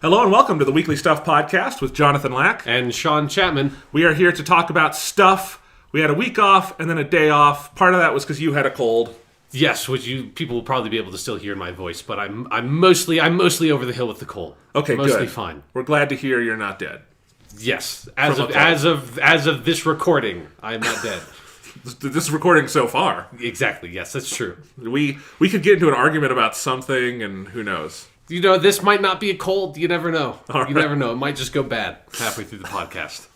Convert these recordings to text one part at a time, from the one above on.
Hello and welcome to the Weekly Stuff Podcast with Jonathan Lack and Sean Chapman. We are here to talk about stuff. We had a week off and then a day off. Part of that was because you had a cold. Yes, which people will probably be able to still hear in my voice, but I'm mostly over the hill with the cold. Okay, mostly good. Fine. We're glad to hear you're not dead. Yes, as of this recording, I am not dead. This recording so far. Exactly. Yes, that's true. We could get into an argument about something, and who knows. You know, this might not be a cold. You never know. You never know. It might just go bad halfway through the podcast.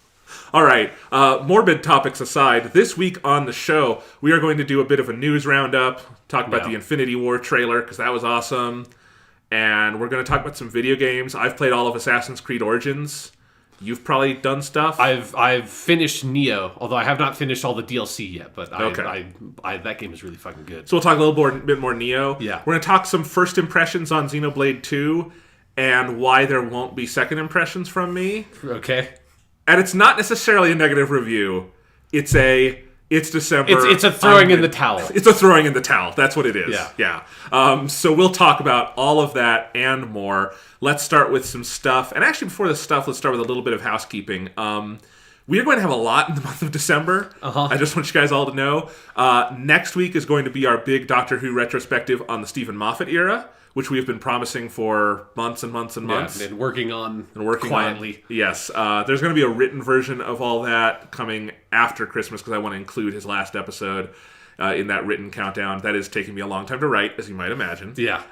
All right. Morbid topics aside, this week on the show, we are going to do a bit of a news roundup, talk about the Infinity War trailer, because that was awesome. And we're going to talk about some video games. I've played all of Assassin's Creed Origins. You've probably done stuff. I've finished Nioh, although I have not finished all the DLC yet. But that game is really fucking good. So we'll talk a bit more Nioh. Yeah, we're going to talk some first impressions on Xenoblade 2 and why there won't be second impressions from me. Okay. And it's not necessarily a negative review. It's December. It's a throwing in the towel. It's a throwing in the towel. That's what it is. Yeah. So we'll talk about all of that and more. Let's start with some stuff. And actually, before the stuff, let's start with a little bit of housekeeping. We are going to have a lot in the month of December. I just want you guys all to know. Next week is going to be our big Doctor Who retrospective on the Stephen Moffat era, which we have been promising for months and months and months. And working quietly. Yes. There's going to be a written version of all that coming after Christmas because I want to include his last episode in that written countdown. That is taking me a long time to write, as you might imagine. Yeah.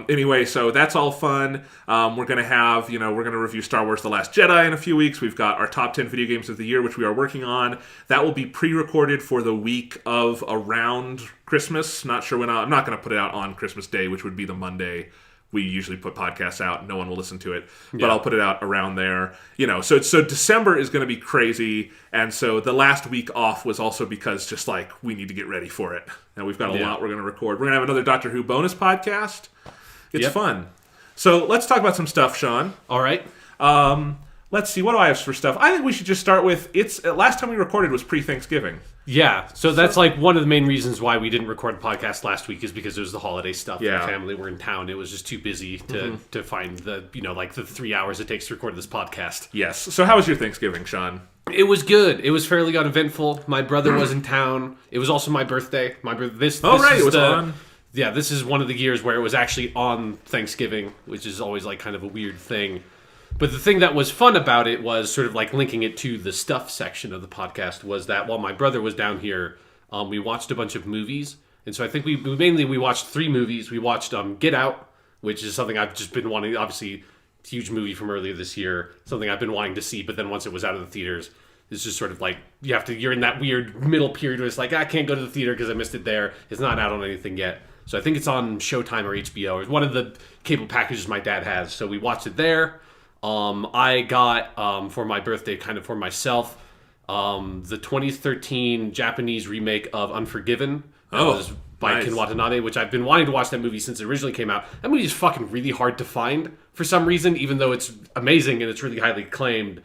Anyway, so that's all fun. We're going to review Star Wars The Last Jedi in a few weeks. We've got our top 10 video games of the year, which we are working on. That will be pre-recorded for the week of around Christmas. Not sure when I'm not going to put it out on Christmas Day, which would be the Monday we usually put podcasts out. No one will listen to it, but I'll put it out around there. So December is going to be crazy, and so the last week off was also because just like we need to get ready for it. And we've got a lot we're going to record. We're going to have another Doctor Who bonus podcast. It's fun. So let's talk about some stuff, Sean. All right. Let's see. What do I have for stuff? I think we should just start with last time we recorded was pre-Thanksgiving. Yeah, so that's like one of the main reasons why we didn't record a podcast last week is because it was the holiday stuff. Yeah. My family were in town. It was just too busy to find the 3 hours it takes to record this podcast. Yes. So how was your Thanksgiving, Sean? It was good. It was fairly uneventful. My brother was in town. It was also my birthday. It was on. Yeah, this is one of the years where it was actually on Thanksgiving, which is always like kind of a weird thing. But the thing that was fun about it was sort of like linking it to the stuff section of the podcast was that while my brother was down here, we watched a bunch of movies. And so I think we watched 3 movies. We watched Get Out, which is something I've just been wanting, obviously, huge movie from earlier this year, something I've been wanting to see. But then once it was out of the theaters, it's just sort of like you're in that weird middle period where it's like, I can't go to the theater because I missed it there. It's not out on anything yet. So I think it's on Showtime or HBO. It's one of the cable packages my dad has. So we watched it there. I got, for my birthday, kind of for myself, the 2013 Japanese remake of Unforgiven. That was by nice. Ken Watanabe, which I've been wanting to watch that movie since it originally came out. That movie is fucking really hard to find for some reason, even though it's amazing and it's really highly acclaimed.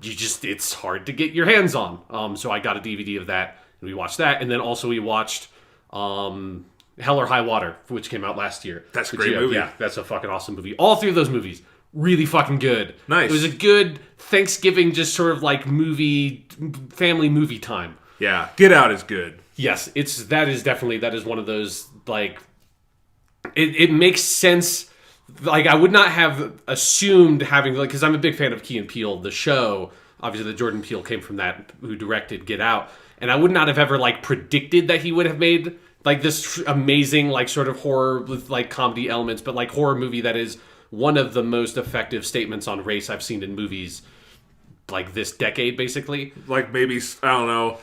It's hard to get your hands on. So I got a DVD of that, and we watched that. And then also we watched Hell or High Water, which came out last year. That's a great movie. Yeah, that's a fucking awesome movie. All 3 of those movies. Really fucking good. Nice. It was a good Thanksgiving, just sort of like family movie time. Yeah, Get Out is good. Yes, that is one of those, like, it makes sense. Like, I would not have assumed having, like, because I'm a big fan of Key and Peele, the show. Obviously, the Jordan Peele came from that, who directed Get Out. And I would not have ever, like, predicted that he would have made, like, this amazing, like, sort of horror with, like, comedy elements, but, like, horror movie that is one of the most effective statements on race I've seen in movies, like, this decade, basically. Like, maybe, I don't know,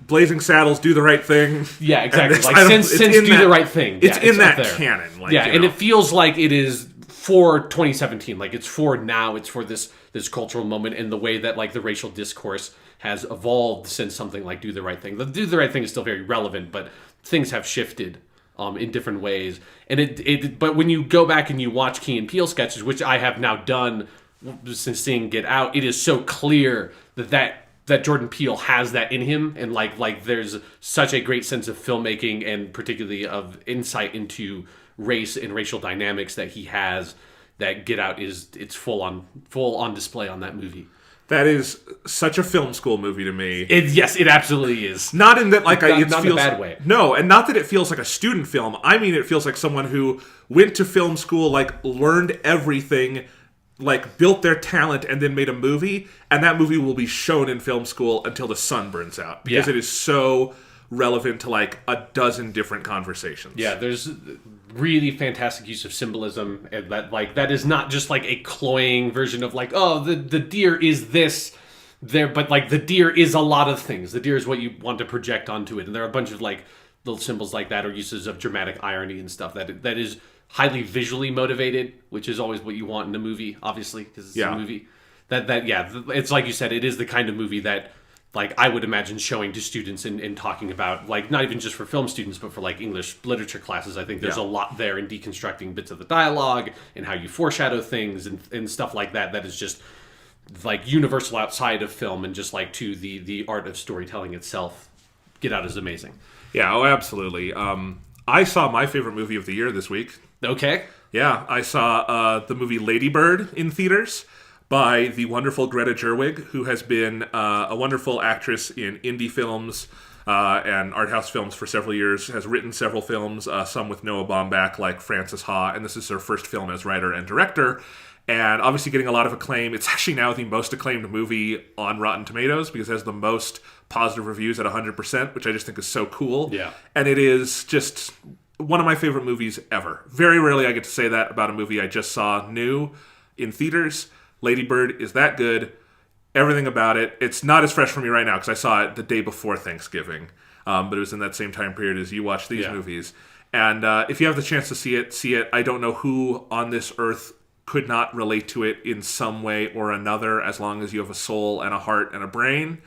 Blazing Saddles, Do the Right Thing. Yeah, exactly. Like, since Do the Right Thing. It's in that canon. Like, and it feels like it is for 2017. Like, it's for now. It's for this cultural moment, and the way that like the racial discourse has evolved since something like Do the Right Thing. The Do the Right Thing is still very relevant, but things have shifted in different ways. And but when you go back and you watch Key and Peele sketches, which I have now done since seeing Get Out, it is so clear that Jordan Peele has that in him, and like there's such a great sense of filmmaking and particularly of insight into race and racial dynamics that he has, that Get Out it's full on display on that movie. That is such a film school movie to me. Yes, it absolutely is. Not in that, like, not it feels in a bad way. No, and not that it feels like a student film. I mean, it feels like someone who went to film school, like, learned everything, like, built their talent, and then made a movie. And that movie will be shown in film school until the sun burns out, because it is so relevant to like a dozen different conversations. Yeah, there's really fantastic use of symbolism, and that is not just like a cloying version of like, oh, the deer is this there, but like the deer is a lot of things. The deer is what you want to project onto it, and there are a bunch of like little symbols like that, or uses of dramatic irony and stuff that is highly visually motivated, which is always what you want in a movie, obviously, because it's a movie. It's like you said, it is the kind of movie that like I would imagine showing to students and talking about, like, not even just for film students, but for like English literature classes. I think there's a lot there in deconstructing bits of the dialogue and how you foreshadow things and stuff like that. That is just like universal outside of film and just like to the art of storytelling itself. Get Out is amazing. Yeah, oh, absolutely. I saw my favorite movie of the year this week. Okay. Yeah, I saw the movie Lady Bird in theaters by the wonderful Greta Gerwig, who has been a wonderful actress in indie films and art house films for several years, has written several films, some with Noah Baumbach, like Frances Ha, and this is her first film as writer and director, and obviously getting a lot of acclaim. It's actually now the most acclaimed movie on Rotten Tomatoes because it has the most positive reviews at 100%, which I just think is so cool. Yeah. And it is just one of my favorite movies ever. Very rarely I get to say that about a movie I just saw new in theaters. Lady Bird is that good. Everything about it. It's not as fresh for me right now because I saw it the day before Thanksgiving. But it was in that same time period as you watch these movies. And if you have the chance to see it. I don't know who on this earth could not relate to it in some way or another, as long as you have a soul and a heart and a brain.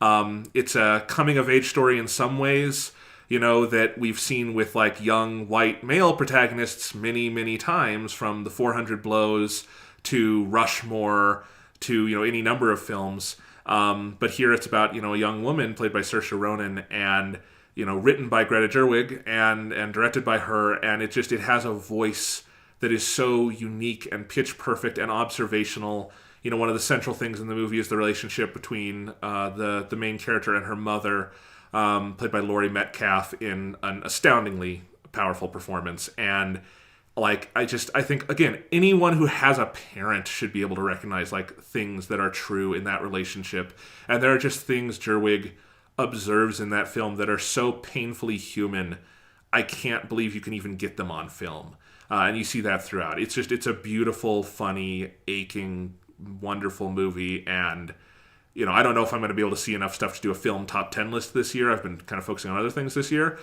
It's a coming-of-age story in some ways, you know, that we've seen with like young white male protagonists many, many times, from The 400 Blows to Rushmore to, you know, any number of films. But here it's about, you know, a young woman played by Saoirse Ronan and, you know, written by Greta Gerwig and directed by her. And it has a voice that is so unique and pitch perfect and observational. You know, one of the central things in the movie is the relationship between the main character and her mother, played by Laurie Metcalf, in an astoundingly powerful performance. And like, I think, again, anyone who has a parent should be able to recognize like things that are true in that relationship. And there are just things Gerwig observes in that film that are so painfully human. I can't believe you can even get them on film. And you see that throughout. It's a beautiful, funny, aching, wonderful movie. And, you know, I don't know if I'm going to be able to see enough stuff to do a film top 10 list this year. I've been kind of focusing on other things this year.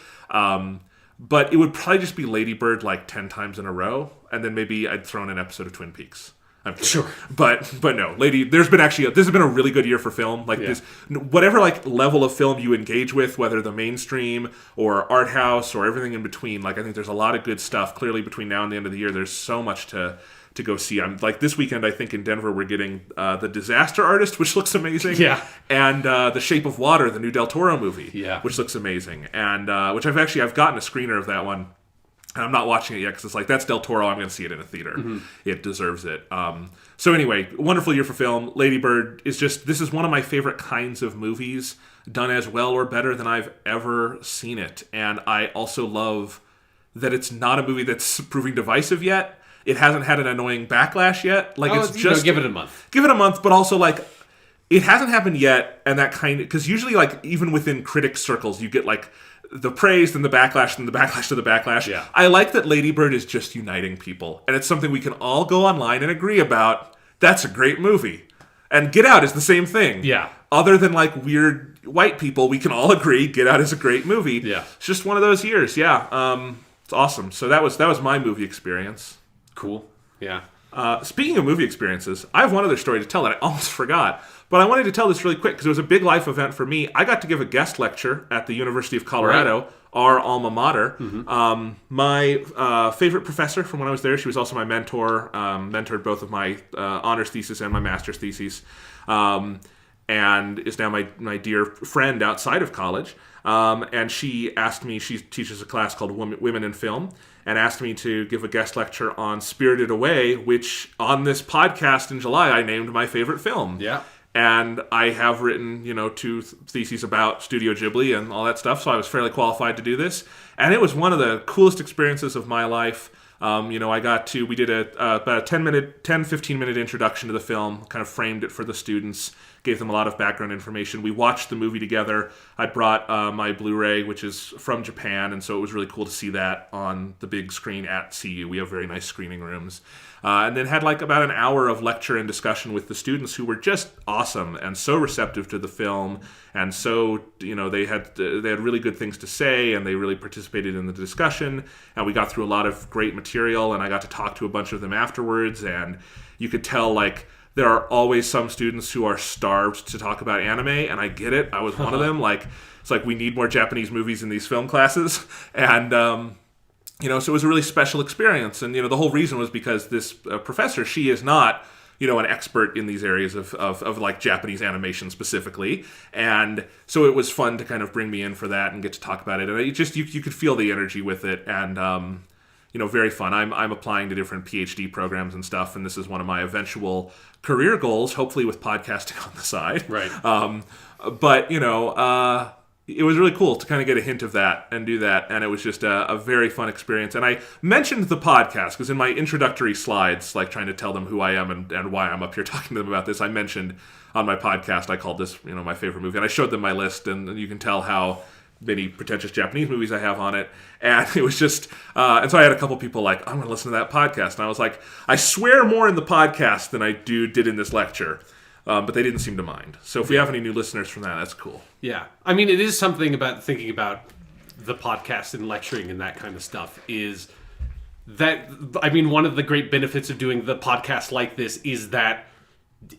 But it would probably just be Lady Bird like 10 times in a row, and then maybe I'd throw in an episode of Twin Peaks. I'm kidding. Sure. But no, this has been a really good year for film. Like this, whatever like level of film you engage with, whether the mainstream or art house or everything in between, like I think there's a lot of good stuff. Clearly between now and the end of the year, there's so much to go see. I'm like, this weekend, I think in Denver, we're getting The Disaster Artist, which looks amazing. Yeah. And The Shape of Water, the new Del Toro movie. Yeah. Which looks amazing. And which I've gotten a screener of that one. And I'm not watching it yet because it's like, that's Del Toro. I'm going to see it in a theater. Mm-hmm. It deserves it. So anyway, wonderful year for film. Lady Bird is this is one of my favorite kinds of movies, done as well or better than I've ever seen it. And I also love that it's not a movie that's proving divisive yet. It hasn't had an annoying backlash yet. Like, it's just give it a month. Give it a month, but also like it hasn't happened yet, and that kind of, because usually like even within critic circles, you get like the praise, then the backlash, then the backlash to the backlash. Yeah. I like that Lady Bird is just uniting people, and it's something we can all go online and agree about. That's a great movie, and Get Out is the same thing. Yeah. Other than like weird white people, we can all agree Get Out is a great movie. Yeah. It's just one of those years. Yeah. It's awesome. So that was my movie experience. Cool. Yeah. Speaking of movie experiences, I have one other story to tell that I almost forgot. But I wanted to tell this really quick because it was a big life event for me. I got to give a guest lecture at the University of Colorado, our alma mater. My favorite professor from when I was there, she was also my mentor, mentored both of my honors thesis and my master's thesis, and is now my dear friend outside of college. And she asked me, she teaches a class called Women in Film, and asked me to give a guest lecture on Spirited Away, which on this podcast in July I named my favorite film. Yeah. And I have written, 2 theses about Studio Ghibli and all that stuff, so I was fairly qualified to do this. And it was one of the coolest experiences of my life. We did about a 15-minute introduction to the film, kind of framed it for the students, gave them a lot of background information. We watched the movie together. I brought my Blu-ray, which is from Japan, and so it was really cool to see that on the big screen at CU. We have very nice screening rooms. And then had about an hour of lecture and discussion with the students who were just awesome and so receptive to the film, and so they had really good things to say, and they really participated in the discussion, and we got through a lot of great material, and I got to talk to a bunch of them afterwards, and you could tell there are always some students who are starved to talk about anime, and I get it. I was one of them. It's we need more Japanese movies in these film classes, and so it was a really special experience. And the whole reason was because this professor, she is not an expert in these areas of Japanese animation specifically, and so it was fun to kind of bring me in for that and get to talk about it. And it just you could feel the energy with it, and very fun. I'm applying to different PhD programs and stuff, and this is one of my eventual career goals, hopefully with podcasting on the side. Right. But it was really cool to kind of get a hint of that and do that, and it was just a very fun experience. And I mentioned the podcast because in my introductory slides, trying to tell them who I am and why I'm up here talking to them about this, I mentioned on my podcast, I called this my favorite movie, and I showed them my list, and you can tell how many pretentious Japanese movies I have on it. And it was just and so I had a couple people I'm going to listen to that podcast, and I was like, I swear more in the podcast than I did in this lecture. But they didn't seem to mind. So if we have any new listeners from that, that's cool. Yeah. I mean, it is something about thinking about the podcast and lecturing and that kind of stuff is that, one of the great benefits of doing the podcast like this is that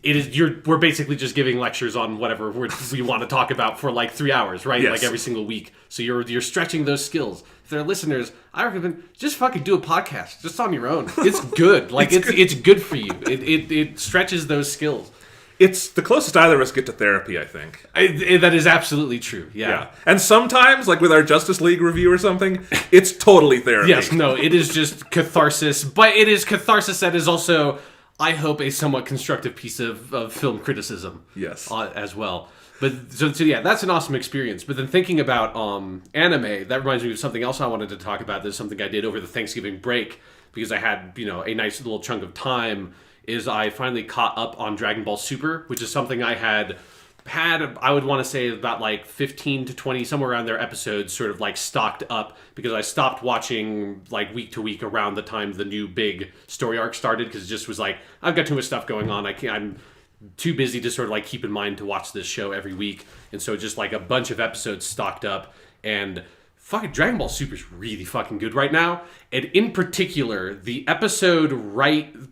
we're basically just giving lectures on whatever we want to talk about for 3 hours, right? Yes. Every single week. So you're stretching those skills. If they're listeners, I recommend just fucking do a podcast just on your own. It's good. It's good for you. It stretches those skills. It's the closest either of us get to therapy, I think. That is absolutely true, yeah. And sometimes, with our Justice League review or something, it's totally therapy. Yes, no, it is just catharsis, but it is catharsis that is also, I hope, a somewhat constructive piece of film criticism. Yes. As well. But, so yeah, that's an awesome experience. But then thinking about anime, that reminds me of something else I wanted to talk about. There's something I did over the Thanksgiving break, because I had, a nice little chunk of time, is I finally caught up on Dragon Ball Super, which is something I had, I would want to say about 15 to 20, somewhere around there, episodes sort of stocked up, because I stopped watching week to week around the time the new big story arc started, because it just was I've got too much stuff going on. I'm too busy to sort of keep in mind to watch this show every week. And so just a bunch of episodes stocked up, and fucking Dragon Ball Super is really fucking good right now. And in particular, the episode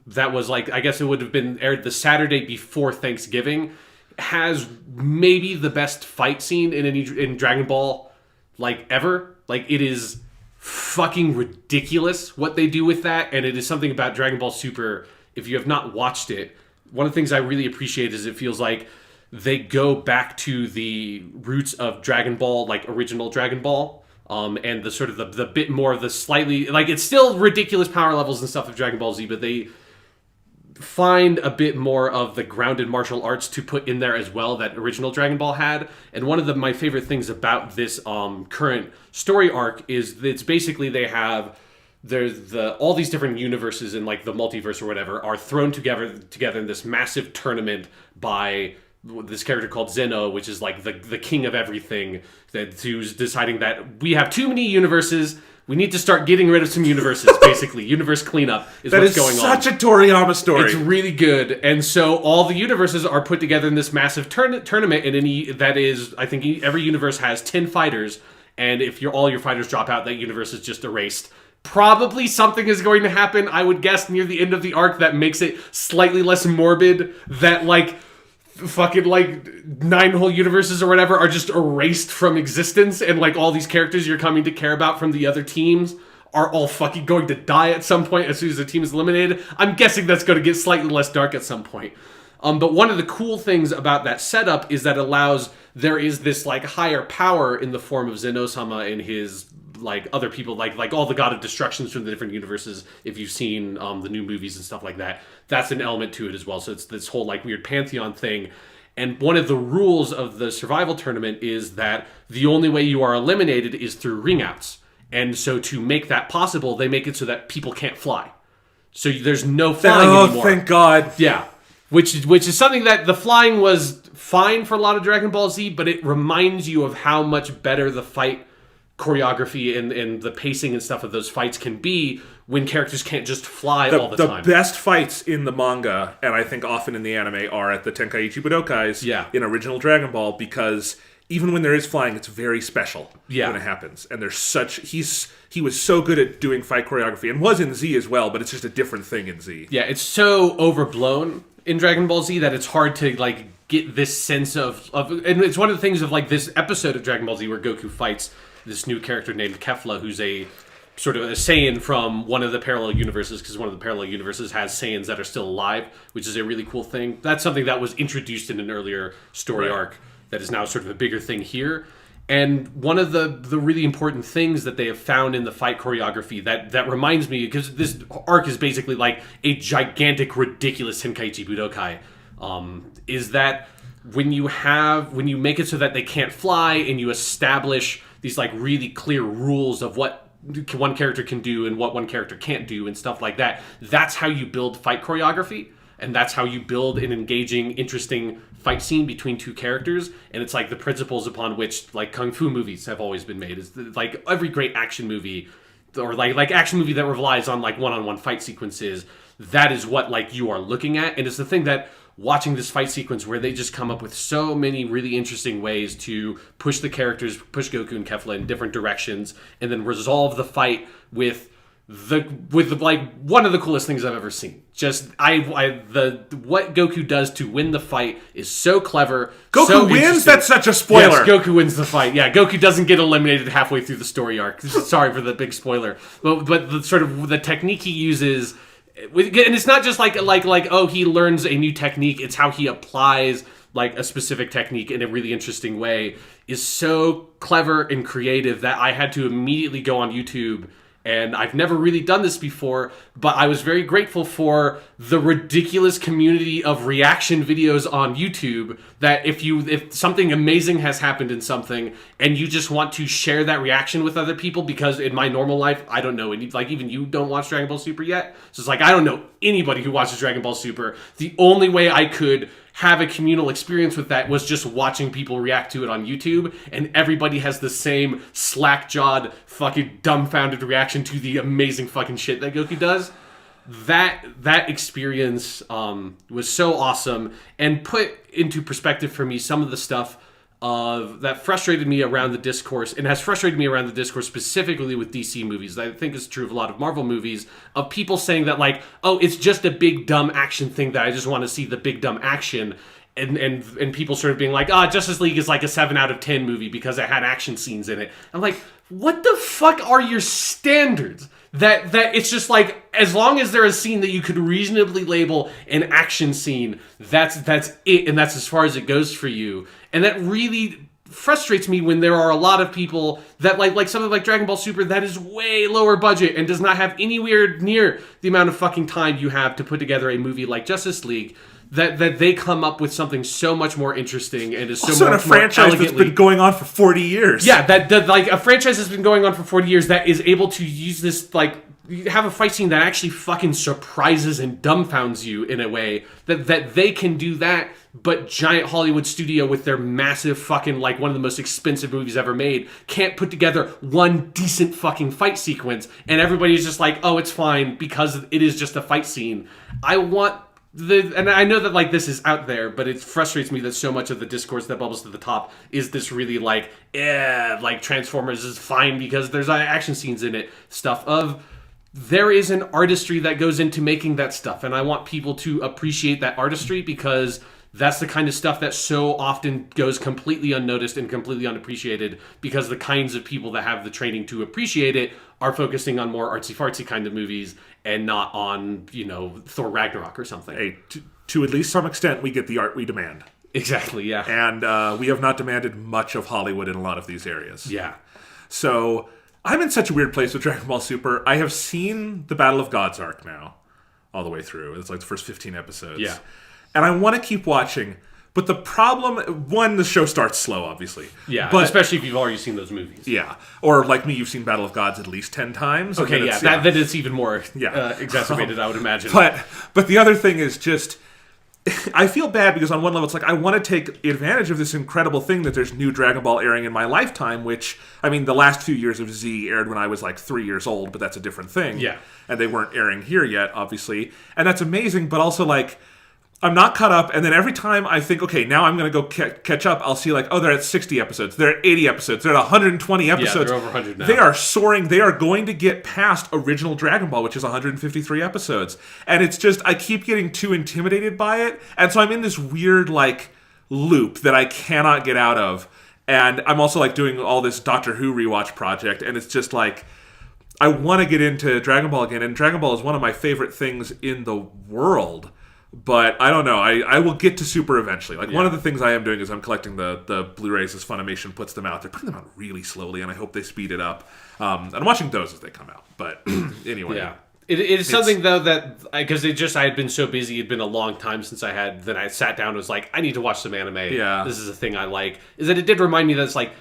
that was I guess it would have been aired the Saturday before Thanksgiving has maybe the best fight scene in Dragon Ball ever. It is fucking ridiculous what they do with that, and it is something about Dragon Ball Super. If you have not watched it, one of the things I really appreciate is it feels like they go back to the roots of Dragon Ball, original Dragon Ball. And the sort of the bit more of the slightly, it's still ridiculous power levels and stuff of Dragon Ball Z, but they find a bit more of the grounded martial arts to put in there as well that original Dragon Ball had. And one of my favorite things about this current story arc is that it's basically there's all these different universes in the multiverse or whatever are thrown together in this massive tournament by this character called Zeno, which is the king of everything, who's deciding that we have too many universes. We need to start getting rid of some universes, basically. Universe cleanup is what's going on. That is such a Toriyama story. It's really good. And so all the universes are put together in this massive tournament, and I think every universe has 10 fighters, and if all your fighters drop out, that universe is just erased. Probably something is going to happen, I would guess, near the end of the arc that makes it slightly less morbid, that, like, fucking, like, 9 whole universes or whatever are just erased from existence, and, like, all these characters you're coming to care about from the other teams are all fucking going to die at some point as soon as the team is eliminated. I'm guessing that's going to get slightly less dark at some point. But one of the cool things about that setup is that there is this, like, higher power in the form of Zeno-sama and his, like, other people, like all the God of Destructions from the different universes. If you've seen the new movies and stuff like that, that's an element to it as well. So it's this whole, like, weird pantheon thing. And one of the rules of the survival tournament is that the only way you are eliminated is through ring outs. And so to make that possible, they make it so that people can't fly. So there's no flying anymore. Oh, thank God. Yeah. Which is something that the flying was fine for a lot of Dragon Ball Z, but it reminds you of how much better the fight choreography and the pacing and stuff of those fights can be when characters can't just fly all the time. The best fights in the manga, and I think often in the anime, are at the Tenkaichi Budokais in original Dragon Ball, because even when there is flying, it's very special when it happens. And there's he was so good at doing fight choreography, and was in Z as well, but it's just a different thing in Z. Yeah, it's so overblown in Dragon Ball Z that it's hard to, like, get this sense of and it's one of the things of, like, this episode of Dragon Ball Z where Goku fights this new character named Kefla, who's a sort of a Saiyan from one of the parallel universes, because one of the parallel universes has Saiyans that are still alive, which is a really cool thing. That's something that was introduced in an earlier story arc that is now sort of a bigger thing here. And one of the really important things that they have found in the fight choreography that reminds me, because this arc is basically like a gigantic, ridiculous Tenkaichi Budokai, is that when you make it so that they can't fly and you establish these, like, really clear rules of what one character can do and what one character can't do and stuff like that, that's how you build fight choreography. And that's how you build an engaging, interesting fight scene between two characters. And it's like the principles upon which, like, kung fu movies have always been made. It's like every great action movie, or like action movie that relies on, like, one-on-one fight sequences, that is what, like, you are looking at. And it's the thing that watching this fight sequence where they just come up with so many really interesting ways to push the characters, push Goku and Kefla in different directions, and then resolve the fight with like one of the coolest things I've ever seen. Just what Goku does to win the fight is so clever. Goku wins? That's such a spoiler. Yes, Goku wins the fight. Yeah, Goku doesn't get eliminated halfway through the story arc. Sorry for the big spoiler. But the sort of the technique he uses, and it's not just like oh, he learns a new technique. It's how he applies, like, a specific technique in a really interesting way, is so clever and creative that I had to immediately go on YouTube. And I've never really done this before, but I was very grateful for the ridiculous community of reaction videos on YouTube, that if something amazing has happened in something and you just want to share that reaction with other people, because in my normal life, I don't know any, like, even you don't watch Dragon Ball Super yet. So it's like, I don't know anybody who watches Dragon Ball Super. The only way I could have a communal experience with that was just watching people react to it on YouTube, and everybody has the same slack-jawed, fucking dumbfounded reaction to the amazing fucking shit that Goku does. That experience was so awesome, and put into perspective for me some of the stuff that frustrated me around the discourse, and has frustrated me around the discourse specifically with DC movies. I think it's true of a lot of Marvel movies, of people saying that, like, oh, it's just a big dumb action thing that I just want to see the big dumb action, and people sort of being like, Justice League is like a 7 out of 10 movie because it had action scenes in it. I'm like, what the fuck are your standards? That it's just like, as long as there's a scene that you could reasonably label an action scene, that's it, and that's as far as it goes for you. And that really frustrates me when there are a lot of people that like something like Dragon Ball Super that is way lower budget and does not have anywhere near the amount of fucking time you have to put together a movie like Justice League. That they come up with something so much more interesting and is so also much in a franchise more that's been going on for 40 years. Yeah, that like a franchise that's been going on for 40 years that is able to use this, like, have a fight scene that actually fucking surprises and dumbfounds you in a way that they can do that, but giant Hollywood studio with their massive fucking, like, one of the most expensive movies ever made can't put together one decent fucking fight sequence, and everybody's just like, oh, it's fine because it is just a fight scene. And I know that, like, this is out there, but it frustrates me that so much of the discourse that bubbles to the top is this really, like, like, Transformers is fine because there's action scenes in it stuff of, there is an artistry that goes into making that stuff, and I want people to appreciate that artistry, because that's the kind of stuff that so often goes completely unnoticed and completely unappreciated, because the kinds of people that have the training to appreciate it are focusing on more artsy-fartsy kind of movies and not on, Thor Ragnarok or something. Hey, to at least some extent, we get the art we demand. Exactly, yeah. And we have not demanded much of Hollywood in a lot of these areas. Yeah. So I'm in such a weird place with Dragon Ball Super. I have seen the Battle of Gods arc now, all the way through. It's like the first 15 episodes. Yeah. And I want to keep watching, but the problem, one, the show starts slow, obviously. Yeah, but, especially if you've already seen those movies. Yeah. Or like me, you've seen Battle of Gods at least 10 times. Okay, yeah, then it's even more exacerbated, I would imagine. But the other thing is just, I feel bad because on one level it's like, I want to take advantage of this incredible thing that there's new Dragon Ball airing in my lifetime, which, I mean, the last few years of Z aired when I was like 3 years old, but that's a different thing. Yeah. And they weren't airing here yet, obviously. And that's amazing, but also like, I'm not caught up, and then every time I think, okay, now I'm going to go catch up, I'll see like, oh, they're at 60 episodes, they're at 80 episodes, they're at 120 episodes. Yeah, they're over 100 now. They are soaring. They are going to get past original Dragon Ball, which is 153 episodes. And it's just, I keep getting too intimidated by it, and so I'm in this weird, like, loop that I cannot get out of. And I'm also, like, doing all this Doctor Who rewatch project, and it's just, like, I want to get into Dragon Ball again, and Dragon Ball is one of my favorite things in the world. But I don't know. I will get to Super eventually. Like, one of the things I am doing is I'm collecting the Blu-rays as Funimation puts them out. They're putting them out really slowly, and I hope they speed it up. And I'm watching those as they come out. But anyway. Yeah. It is something, though, that... Because I had been so busy, it'd been a long time since then I sat down and was like, I need to watch some anime. Yeah. This is a thing I like. Is that it did remind me that it's like...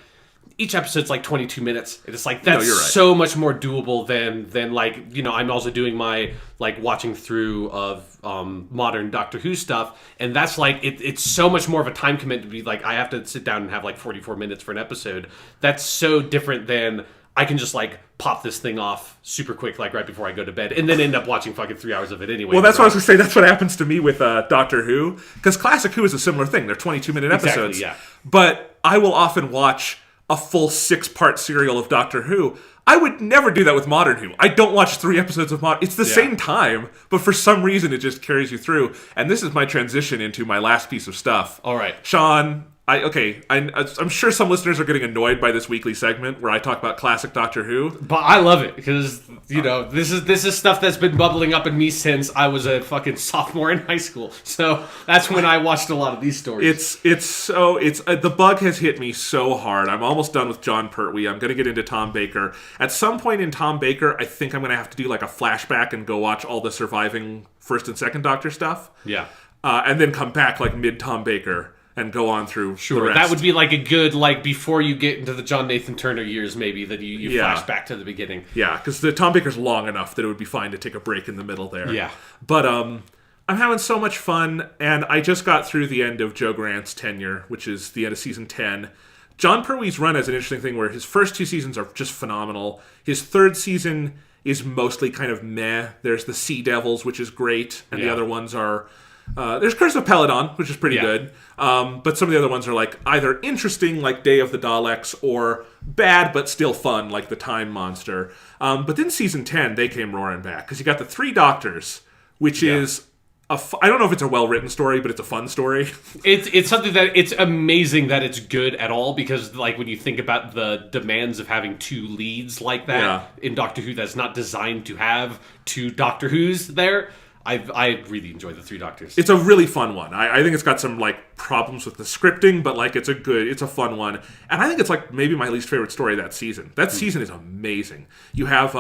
Each episode's like 22 minutes. It's like, that's so much more doable than like, I'm also doing my like watching through of modern Doctor Who stuff. And that's like, it's so much more of a time commitment to be like, I have to sit down and have like 44 minutes for an episode. That's so different than I can just like pop this thing off super quick, like right before I go to bed, and then end up watching fucking 3 hours of it anyway. Well, that's what I was going to say. That's what happens to me with Doctor Who. Because Classic Who is a similar thing. They're 22-minute episodes. Exactly, yeah. But I will often watch a full 6-part serial of Doctor Who. I would never do that with Modern Who. I don't watch 3 episodes of Modern. It's the same time, but for some reason it just carries you through. And this is my transition into my last piece of stuff. All right. Sean, I'm sure some listeners are getting annoyed by this weekly segment where I talk about classic Doctor Who. But I love it because, this is stuff that's been bubbling up in me since I was a fucking sophomore in high school. So that's when I watched a lot of these stories. The bug has hit me so hard. I'm almost done with John Pertwee. I'm going to get into Tom Baker. At some point in Tom Baker, I think I'm going to have to do like a flashback and go watch all the surviving first and second Doctor stuff. Yeah. And then come back like mid Tom Baker and go on through the rest. That would be like a good, like, before you get into the John Nathan Turner years, maybe, that you flash back to the beginning. Yeah, because the Tom Baker's long enough that it would be fine to take a break in the middle there. Yeah. But I'm having so much fun, and I just got through the end of Joe Grant's tenure, which is the end of season 10. John Pertwee's run has an interesting thing where his first 2 seasons are just phenomenal. His 3rd season is mostly kind of meh. There's the Sea Devils, which is great, and the other ones are... there's Curse of Peladon, which is pretty good. But some of the other ones are like either interesting, like Day of the Daleks, or bad but still fun, like The Time Monster. But then season 10, they came roaring back because you got the 3 Doctors, which is I don't know if it's a well-written story, but it's a fun story. It's something that it's amazing that it's good at all, because like when you think about the demands of having 2 leads like that in Doctor Who, that's not designed to have 2 Doctor Who's there. I really enjoy the 3 Doctors. It's a really fun one. I think it's got some like problems with the scripting, but like it's a fun one. And I think it's like maybe my least favorite story of that season. That season is amazing. You have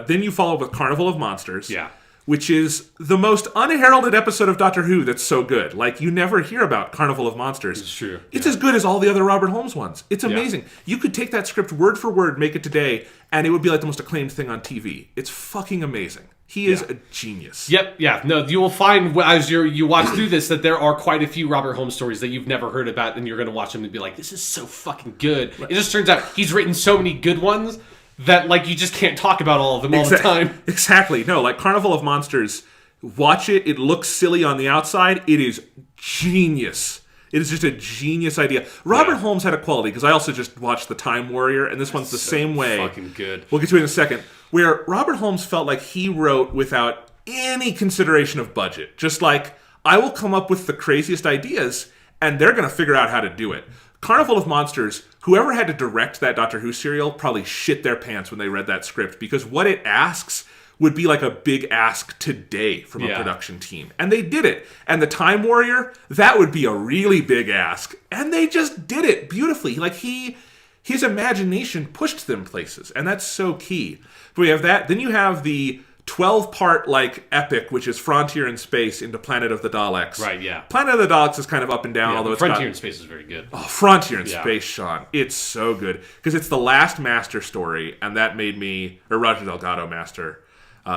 then you follow with Carnival of Monsters. Yeah. Which is the most unheralded episode of Doctor Who that's so good. Like, you never hear about Carnival of Monsters. It's true. It's as good as all the other Robert Holmes ones. It's amazing. You could take that script word for word, make it today, and it would be like the most acclaimed thing on TV. It's fucking amazing. He is a genius. Yep, yeah. No, you will find as you watch through this that there are quite a few Robert Holmes stories that you've never heard about, and you're going to watch them and be like, this is so fucking good. Right. It just turns out he's written so many good ones that, like, you just can't talk about all of them all the time. Exactly. No, like, Carnival of Monsters, watch it. It looks silly on the outside. It is genius. It is just a genius idea. Robert Holmes had a quality, because I also just watched The Time Warrior, and this one's the same way. Fucking good. We'll get to it in a second. where Robert Holmes felt like he wrote without any consideration of budget. Just like, I will come up with the craziest ideas, and they're going to figure out how to do it. Carnival of Monsters, whoever had to direct that Doctor Who serial probably shit their pants when they read that script, because what it asks would be like a big ask today from a production team. And they did it. And the Time Warrior, that would be a really big ask. And they just did it beautifully. Like, his imagination pushed them places. And that's so key. But we have that. Then you have the 12-part, like, epic, which is Frontier in Space into Planet of the Daleks. Right, yeah. Planet of the Daleks is kind of up and down, although it's Frontier in Space is very good. Oh, Frontier in Space, Sean. It's so good. Because it's the last Master story, and that made me... Or Roger Delgado Master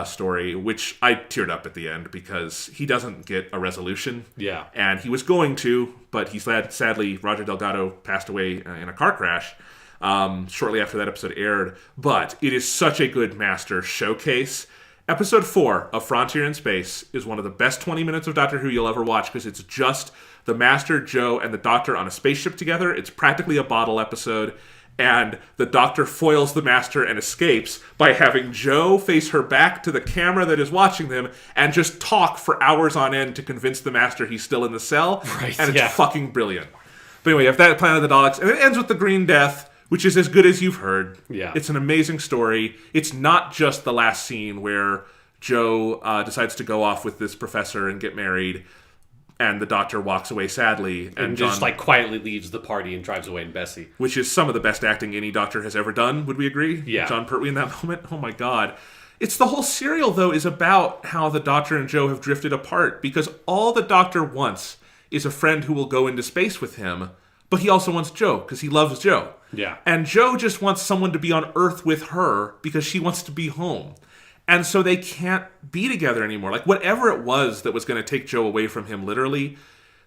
story, which I teared up at the end because he doesn't get a resolution. Yeah. And he was going to, but he sadly, Roger Delgado passed away in a car crash shortly after that episode aired. But it is such a good Master showcase. Episode 4 of Frontier in Space is one of the best 20 minutes of Doctor Who you'll ever watch, because it's just the Master, Joe, and the Doctor on a spaceship together. It's practically a bottle episode. And the Doctor foils the Master and escapes by having Jo face her back to the camera that is watching them and just talk for hours on end to convince the Master he's still in the cell. Right, and it's fucking brilliant. But anyway, you have that Planet of the Daleks. And it ends with the Green Death, which is as good as you've heard. Yeah. It's an amazing story. It's not just the last scene where Jo decides to go off with this professor and get married, and the Doctor walks away sadly. And John, just, like, quietly leaves the party and drives away in Bessie. Which is some of the best acting any Doctor has ever done, would we agree? Yeah. John Pertwee in that moment? Oh my god. It's the whole serial, though, is about how the Doctor and Jo have drifted apart, because all the Doctor wants is a friend who will go into space with him, but he also wants Jo, because he loves Jo. Yeah. And Jo just wants someone to be on Earth with her, because she wants to be home. And so they can't be together anymore. Like, whatever it was that was going to take Jo away from him, literally,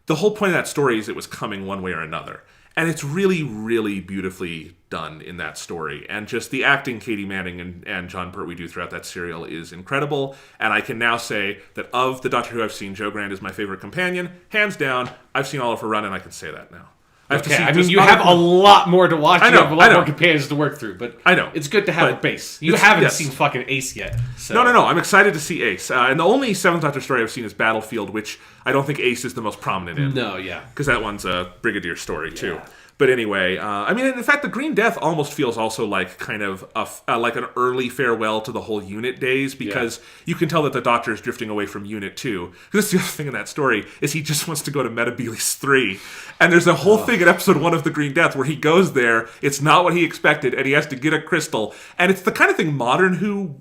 the whole point of that story is it was coming one way or another. And it's really, really beautifully done in that story. And just the acting Katie Manning and John Pertwee do throughout that serial is incredible. And I can now say that of the Doctor Who I've seen, Jo Grant is my favorite companion. Hands down, I've seen all of her run, and I can say that now. You have a lot more to watch. I know, you have a lot more companions to work through, but I know. It's good to have a base. You haven't seen fucking Ace yet. So. No. I'm excited to see Ace. And the only Seventh Doctor story I've seen is Battlefield, which I don't think Ace is the most prominent in. No, yeah. Because that one's a Brigadier story, too. But anyway, in fact, the Green Death almost feels also like kind of like an early farewell to the whole Unit days, because you can tell that the Doctor is drifting away from Unit 2. Because that's the other thing in that story, is he just wants to go to Metebelis 3. And there's a whole thing in episode 1 of the Green Death where he goes there, it's not what he expected, and he has to get a crystal. And it's the kind of thing Modern Who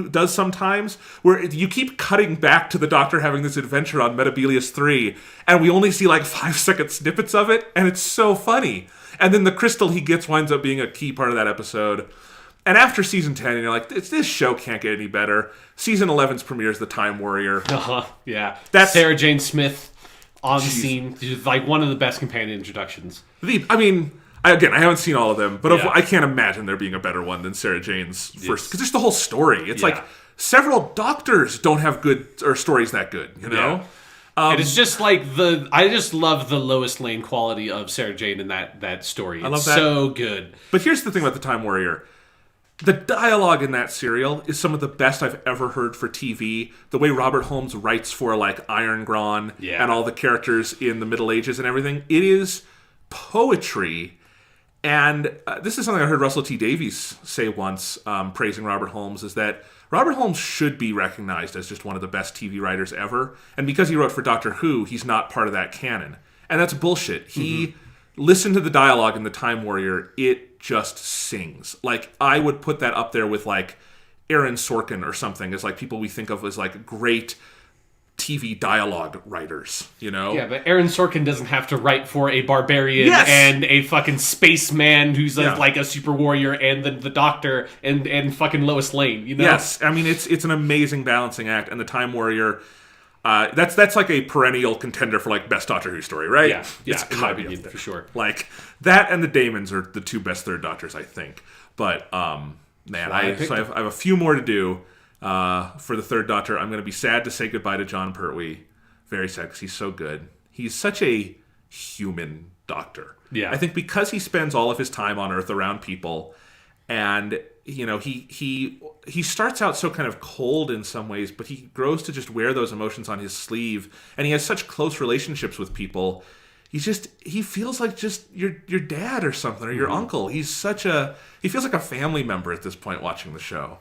does sometimes, where you keep cutting back to the Doctor having this adventure on Metebelis 3, and we only see like 5-second snippets of it, and it's so funny. And then the crystal he gets winds up being a key part of that episode. And after season 10, you're like, this show can't get any better. Season 11's premiere is The Time Warrior. Yeah. That's Sarah Jane Smith on scene. She's like one of the best companion introductions. Again, I haven't seen all of them, but I can't imagine there being a better one than Sarah Jane's first. Because it's the whole story. It's like several Doctors don't have good or stories that good, you know? Yeah. And it's just like I just love the Lois Lane quality of Sarah Jane in that story. It's I love that. So good. But here's the thing about The Time Warrior. The dialogue in that serial is some of the best I've ever heard for TV. The way Robert Holmes writes for, like, Iron Gron and all the characters in the Middle Ages and everything. It is poetry. And this is something I heard Russell T. Davies say once, praising Robert Holmes, is that Robert Holmes should be recognized as just one of the best TV writers ever. And because he wrote for Doctor Who, he's not part of that canon. And that's bullshit. He listened to the dialogue in The Time Warrior. It just sings. Like, I would put that up there with, like, Aaron Sorkin or something as, like, people we think of as, like, great TV dialogue writers, you know? Yeah, but Aaron Sorkin doesn't have to write for a barbarian and a fucking spaceman who's like a super warrior and the Doctor and fucking Lois Lane, you know? Yes, I mean, it's an amazing balancing act, and The Time Warrior, that's like a perennial contender for, like, best Doctor Who story, right? Yeah, it's in my opinion, for sure. Like, that and the Damons are the two best Third Doctors, I think. But, man, I have a few more to do. For the Third Doctor, I'm going to be sad to say goodbye to John Pertwee. Very sad, because he's so good. He's such a human Doctor. Yeah. I think because he spends all of his time on Earth around people, and he starts out so kind of cold in some ways, but he grows to just wear those emotions on his sleeve, and he has such close relationships with people. He feels like just your dad or something, or your uncle. He feels like a family member at this point watching the show.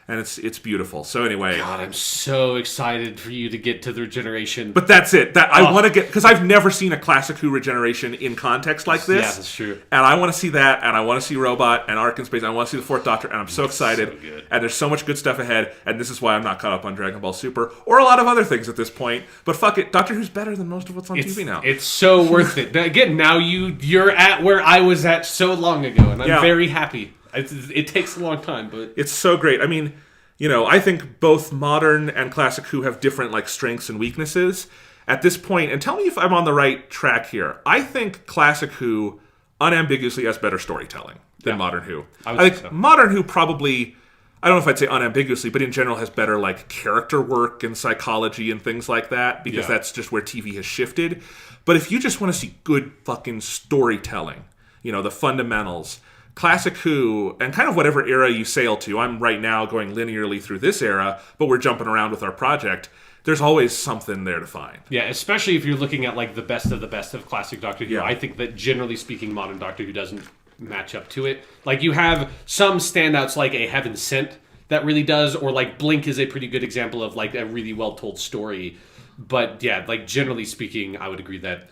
And it's beautiful. So anyway, God, I'm so excited for you to get to the regeneration. But that's it. I want to get, because I've never seen a classic Who regeneration in context like this. Yeah, that's true. And I want to see that, and I want to see Robot and Ark in Space. I want to see the Fourth Doctor, and I'm so excited. So good. And there's so much good stuff ahead. And this is why I'm not caught up on Dragon Ball Super or a lot of other things at this point. But fuck it, Doctor Who's better than most of what's on TV now. It's so worth it. Again, now you're at where I was at so long ago, and I'm very happy. It takes a long time, but it's so great. I mean, I think both modern and classic Who have different strengths and weaknesses at this point. And tell me if I'm on the right track here. I think classic Who unambiguously has better storytelling than modern Who. I think modern Who probably, I don't know if I'd say unambiguously, but in general has better character work and psychology and things like that, because that's just where TV has shifted. But if you just want to see good fucking storytelling, the fundamentals, classic Who, and kind of whatever era you sail to, I'm right now going linearly through this era, but we're jumping around with our project, there's always something there to find. Yeah, especially if you're looking at the best of classic Doctor Who. Yeah. I think that generally speaking, modern Doctor Who doesn't match up to it. You have some standouts like a Heaven Sent that really does, or Blink is a pretty good example of a really well-told story. But yeah, generally speaking, I would agree that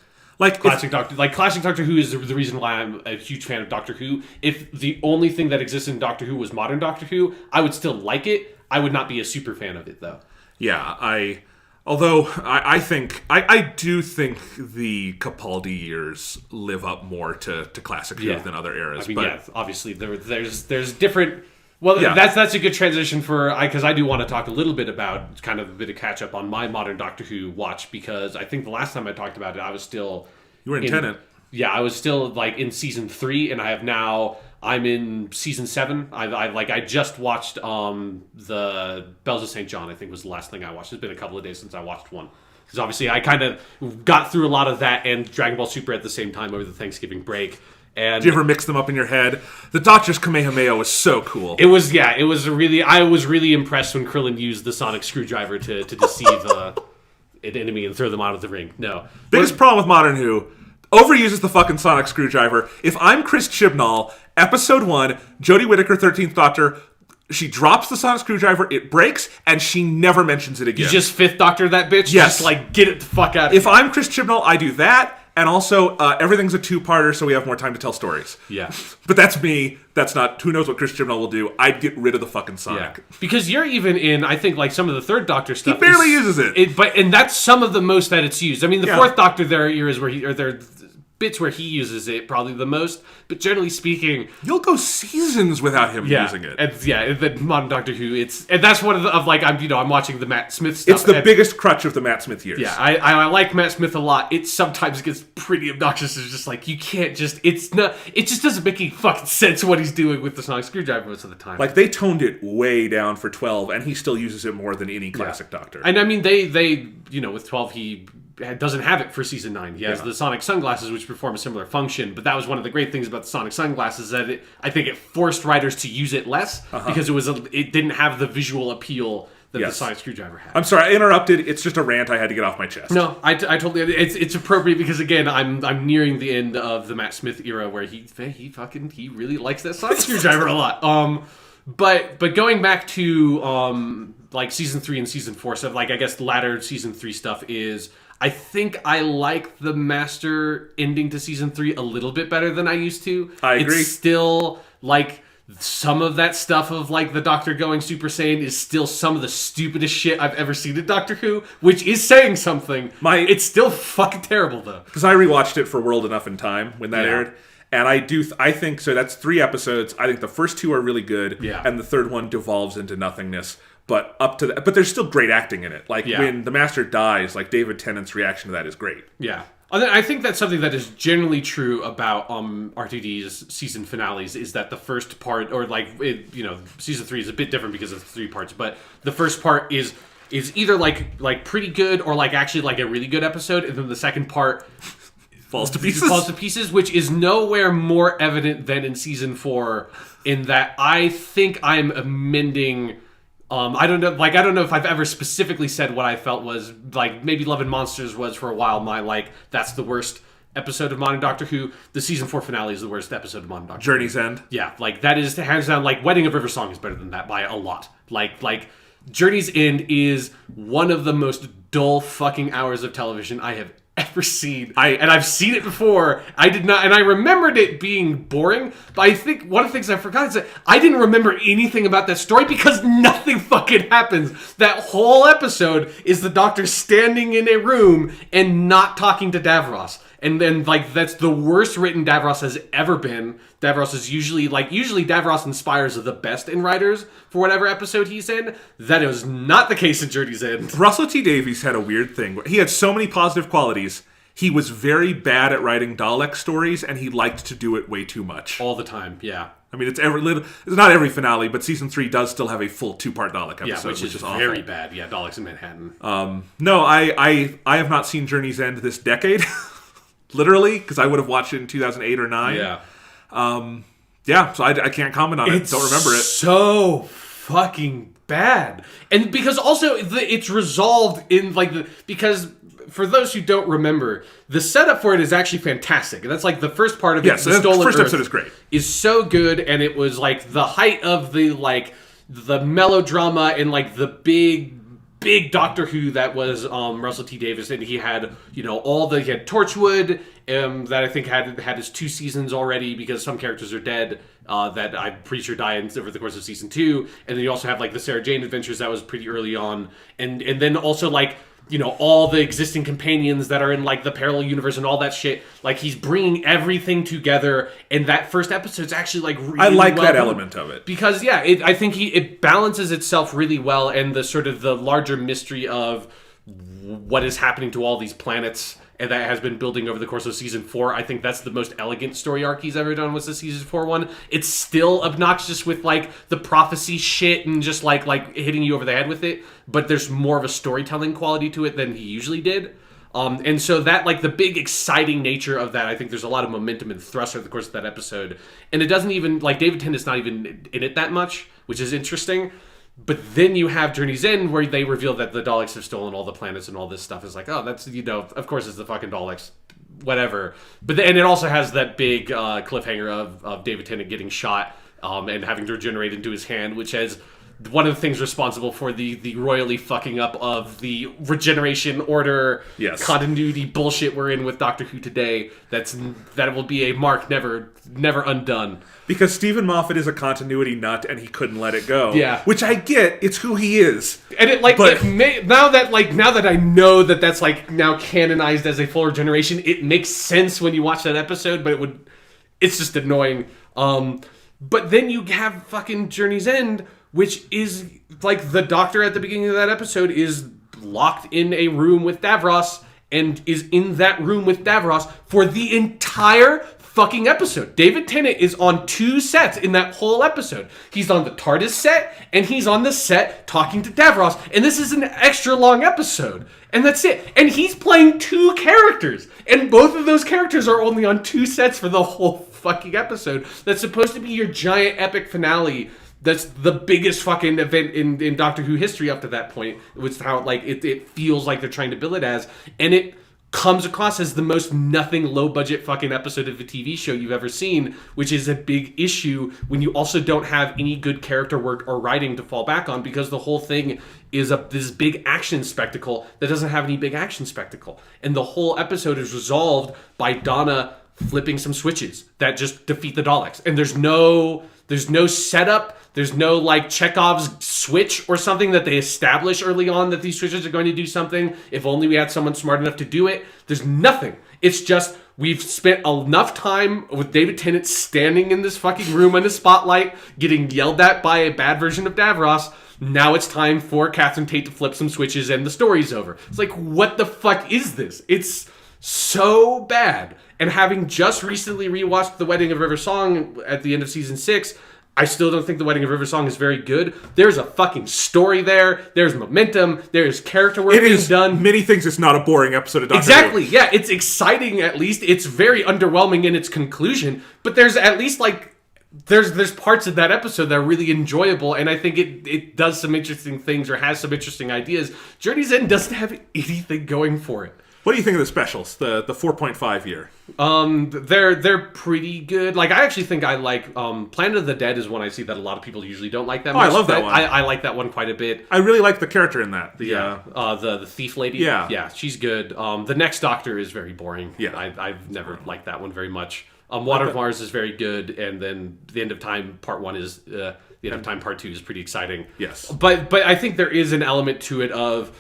classic Doctor Who is the reason why I'm a huge fan of Doctor Who. If the only thing that existed in Doctor Who was modern Doctor Who, I would still like it. I would not be a super fan of it, though. Yeah, I do think the Capaldi years live up more to classic Who than other eras. Obviously there's different. Well, that's a good transition because I do want to talk a little bit about kind of a bit of catch up on my modern Doctor Who watch, because I think the last time I talked about it, I was still... You were in Tennant. Yeah, I was still in season 3, and I'm in season 7. I just watched the Bells of St. John, I think was the last thing I watched. It's been a couple of days since I watched one. Because obviously I kind of got through a lot of that and Dragon Ball Super at the same time over the Thanksgiving break. And did you ever mix them up in your head? The Doctor's Kamehameha was so cool. I was really impressed when Krillin used the sonic screwdriver to deceive an enemy and throw them out of the ring. No. Biggest problem with modern Who, overuses the fucking sonic screwdriver. If I'm Chris Chibnall, episode 1, Jodie Whittaker, 13th Doctor, she drops the sonic screwdriver, it breaks, and she never mentions it again. You just 5th Doctor that bitch? Yes. Just get it the fuck out of here. If I'm Chris Chibnall, I do that. And also, everything's a 2-parter, so we have more time to tell stories. Yeah. But that's me. That's not... Who knows what Chris Chibnall will do. I'd get rid of the fucking Sonic. Yeah. Because you're even in, I think, some of the 3rd Doctor stuff... He barely uses it. And that's some of the most that it's used. I mean, the 4th Doctor, there are eras where there are bits where he uses it probably the most. But generally speaking... You'll go seasons without him using it. And, the modern Doctor Who, and that's one of I'm watching the Matt Smith stuff. It's the biggest crutch of the Matt Smith years. Yeah, I like Matt Smith a lot. It sometimes gets pretty obnoxious. It's just you can't just... it just doesn't make any fucking sense what he's doing with the sonic screwdriver most of the time. They toned it way down for 12, and he still uses it more than any classic Doctor. And I mean, they with 12, he doesn't have it for season 9. He has the sonic sunglasses, which perform a similar function. But that was one of the great things about the sonic sunglasses, that I think it forced writers to use it less because it didn't have the visual appeal that the sonic screwdriver had. I'm sorry, I interrupted. It's just a rant I had to get off my chest. No, I totally. It's appropriate because again, I'm nearing the end of the Matt Smith era where he really likes that sonic screwdriver a lot. But going back to season 3 and season 4 stuff, I guess the latter season 3 stuff is, I think I like the Master ending to season 3 a little bit better than I used to. I agree. It's still some of that stuff of the Doctor going Super Saiyan is still some of the stupidest shit I've ever seen in Doctor Who, which is saying something. It's still fucking terrible though. Because I rewatched it for World Enough in Time when that aired. And I think so. That's 3 episodes. I think the first 2 are really good, and the third one devolves into nothingness. But up to that, but there's still great acting in it. When the Master dies, David Tennant's reaction to that is great. Yeah, I think that's something that is generally true about RTD's season finales. Is that the first part, or season 3 is a bit different because of 3 parts, but the first part is either pretty good or actually a really good episode, and then the second part falls to pieces. Falls to pieces, which is nowhere more evident than in season 4. In that, I think I'm amending. I don't know if I've ever specifically said what I felt was like maybe Love and Monsters was for a while my like that's the worst episode of Modern Doctor Who. The season 4 finale is the worst episode of Modern Doctor Who. Journey's End. Yeah, like that is hands down. Like Wedding of River Song is better than that by a lot. Like Journey's End is one of the most dull fucking hours of television I have ever seen. And I've seen it before. I did not, and I remembered it being boring, but I think one of the things I forgot is that I didn't remember anything about that story because nothing fucking happens. That whole episode is the Doctor standing in a room and not talking to Davros. And then, like, that's the worst written Davros has ever been. Davros is usually Davros and Spires are the best in writers for whatever episode he's in. That is not the case in Journey's End. Russell T Davies had a weird thing. He had so many positive qualities. He was very bad at writing Dalek stories, and he liked to do it way too much. All the time, yeah. I mean, it's not every finale, but season 3 does still have a full 2-part Dalek episode, which is awful. very bad. Yeah, Daleks in Manhattan. No, I have not seen Journey's End this decade. Literally, because I would have watched it in 2008 or 9. Yeah. So I can't comment on it. Don't remember it. So fucking bad. And because also it's resolved in because for those who don't remember, the setup for it is actually fantastic. And that's like the first part of it. Yes, the first episode is great. Is so good, and it was like the height of the melodrama and like the big Doctor Who that was Russell T Davies, and he had he had Torchwood that I think had his 2 seasons already because some characters are dead that I'm pretty sure die over the course of season 2, and then you also have like the Sarah Jane Adventures that was pretty early on, and then also like all the existing companions that are in like the parallel universe and all that shit. Like he's bringing everything together, and that first episode's actually like really I like well that done. element of it Because I think it balances itself really well, and the sort of the larger mystery of what is happening to all these planets and that has been building over the course of season 4. I think that's the most elegant story arc he's ever done, was the season 4 one. It's still obnoxious with like the prophecy shit and just like hitting you over the head with it, but there's more of a storytelling quality to it than he usually did. And so that, like, the big exciting nature of that, I think there's a lot of momentum and thrust over the course of that episode. And it doesn't even, like, David Tennant's not even in it that much, which is interesting. But then you have Journey's End, where they reveal that the Daleks have stolen all the planets and all this stuff. It's like, oh, that's, of course it's the fucking Daleks. Whatever. And it also has that big cliffhanger of David Tennant getting shot and having to regenerate into his hand, which has one of the things responsible for the royally fucking up of the regeneration order continuity bullshit we're in with Doctor Who today. That will be a mark never undone. Because Stephen Moffat is a continuity nut, and he couldn't let it go. Yeah, which I get. It's who he is. And now that I know that that's like now canonized as a full regeneration, it makes sense when you watch that episode. But it's just annoying. But then you have fucking Journey's End, which is like the Doctor at the beginning of that episode is locked in a room with Davros and is in that room with Davros for the entire fucking episode. David Tennant is on 2 sets in that whole episode. He's on the TARDIS set and he's on the set talking to Davros, and this is an extra long episode. And that's it. And he's playing 2 characters, and both of those characters are only on 2 sets for the whole fucking episode. That's supposed to be your giant epic finale. That's the biggest fucking event in Doctor Who history up to that point. Which how it feels like they're trying to bill it as, and it comes across as the most nothing, low budget fucking episode of a TV show you've ever seen, which is a big issue when you also don't have any good character work or writing to fall back on, because the whole thing is this big action spectacle that doesn't have any big action spectacle, and the whole episode is resolved by Donna flipping some switches that just defeat the Daleks, and there's no setup. There's no like Chekhov's switch or something that they establish early on that these switches are going to do something. If only we had someone smart enough to do it. There's nothing. It's just we've spent enough time with David Tennant standing in this fucking room in the spotlight, getting yelled at by a bad version of Davros. Now it's time for Catherine Tate to flip some switches and the story's over. It's like, what the fuck is this? It's so bad. And having just recently rewatched The Wedding of River Song at the end of season 6, I still don't think The Wedding of River Song is very good. There's a fucking story there. There's momentum. There's character work being done. Many things it's not a boring episode of Doctor Exactly. Who. Yeah, it's exciting at least. It's very underwhelming in its conclusion, but there's at least like there's parts of that episode that are really enjoyable, and I think it does some interesting things or has some interesting ideas. Journey's End doesn't have anything going for it. What do you think of the specials? The 4.5 year? They're pretty good. Like, I actually think I like Planet of the Dead is one I see that a lot of people usually don't like that much. I love that one. I like that one quite a bit. I really like the character in that. The thief lady. Yeah, she's good. The Next Doctor is very boring. Yeah, I've never liked that one very much. Water of Mars is very good, and then The End of Time Part 1 is The End of Time Part 2 is pretty exciting. Yes, but I think there is an element to it of,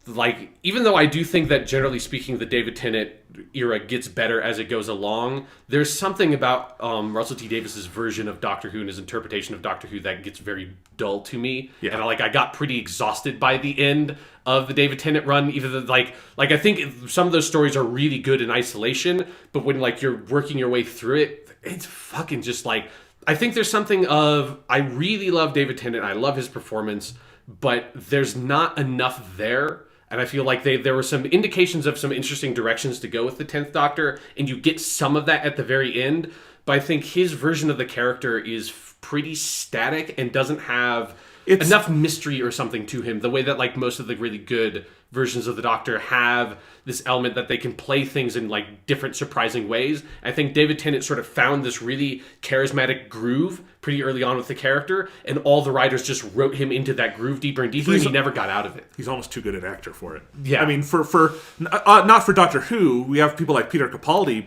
like, even though I do think that generally speaking the David Tennant era gets better as it goes along, there's something about Russell T Davis's version of Doctor Who and his interpretation of Doctor Who that gets very dull to me. Yeah. And I got pretty exhausted by the end of the David Tennant run. Even though, like I think some of those stories are really good in isolation, but when like you're working your way through it, it's fucking just like, I think there's something of, I really love David Tennant, I love his performance, but there's not enough there. And I feel like there were some indications of some interesting directions to go with the 10th Doctor, and you get some of that at the very end. But I think his version of the character is pretty static and doesn't have enough mystery or something to him, the way that like most of the really good versions of the Doctor have this element that they can play things in like different surprising ways. I think David Tennant sort of found this really charismatic groove pretty early on with the character, and all the writers just wrote him into that groove deeper and deeper, and he never got out of it. He's almost too good an actor for it. Yeah. I mean, for not for Doctor Who, we have people like Peter Capaldi,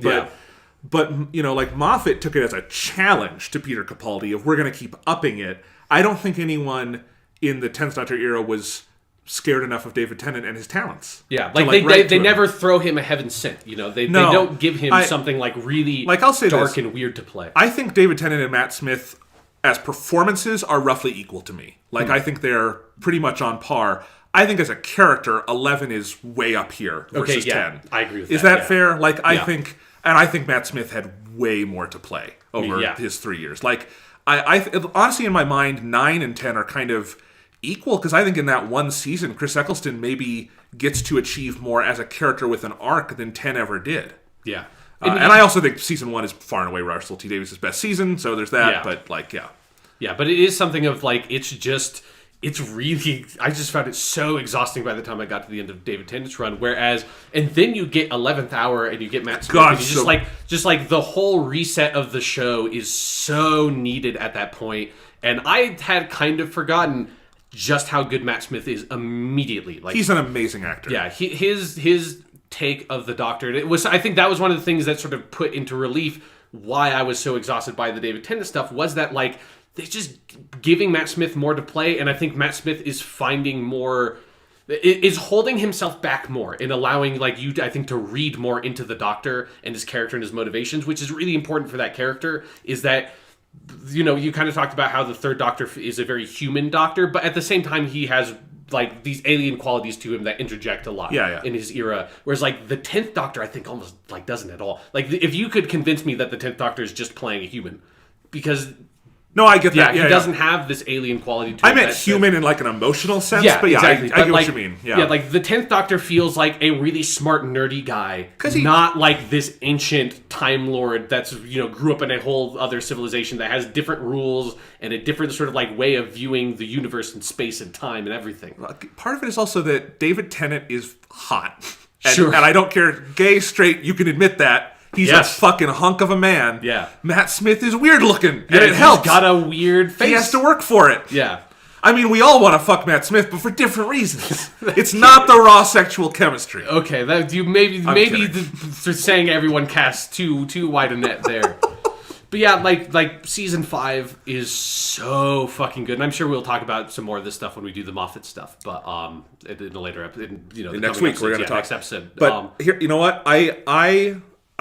but you know, like Moffat took it as a challenge to Peter Capaldi of, we're going to keep upping it. I don't think anyone in the 10th Doctor era was scared enough of David Tennant and his talents. Yeah, like they never throw him a heaven sent. You know, they don't give him something like really I'll say dark this, and weird to play. I think David Tennant and Matt Smith as performances are roughly equal to me. Like, I think they're pretty much on par. I think as a character, 11 is way up here versus 10. I agree with that. Is that fair? Like, I think Matt Smith had way more to play over his 3 years. Like, I honestly, in my mind, 9 and 10 are kind of equal, because I think in that one season, Chris Eccleston maybe gets to achieve more as a character with an arc than 10 ever did. Yeah. And I also think season 1 is far and away Russell T Davis' best season, so there's that, but like, Yeah, but it is something of like, it's really, I just found it so exhausting by the time I got to the end of David Tennant's run, and then you get 11th Hour and you get Matt Smith, and just like the whole reset of the show is so needed at that point, and I had kind of forgotten just how good Matt Smith is immediately. Like, he's an amazing actor. Yeah, his take of the Doctor, I think that was one of the things that sort of put into relief why I was so exhausted by the David Tennant stuff, was that like they're just giving Matt Smith more to play, and I think Matt Smith is finding more, is holding himself back more and allowing like you, I think, to read more into the Doctor and his character and his motivations, which is really important for that character. Is that, you know, you kind of talked about how the third Doctor is a very human Doctor, but at the same time he has like these alien qualities to him that interject a lot in his era. Whereas like the 10th Doctor, I think almost like doesn't at all. Like, if you could convince me that the 10th Doctor is just playing a human, because no, I get that. He doesn't have this alien quality to him. I meant human in like an emotional sense, but exactly. I get what you mean. Yeah, like the 10th Doctor feels like a really smart, nerdy guy, not like this ancient Time Lord that's, you know, grew up in a whole other civilization that has different rules and a different sort of like way of viewing the universe and space and time and everything. Part of it is also that David Tennant is hot. And I don't care, gay, straight, you can admit that. He's a fucking hunk of a man. Yeah. Matt Smith is weird looking, and it helps. He's got a weird face. He has to work for it. Yeah. I mean, we all want to fuck Matt Smith, but for different reasons. It's not the raw sexual chemistry. Okay, that you maybe saying everyone casts too wide a net there. But yeah, like season 5 is so fucking good, and I'm sure we'll talk about some more of this stuff when we do the Moffat stuff. But in a later episode, next week we're going to talk. Next episode. But here, you know what?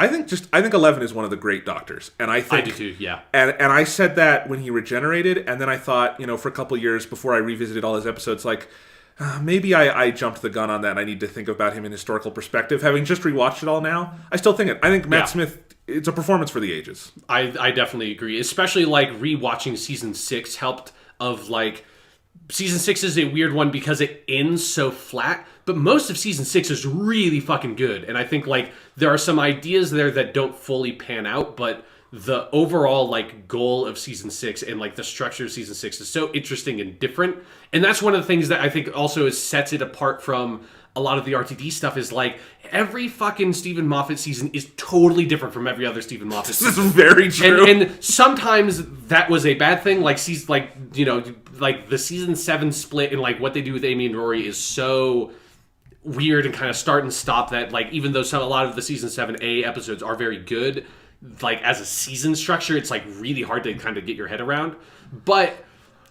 I think 11 is one of the great Doctors, and I think I do too. Yeah, and I said that when he regenerated, and then I thought, you know, for a couple of years before I revisited all his episodes, like maybe I jumped the gun on that. And I need to think about him in historical perspective. Having just rewatched it all now, I still think it. I think Matt Smith it's a performance for the ages. I definitely agree. Especially like rewatching season 6 helped of like season 6 is a weird one because it ends so flat, but most of season 6 is really fucking good. And I think like there are some ideas there that don't fully pan out, but the overall like goal of season 6 and like the structure of season 6 is so interesting and different. And that's one of the things that I think also sets it apart from a lot of the RTD stuff is like every fucking Stephen Moffat season is totally different from every other Stephen Moffat season. This is very true. And sometimes that was a bad thing. Like like the season 7 split and like what they do with Amy and Rory is so weird and kind of start and stop that like even though a lot of the season 7A episodes are very good, like as a season structure, it's like really hard to kind of get your head around. But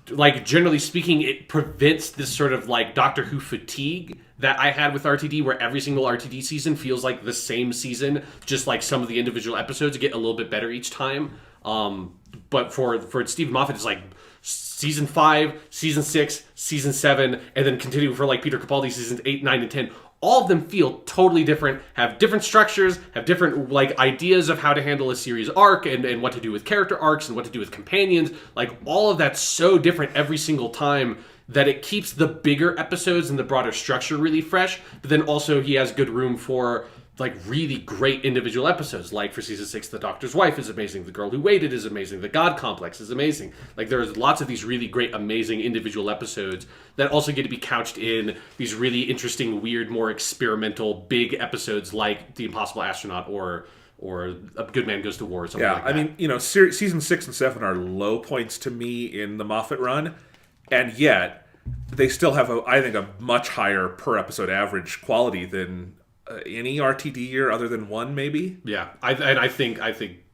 like generally speaking, it prevents this sort of like Doctor Who fatigue that I had with RTD, where every single RTD season feels like the same season, just like some of the individual episodes get a little bit better each time. But for Stephen Moffat, it's like season 5, season 6, season 7, and then continuing for like Peter Capaldi seasons 8, 9, and 10. All of them feel totally different, have different structures, have different like ideas of how to handle a series arc and what to do with character arcs and what to do with companions. Like all of that's so different every single time that it keeps the bigger episodes and the broader structure really fresh. But then also he has good room for like really great individual episodes. Like for season 6, The Doctor's Wife is amazing. The Girl Who Waited is amazing. The God Complex is amazing. Like there's lots of these really great, amazing individual episodes that also get to be couched in these really interesting, weird, more experimental, big episodes like The Impossible Astronaut or A Good Man Goes to War or something like that. I mean, season 6 and 7 are low points to me in the Moffat run, and yet they still have, I think, a much higher per episode average quality than any RTD year other than one, maybe. Yeah, I think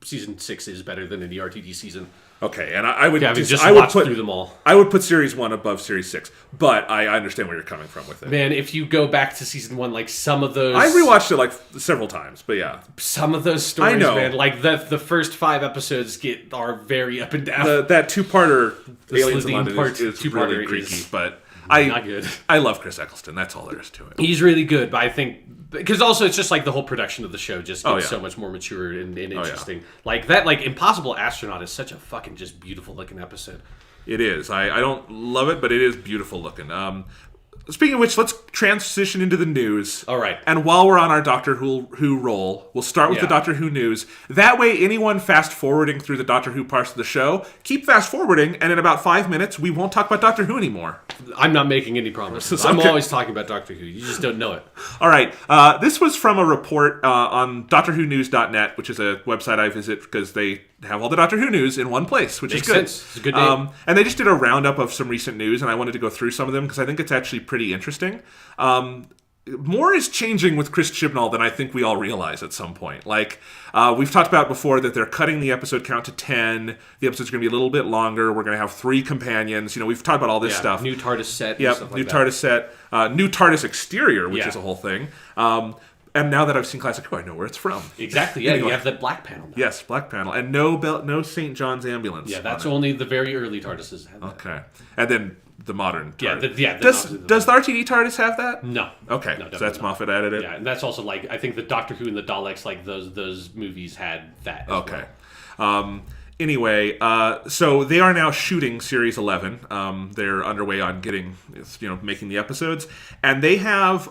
season 6 is better than any RTD season. Okay, and I would I would put through them all. I would put series 1 above series 6, but I understand where you're coming from with it. Man, if you go back to season 1, like some of those, I rewatched it like several times, but yeah, some of those stories, I know. Man, like the first 5 episodes are very up and down. That two-parter Aliens in Slitheen London part is two-parter really creaky, is but not good. I love Chris Eccleston. That's all there is to it. He's really good, but I think because also it's just like the whole production of the show just gets yeah. so much more mature and interesting. Like that, like Impossible Astronaut is such a fucking just beautiful looking episode. It is. I don't love it, but it is beautiful looking. Speaking of which, let's transition into the news. All right. And while we're on our Doctor Who roll, we'll start with the Doctor Who news. That way, anyone fast-forwarding through the Doctor Who parts of the show, keep fast-forwarding, and in about 5 minutes, we won't talk about Doctor Who anymore. I'm not making any promises. Okay. I'm always talking about Doctor Who. You just don't know it. All right. This was from a report on DoctorWhoNews.net, which is a website I visit because they have all the Doctor Who news in one place, which Makes is good. sense. It's a good name. And they just did a roundup of some recent news, and I wanted to go through some of them because I think it's actually pretty interesting. More is changing with Chris Chibnall than I think we all realize at some point. Like, we've talked about before that they're cutting the episode count to 10. The episode's going to be a little bit longer. We're going to have 3 companions. You know, we've talked about all this stuff. New TARDIS set. Yep, stuff new like TARDIS set. New TARDIS exterior, which Yeah. is a whole thing. And now that I've seen Classic Who, I know where it's from. Exactly, yeah. Anyway. You have the black panel now. Yes, black panel. And no St. John's ambulance. Yeah, that's on it. only the very early TARDISes have that. Okay. And then the modern TARDIS. Does the RTD TARDIS have that? No. Okay, No, so that's definitely Moffat added it? Yeah, and that's also like, I think the Doctor Who and the Daleks, like those movies had that as Okay. well. Anyway, so they are now shooting Series 11. They're underway on making the episodes. And they have...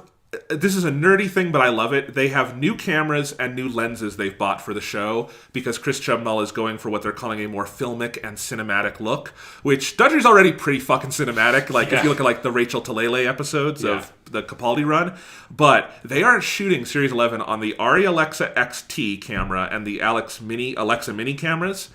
This is a nerdy thing, but I love it. They have new cameras and new lenses they've bought for the show because Chris Chibnall is going for what they're calling a more filmic and cinematic look, which Dudger's already pretty fucking cinematic. Like, if you look at like the Rachel Talele episodes of the Capaldi run. But they are shooting Series 11 on the Arri Alexa XT camera and the Alexa Mini cameras.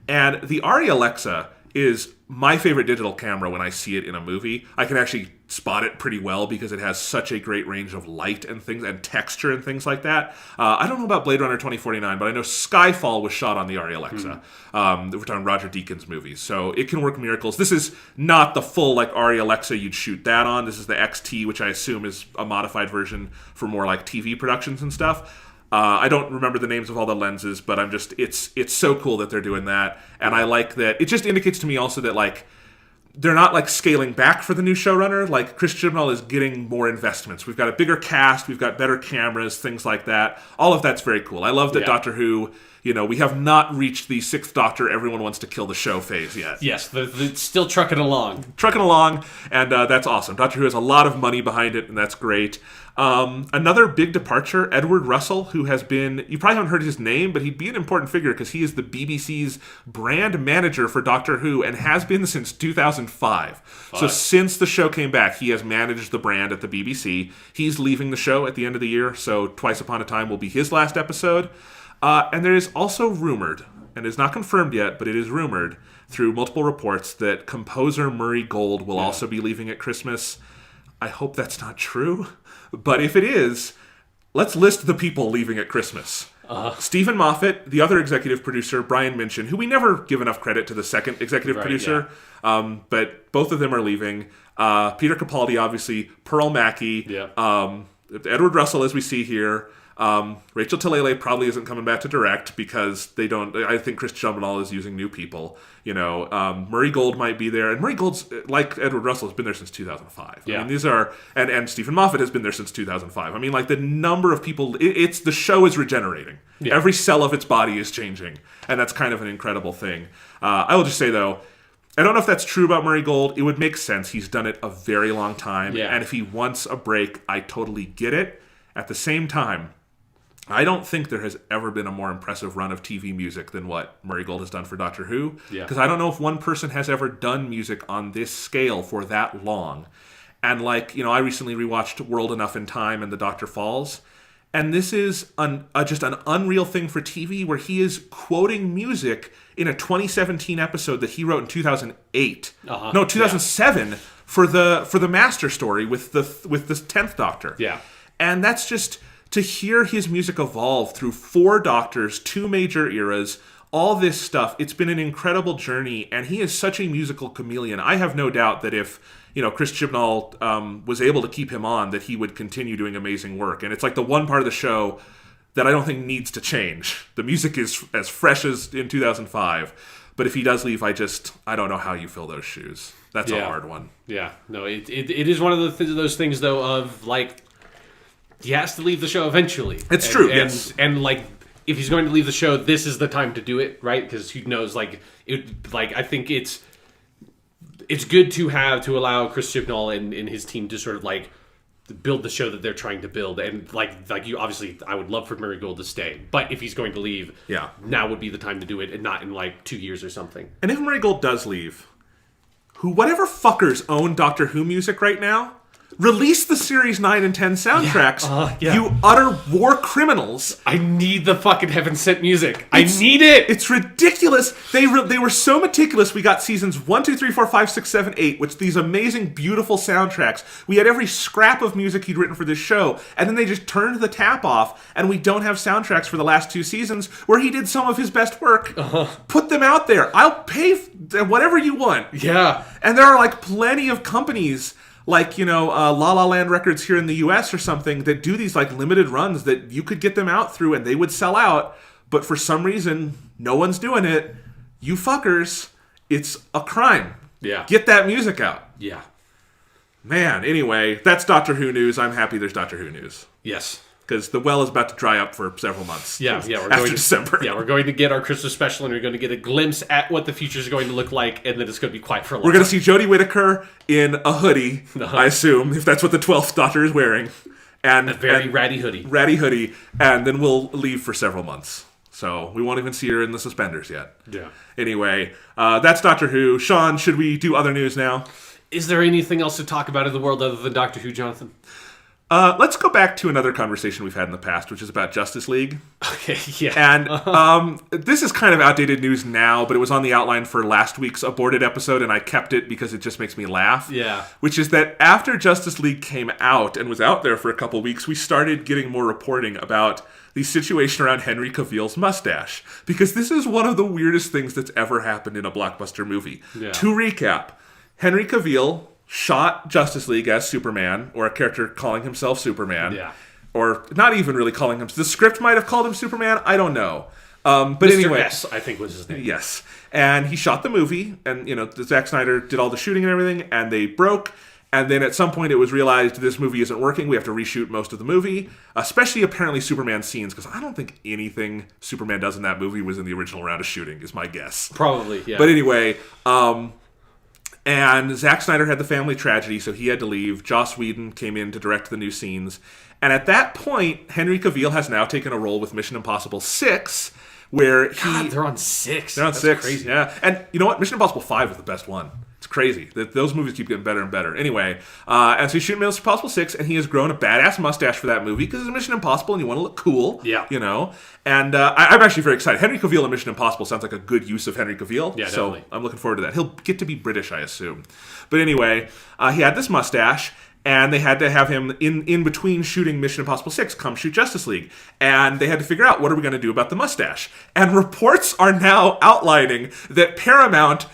And the Arri Alexa is my favorite digital camera when I see it in a movie. I can actually spot it pretty well because it has such a great range of light and things and texture and things like that. I don't know about Blade Runner 2049, but I know Skyfall was shot on the Arri Alexa. We're talking Roger Deakins movies, so it can work miracles. This is not the full like Arri Alexa you'd shoot that on. This is the XT, which I assume is a modified version for more like TV productions and stuff. I don't remember the names of all the lenses, but it's so cool that they're doing that. And I like that. It just indicates to me also that like they're not like scaling back for the new showrunner. Like Chris Chibnall is getting more investments. We've got a bigger cast, we've got better cameras, things like that. All of that's very cool. I love that Doctor Who we have not reached the sixth Doctor, everyone wants to kill the show phase yet. Yes, they're still trucking along. And that's awesome. Doctor Who has a lot of money behind it, and that's great. Another big departure, Edward Russell, who has been, you probably haven't heard his name, but he'd be an important figure because he is the BBC's brand manager for Doctor Who and has been since 2005. So since the show came back, he has managed the brand at the BBC. He's leaving the show at the end of the year, so Twice Upon a Time will be his last episode. And there is also rumored, and it's not confirmed yet, but it is rumored through multiple reports that composer Murray Gold will also be leaving at Christmas. I hope that's not true. But if it is, let's list the people leaving at Christmas. Stephen Moffat, the other executive producer, Brian Minchin, who we never give enough credit to the second executive producer, but both of them are leaving. Peter Capaldi, obviously, Pearl Mackie, Edward Russell, as we see here. Rachel Talalay probably isn't coming back to direct because they don't. I think Chris Chibnall is using new people. Murray Gold might be there, and Murray Gold's, like Edward Russell, has been there since 2005. Yeah. I mean, these are and Stephen Moffat has been there since 2005. I mean, like the number of people. It's the show is regenerating. Yeah. Every cell of its body is changing, and that's kind of an incredible thing. I will just say though, I don't know if that's true about Murray Gold. It would make sense. He's done it a very long time, and if he wants a break, I totally get it. At the same time, I don't think there has ever been a more impressive run of TV music than what Murray Gold has done for Doctor Who. Because I don't know if one person has ever done music on this scale for that long. And I recently rewatched World Enough in Time and The Doctor Falls. And this is just an unreal thing for TV where he is quoting music in a 2017 episode that he wrote in 2008. 2007 for the Master story with the 10th Doctor. Yeah. And that's just... to hear his music evolve through 4 Doctors, 2 major eras, all this stuff, it's been an incredible journey, and he is such a musical chameleon. I have no doubt that if, Chris Chibnall was able to keep him on, that he would continue doing amazing work. And it's like the one part of the show that I don't think needs to change. The music is as fresh as in 2005. But if he does leave, I don't know how you fill those shoes. That's a hard one. Yeah. No, it is one of those things, though, of, he has to leave the show eventually. It's true, yes. And if he's going to leave the show, this is the time to do it, right? Because he knows, I think it's good to allow Chris Chibnall and his team to sort of build the show that they're trying to build. And you obviously, I would love for Murray Gold to stay, but if he's going to leave, now would be the time to do it, and not in 2 years or something. And if Murray Gold does leave, whatever fuckers own Doctor Who music right now, release the Series 9 and 10 soundtracks, you utter war criminals. I need the fucking Heaven Sent music. I need it. It's ridiculous. They were so meticulous. We got seasons 1, 2, 3, 4, 5, 6, 7, 8, which these amazing, beautiful soundtracks. We had every scrap of music he'd written for this show, and then they just turned the tap off, and we don't have soundtracks for the last 2 seasons where he did some of his best work. Put them out there. I'll pay whatever you want. Yeah. And there are plenty of companies... La La Land Records here in the US or something that do these limited runs that you could get them out through and they would sell out, but for some reason no one's doing it. You fuckers, it's a crime. Yeah. Get that music out. Yeah. Man, anyway, that's Doctor Who news. I'm happy there's Doctor Who news. Yes. Because the well is about to dry up for several months. Yeah, we're going to December. Yeah, we're going to get our Christmas special, and we're going to get a glimpse at what the future is going to look like, and then it's going to be quiet for a long time. We're going to see Jodie Whittaker in a hoodie, I assume, if that's what the 12th Doctor is wearing. And a very ratty hoodie. Ratty hoodie, and then we'll leave for several months. So we won't even see her in the suspenders yet. Yeah. Anyway, that's Doctor Who. Sean, should we do other news now? Is there anything else to talk about in the world other than Doctor Who, Jonathan? Let's go back to another conversation we've had in the past, which is about Justice League. Okay, yeah. And this is kind of outdated news now, but it was on the outline for last week's aborted episode, and I kept it because it just makes me laugh. Yeah. Which is that after Justice League came out and was out there for a couple weeks, we started getting more reporting about the situation around Henry Cavill's mustache. Because this is one of the weirdest things that's ever happened in a blockbuster movie. Yeah. To recap, Henry Cavill shot Justice League as Superman, or a character calling himself Superman. Yeah. Or not even really calling him. The script might have called him Superman. I don't know. But Mr. anyway. S, I think was his name. Yes. And he shot the movie, and, Zack Snyder did all the shooting and everything, and they broke. And then at some point it was realized this movie isn't working. We have to reshoot most of the movie, especially apparently Superman scenes, because I don't think anything Superman does in that movie was in the original round of shooting, is my guess. Probably, yeah. But anyway, and Zack Snyder had the family tragedy, so he had to leave. Joss Whedon came in to direct the new scenes. And at that point, Henry Cavill has now taken a role with Mission Impossible 6, where they're on 6. They're on That's 6, crazy. yeah. And you know what? Mission Impossible 5 was the best one. It's crazy. Those movies keep getting better and better. Anyway, and so he's shooting Mission Impossible 6, and he has grown a badass mustache for that movie, because it's Mission Impossible, and you want to look cool. Yeah. You know? And I'm actually very excited. Henry Cavill in Mission Impossible sounds like a good use of Henry Cavill. Yeah, so definitely. I'm looking forward to that. He'll get to be British, I assume. But anyway, he had this mustache, and they had to have him in between shooting Mission Impossible 6 come shoot Justice League. And they had to figure out, what are we going to do about the mustache? And reports are now outlining that Paramount,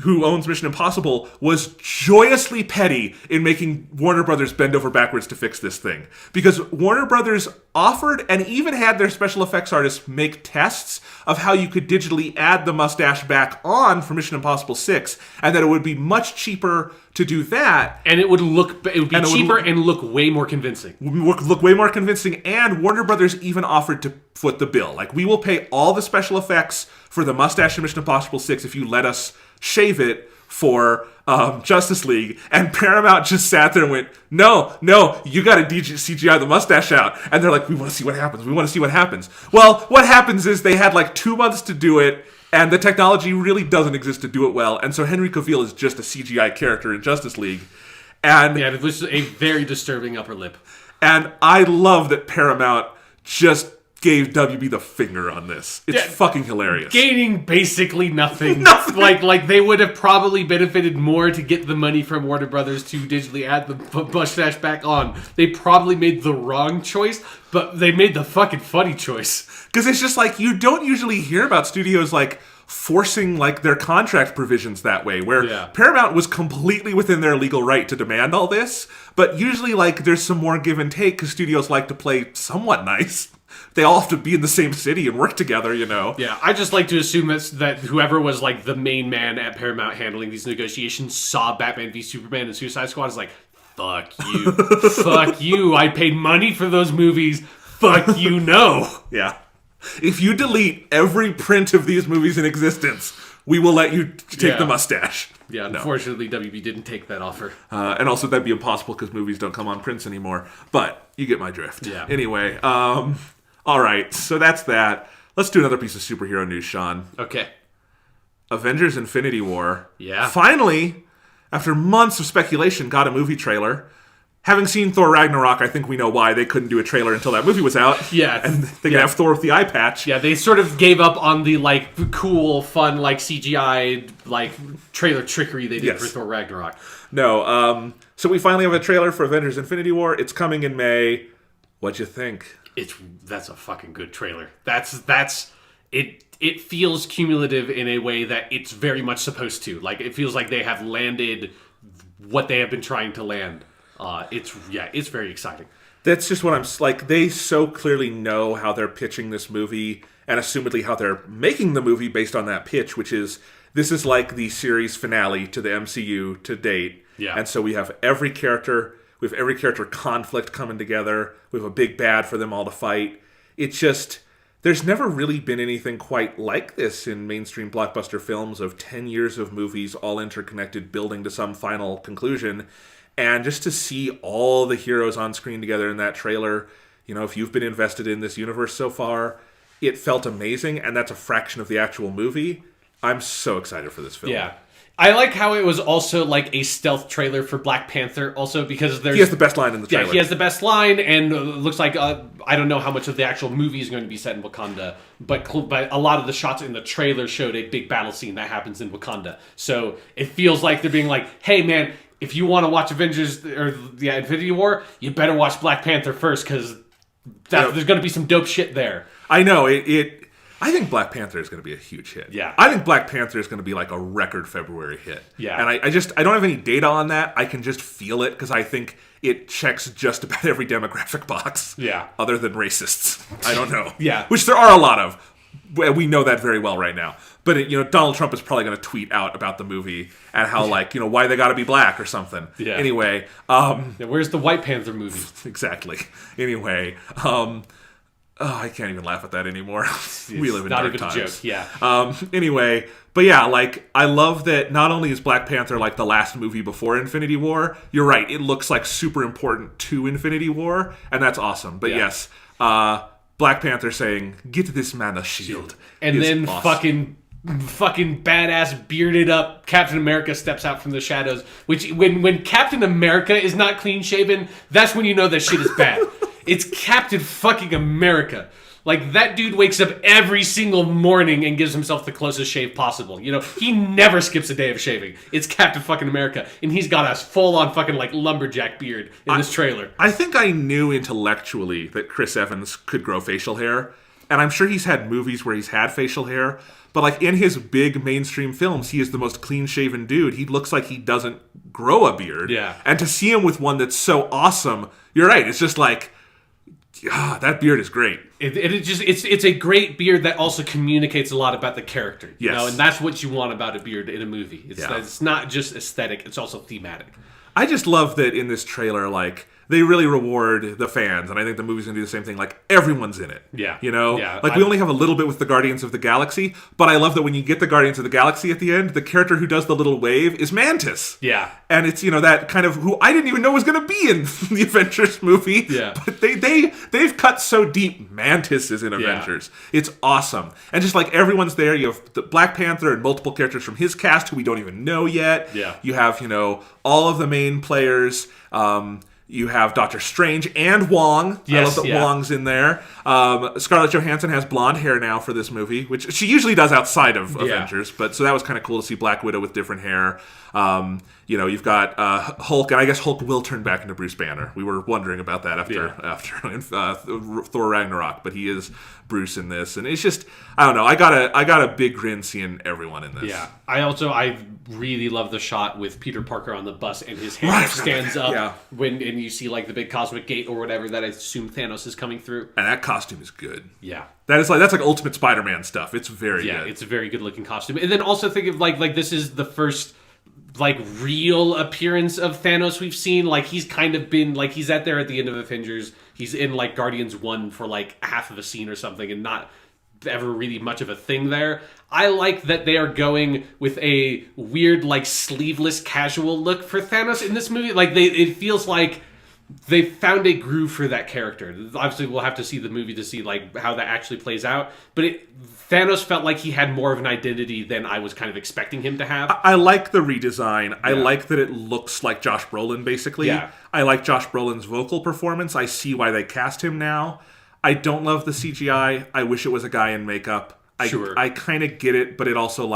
who owns Mission Impossible, was joyously petty in making Warner Brothers bend over backwards to fix this thing. Because Warner Brothers offered and even had their special effects artists make tests of how you could digitally add the mustache back on for Mission Impossible 6, and that it would be much cheaper to do that. And it would be cheaper and look way more convincing. Look way more convincing, and Warner Brothers even offered to foot the bill. Like, we will pay all the special effects for the mustache in Mission Impossible 6 if you let us shave it for Justice League. And Paramount just sat there and went, no, you gotta CGI the mustache out. And they're like, we want to see what happens. Well, what happens is they had like 2 months to do it, and the technology really doesn't exist to do it well. And so Henry Cavill is just a CGI character in Justice League. And yeah, it was a very disturbing upper lip. And I love that Paramount just gave WB the finger on this. It's fucking hilarious. Gaining basically nothing. Like they would have probably benefited more to get the money from Warner Brothers to digitally add the mustache back on. They probably made the wrong choice, but they made the fucking funny choice. Because it's just like, you don't usually hear about studios like forcing like their contract provisions that way, where Paramount was completely within their legal right to demand all this, but usually like there's some more give and take because studios like to play somewhat nice. They all have to be in the same city and work together, you know? Yeah, I just like to assume that whoever was like the main man at Paramount handling these negotiations saw Batman v Superman and Suicide Squad is like, fuck you. Fuck you. I paid money for those movies. Fuck you, no. Yeah. If you delete every print of these movies in existence, we will let you take the mustache. Yeah, unfortunately, WB didn't take that offer. And also, that'd be impossible because movies don't come on prints anymore. But you get my drift. Yeah. Anyway, all right, so that's that. Let's do another piece of superhero news, Sean. Okay. Avengers Infinity War. Yeah. Finally, after months of speculation, got a movie trailer. Having seen Thor Ragnarok, I think we know why they couldn't do a trailer until that movie was out. Yeah. And they could have Thor with the eye patch. Yeah, they sort of gave up on the, like, cool, fun, like, CGI, like, trailer trickery they did for Thor Ragnarok. No, so we finally have a trailer for Avengers Infinity War. It's coming in May. What'd you think? That's a fucking good trailer. It feels cumulative in a way that it's very much supposed to. Like, it feels like they have landed what they have been trying to land. It's very exciting. That's just what I'm like. They so clearly know how they're pitching this movie, and assumedly how they're making the movie based on that pitch, which is, this is like the series finale to the MCU to date. Yeah. And so we have every character conflict coming together. We have a big bad for them all to fight. It's just, there's never really been anything quite like this in mainstream blockbuster films of 10 years of movies all interconnected, building to some final conclusion. And just to see all the heroes on screen together in that trailer, you know, if you've been invested in this universe so far, it felt amazing, and that's a fraction of the actual movie. I'm so excited for this film. Yeah. I like how it was also like a stealth trailer for Black Panther, also because he has the best line in the trailer. Yeah, he has the best line, and looks like I don't know how much of the actual movie is going to be set in Wakanda, but a lot of the shots in the trailer showed a big battle scene that happens in Wakanda. So it feels like they're being like, "Hey, man, if you want to watch Avengers or Infinity War, you better watch Black Panther first because there's going to be some dope shit there." I know I think Black Panther is going to be a huge hit. Yeah. I think Black Panther is going to be like a record February hit. Yeah. And I don't have any data on that. I can just feel it because I think it checks just about every demographic box. Yeah. Other than racists. I don't know. Yeah. Which there are a lot of. we know that very well right now. But Donald Trump is probably going to tweet out about the movie and how why they got to be black or something. Yeah. Anyway, where's the White Panther movie? Exactly. Anyway, I can't even laugh at that anymore. We live in dark times. Not even a joke. Yeah. Anyway, but yeah, I love that not only is Black Panther the last movie before Infinity War. You're right. It looks super important to Infinity War, and that's awesome. But yes, Black Panther saying, "Get this man a shield," and then awesome. fucking badass bearded up Captain America steps out from the shadows. Which when Captain America is not clean shaven, that's when you know that shit is bad. It's Captain fucking America. That dude wakes up every single morning and gives himself the closest shave possible. He never skips a day of shaving. It's Captain fucking America. And he's got a full-on fucking lumberjack beard in this trailer. I think I knew intellectually that Chris Evans could grow facial hair. And I'm sure he's had movies where he's had facial hair. But in his big mainstream films, he is the most clean-shaven dude. He looks like he doesn't grow a beard. Yeah. And to see him with one that's so awesome, you're right. It's just that beard is great. It's a great beard that also communicates a lot about the character. Yes. And that's what you want about a beard in a movie. It's not just aesthetic, it's also thematic. I just love that in this trailer, they really reward the fans, and I think the movie's gonna do the same thing. Everyone's in it. Yeah. Yeah. We only have a little bit with the Guardians of the Galaxy, but I love that when you get the Guardians of the Galaxy at the end, the character who does the little wave is Mantis. Yeah. And it's, that kind of who I didn't even know was gonna be in the Avengers movie. Yeah. But they've cut so deep. Mantis is in Avengers. Yeah. It's awesome. And just everyone's there. You have the Black Panther and multiple characters from his cast who we don't even know yet. Yeah. You have, all of the main players. You have Doctor Strange and Wong. Yes, I love that Wong's in there. Scarlett Johansson has blonde hair now for this movie, which she usually does outside of Avengers. But so that was kind of cool to see Black Widow with different hair. You've got Hulk, and I guess Hulk will turn back into Bruce Banner. We were wondering about that after Thor Ragnarok, but he is Bruce in this, and it's just I don't know. I got a big grin seeing everyone in this. Yeah, I really love the shot with Peter Parker on the bus and his hand stands up and you see the big cosmic gate or whatever that I assume Thanos is coming through. And that costume is good. Yeah. That's Ultimate Spider-Man stuff. It's very good. Yeah, it's a very good looking costume. And then also think of this is the first real appearance of Thanos we've seen. He's kind of been he's at there at the end of Avengers. He's in Guardians 1 for half of a scene or something and not ever really much of a thing there. I like that they are going with a weird sleeveless casual look for Thanos in this movie. It feels like they found a groove for that character. Obviously, we'll have to see the movie to see how that actually plays out. But Thanos felt like he had more of an identity than I was kind of expecting him to have. I like the redesign. Yeah. I like that it looks like Josh Brolin, basically. Yeah. I like Josh Brolin's vocal performance. I see why they cast him now. I don't love the CGI. I wish it was a guy in makeup. I kind of get it, but it also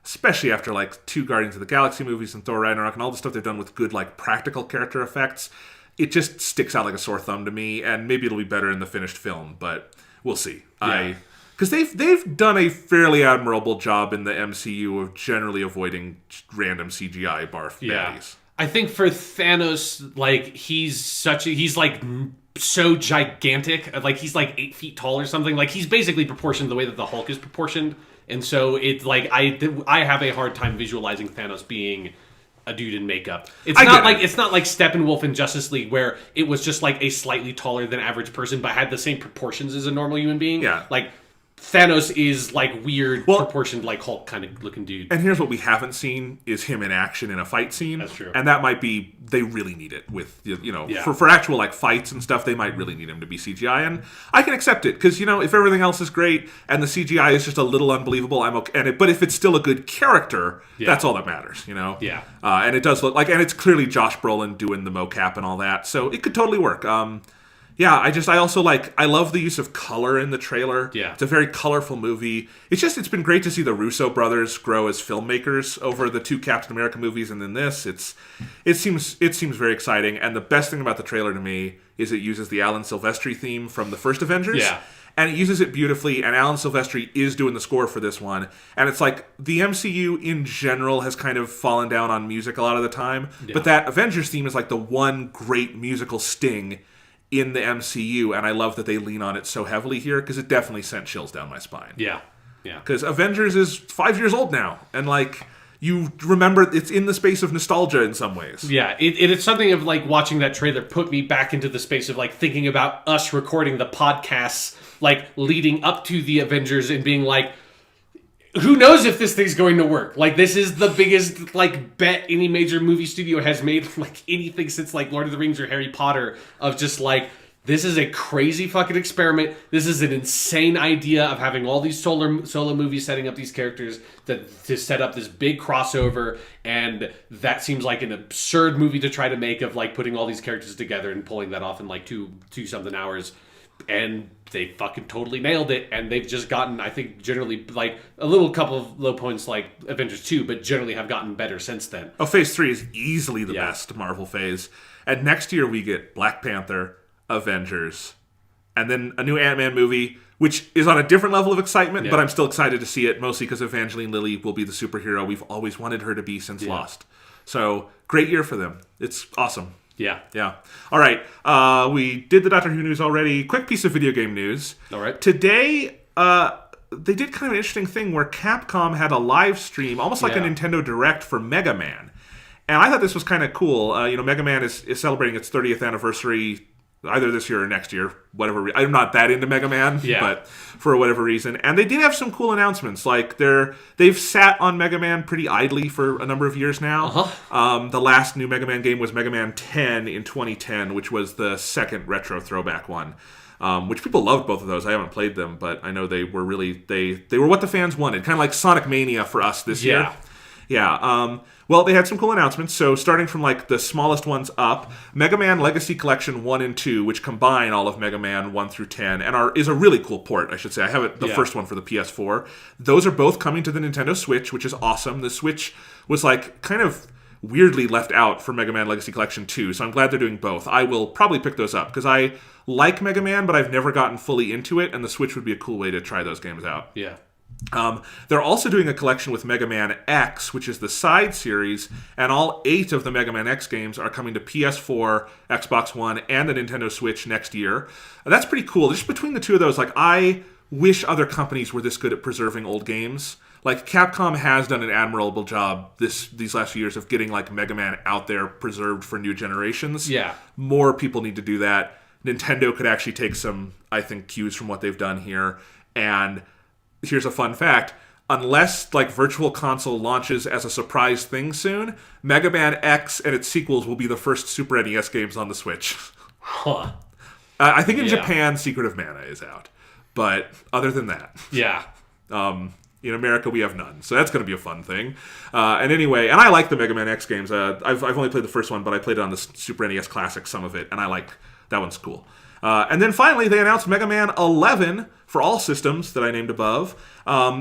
especially after 2 Guardians of the Galaxy movies and Thor Ragnarok and all the stuff they've done with good practical character effects, it just sticks out like a sore thumb to me. And maybe it'll be better in the finished film, but we'll see. Yeah. Because they've done a fairly admirable job in the MCU of generally avoiding random CGI barf baddies. I think for Thanos, he's so gigantic. He's 8 feet tall or something. He's basically proportioned the way that the Hulk is proportioned. And so it's I have a hard time visualizing Thanos being a dude in makeup. It's not like Steppenwolf in Justice League where it was just a slightly taller than average person but had the same proportions as a normal human being. Yeah. Thanos is weird, proportioned Hulk kind of looking dude. And here's what we haven't seen is him in action in a fight scene. That's true. And that might be they really need it with for actual fights and stuff. They might really need him to be CGI, and I can accept it because if everything else is great and the CGI is just a little unbelievable, I'm okay. But if it's still a good character, that's all that matters. Yeah. And it does look and it's clearly Josh Brolin doing the mocap and all that, so it could totally work. Yeah, I also I love the use of color in the trailer. Yeah. It's a very colorful movie. It's been great to see the Russo brothers grow as filmmakers over the 2 Captain America movies and then this. It seems very exciting, and the best thing about the trailer to me is it uses the Alan Silvestri theme from the first Avengers. Yeah. And it uses it beautifully, and Alan Silvestri is doing the score for this one. And it's the MCU in general has kind of fallen down on music a lot of the time, but that Avengers theme is the one great musical sting in the MCU, and I love that they lean on it so heavily here, because it definitely sent chills down my spine. Yeah. Yeah. Because Avengers is 5 years old now, and like, you remember it's in the space of nostalgia in some ways. Yeah, it's something of like watching that trailer put me back into the space of like thinking about us recording the podcasts like leading up to the Avengers and being like, who knows if this thing's going to work? Like, this is the biggest like bet any major movie studio has made, like anything since like Lord of the Rings or Harry Potter, of just like, this is a crazy fucking experiment. This is an insane idea of having all these solo movies setting up these characters to set up this big crossover, and that seems like an absurd movie to try to make, of like putting all these characters together and pulling that off in like two something hours. And they fucking totally nailed it, and they've just gotten, I think, generally, like, a little couple of low points like Avengers 2, but generally have gotten better since then. Oh, Phase 3 is easily the best Marvel phase. And next year we get Black Panther, Avengers, and then a new Ant-Man movie, which is on a different level of excitement, but I'm still excited to see it, mostly because Evangeline Lilly will be the superhero we've always wanted her to be since Lost. So, great year for them. It's awesome. Yeah. Yeah. All right. We did the Doctor Who news already. Quick piece of video game news. All right. Today, they did kind of an interesting thing where Capcom had a live stream, almost like a Nintendo Direct for Mega Man. And I thought this was kind of cool. Mega Man is celebrating its 30th anniversary either this year or next year, whatever. I'm not that into Mega Man, but for whatever reason. And they did have some cool announcements. Like, they've sat on Mega Man pretty idly for a number of years now. The last new Mega Man game was Mega Man 10 in 2010, which was the second retro throwback one. Which people loved both of those. I haven't played them, but I know they were really, they were what the fans wanted. Kind of like Sonic Mania for us this year. Yeah. Well, they had some cool announcements. So starting from like the smallest ones up, Mega Man Legacy Collection 1 and 2, which combine all of Mega Man 1 through 10, and is a really cool port, I should say. I have it, the first one for the PS4. Those are both coming to the Nintendo Switch, which is awesome. The Switch was like kind of weirdly left out for Mega Man Legacy Collection 2, so I'm glad they're doing both. I will probably pick those up, because I like Mega Man, but I've never gotten fully into it, and the Switch would be a cool way to try those games out. Yeah. They're also doing a collection with Mega Man X, which is the side series, and all 8 of the Mega Man X games are coming to PS4, Xbox One, and the Nintendo Switch next year. That's pretty cool. Just between the two of those, like, I wish other companies were this good at preserving old games. Like, Capcom has done an admirable job these last few years of getting, like, Mega Man out there preserved for new generations. Yeah. More people need to do that. Nintendo could actually take some, I think, cues from what they've done here, and here's a fun fact. Unless, like, Virtual Console launches as a surprise thing soon, Mega Man X and its sequels will be the first Super NES games on the Switch. Huh. I think in Japan, Secret of Mana is out. But other than that... Yeah. In America, we have none. So that's going to be a fun thing. And anyway, and I like the Mega Man X games. I've only played the first one, but I played it on the Super NES Classic, some of it, and I like... That one's cool. And then finally, they announced Mega Man 11 for all systems that I named above.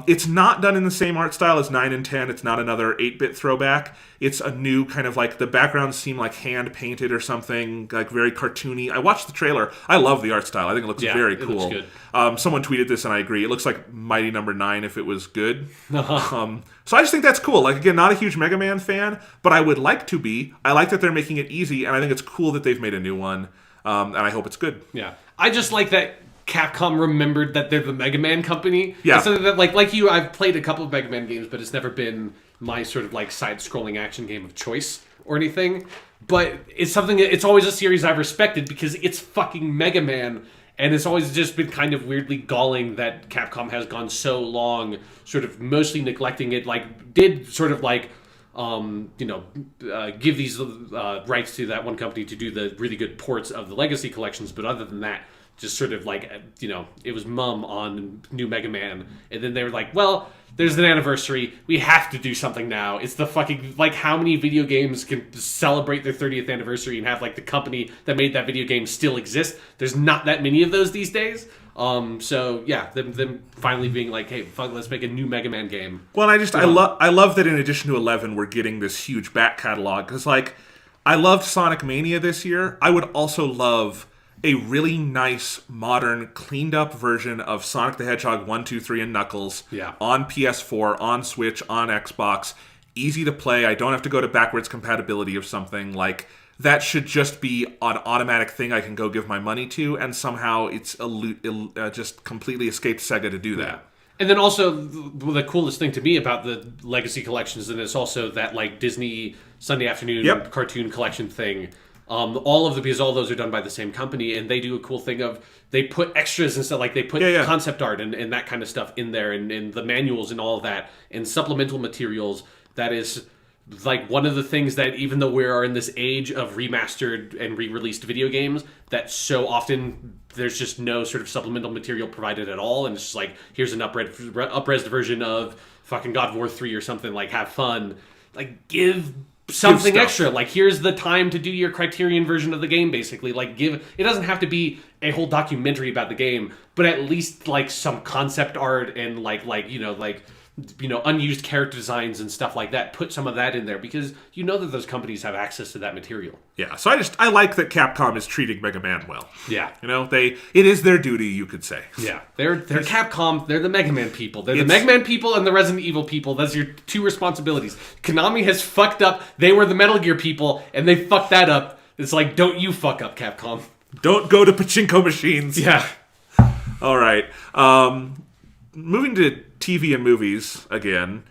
It's not done in the same art style as 9 and 10. It's not another 8-bit throwback. It's a new kind of like, the backgrounds seem like hand-painted or something, like very cartoony. I watched the trailer. I love the art style. I think it looks very cool. It looks good. Someone tweeted this, and I agree. It looks like Mighty Number 9 if it was good. So I just think that's cool. Like, again, not a huge Mega Man fan, but I would like to be. I like that they're making it easy, and I think it's cool that they've made a new one. And I hope it's good. Yeah. I just like that Capcom remembered that they're the Mega Man company. Yeah. So that, like you, I've played a couple of Mega Man games, but it's never been my sort of like side-scrolling action game of choice or anything. But it's something, it's always a series I've respected because it's fucking Mega Man. And it's always just been kind of weirdly galling that Capcom has gone so long sort of mostly neglecting it. Like, did sort of like... give these rights to that one company to do the really good ports of the Legacy collections, but other than that, just sort of like, it was mum on new Mega Man, and then they were like, well, there's an anniversary, we have to do something now. It's the fucking, like, how many video games can celebrate their 30th anniversary and have, like, the company that made that video game still exist? There's not that many of those these days. So yeah, them finally being like, hey, fuck, let's make a new Mega Man game. Well, and I love that in addition to 11, we're getting this huge back catalog. Because, like, I loved Sonic Mania this year. I would also love a really nice, modern, cleaned up version of Sonic the Hedgehog 1, 2, 3, and Knuckles on PS4, on Switch, on Xbox. Easy to play. I don't have to go to backwards compatibility of something. Like, that should just be an automatic thing I can go give my money to, and somehow it's just completely escaped Sega to do that. Yeah. And then also, the coolest thing to me about the Legacy collections, and it's also that like Disney Sunday afternoon cartoon collection thing. Because all those are done by the same company, and they do a cool thing of they put extras and stuff, like they put concept art and that kind of stuff in there, and the manuals and all of that, and supplemental materials. That is like one of the things that, even though we are in this age of remastered and re-released video games, that so often there's just no sort of supplemental material provided at all, and it's just like, here's an up-res version of fucking God of War 3 or something, like, have fun. Like, give something extra. Like, here's the time to do your Criterion version of the game, basically. Like, it doesn't have to be a whole documentary about the game, but at least, like, some concept art and, unused character designs and stuff like that. Put some of that in there, because you know that those companies have access to that material. Yeah, so I like that Capcom is treating Mega Man well. Yeah. It is their duty, you could say. Yeah. They're Capcom, they're the Mega Man people. They're the Mega Man people and the Resident Evil people. That's your two responsibilities. Konami has fucked up. They were the Metal Gear people, and they fucked that up. It's like, don't you fuck up, Capcom. Don't go to pachinko machines. Yeah. All right. Moving to TV and movies again.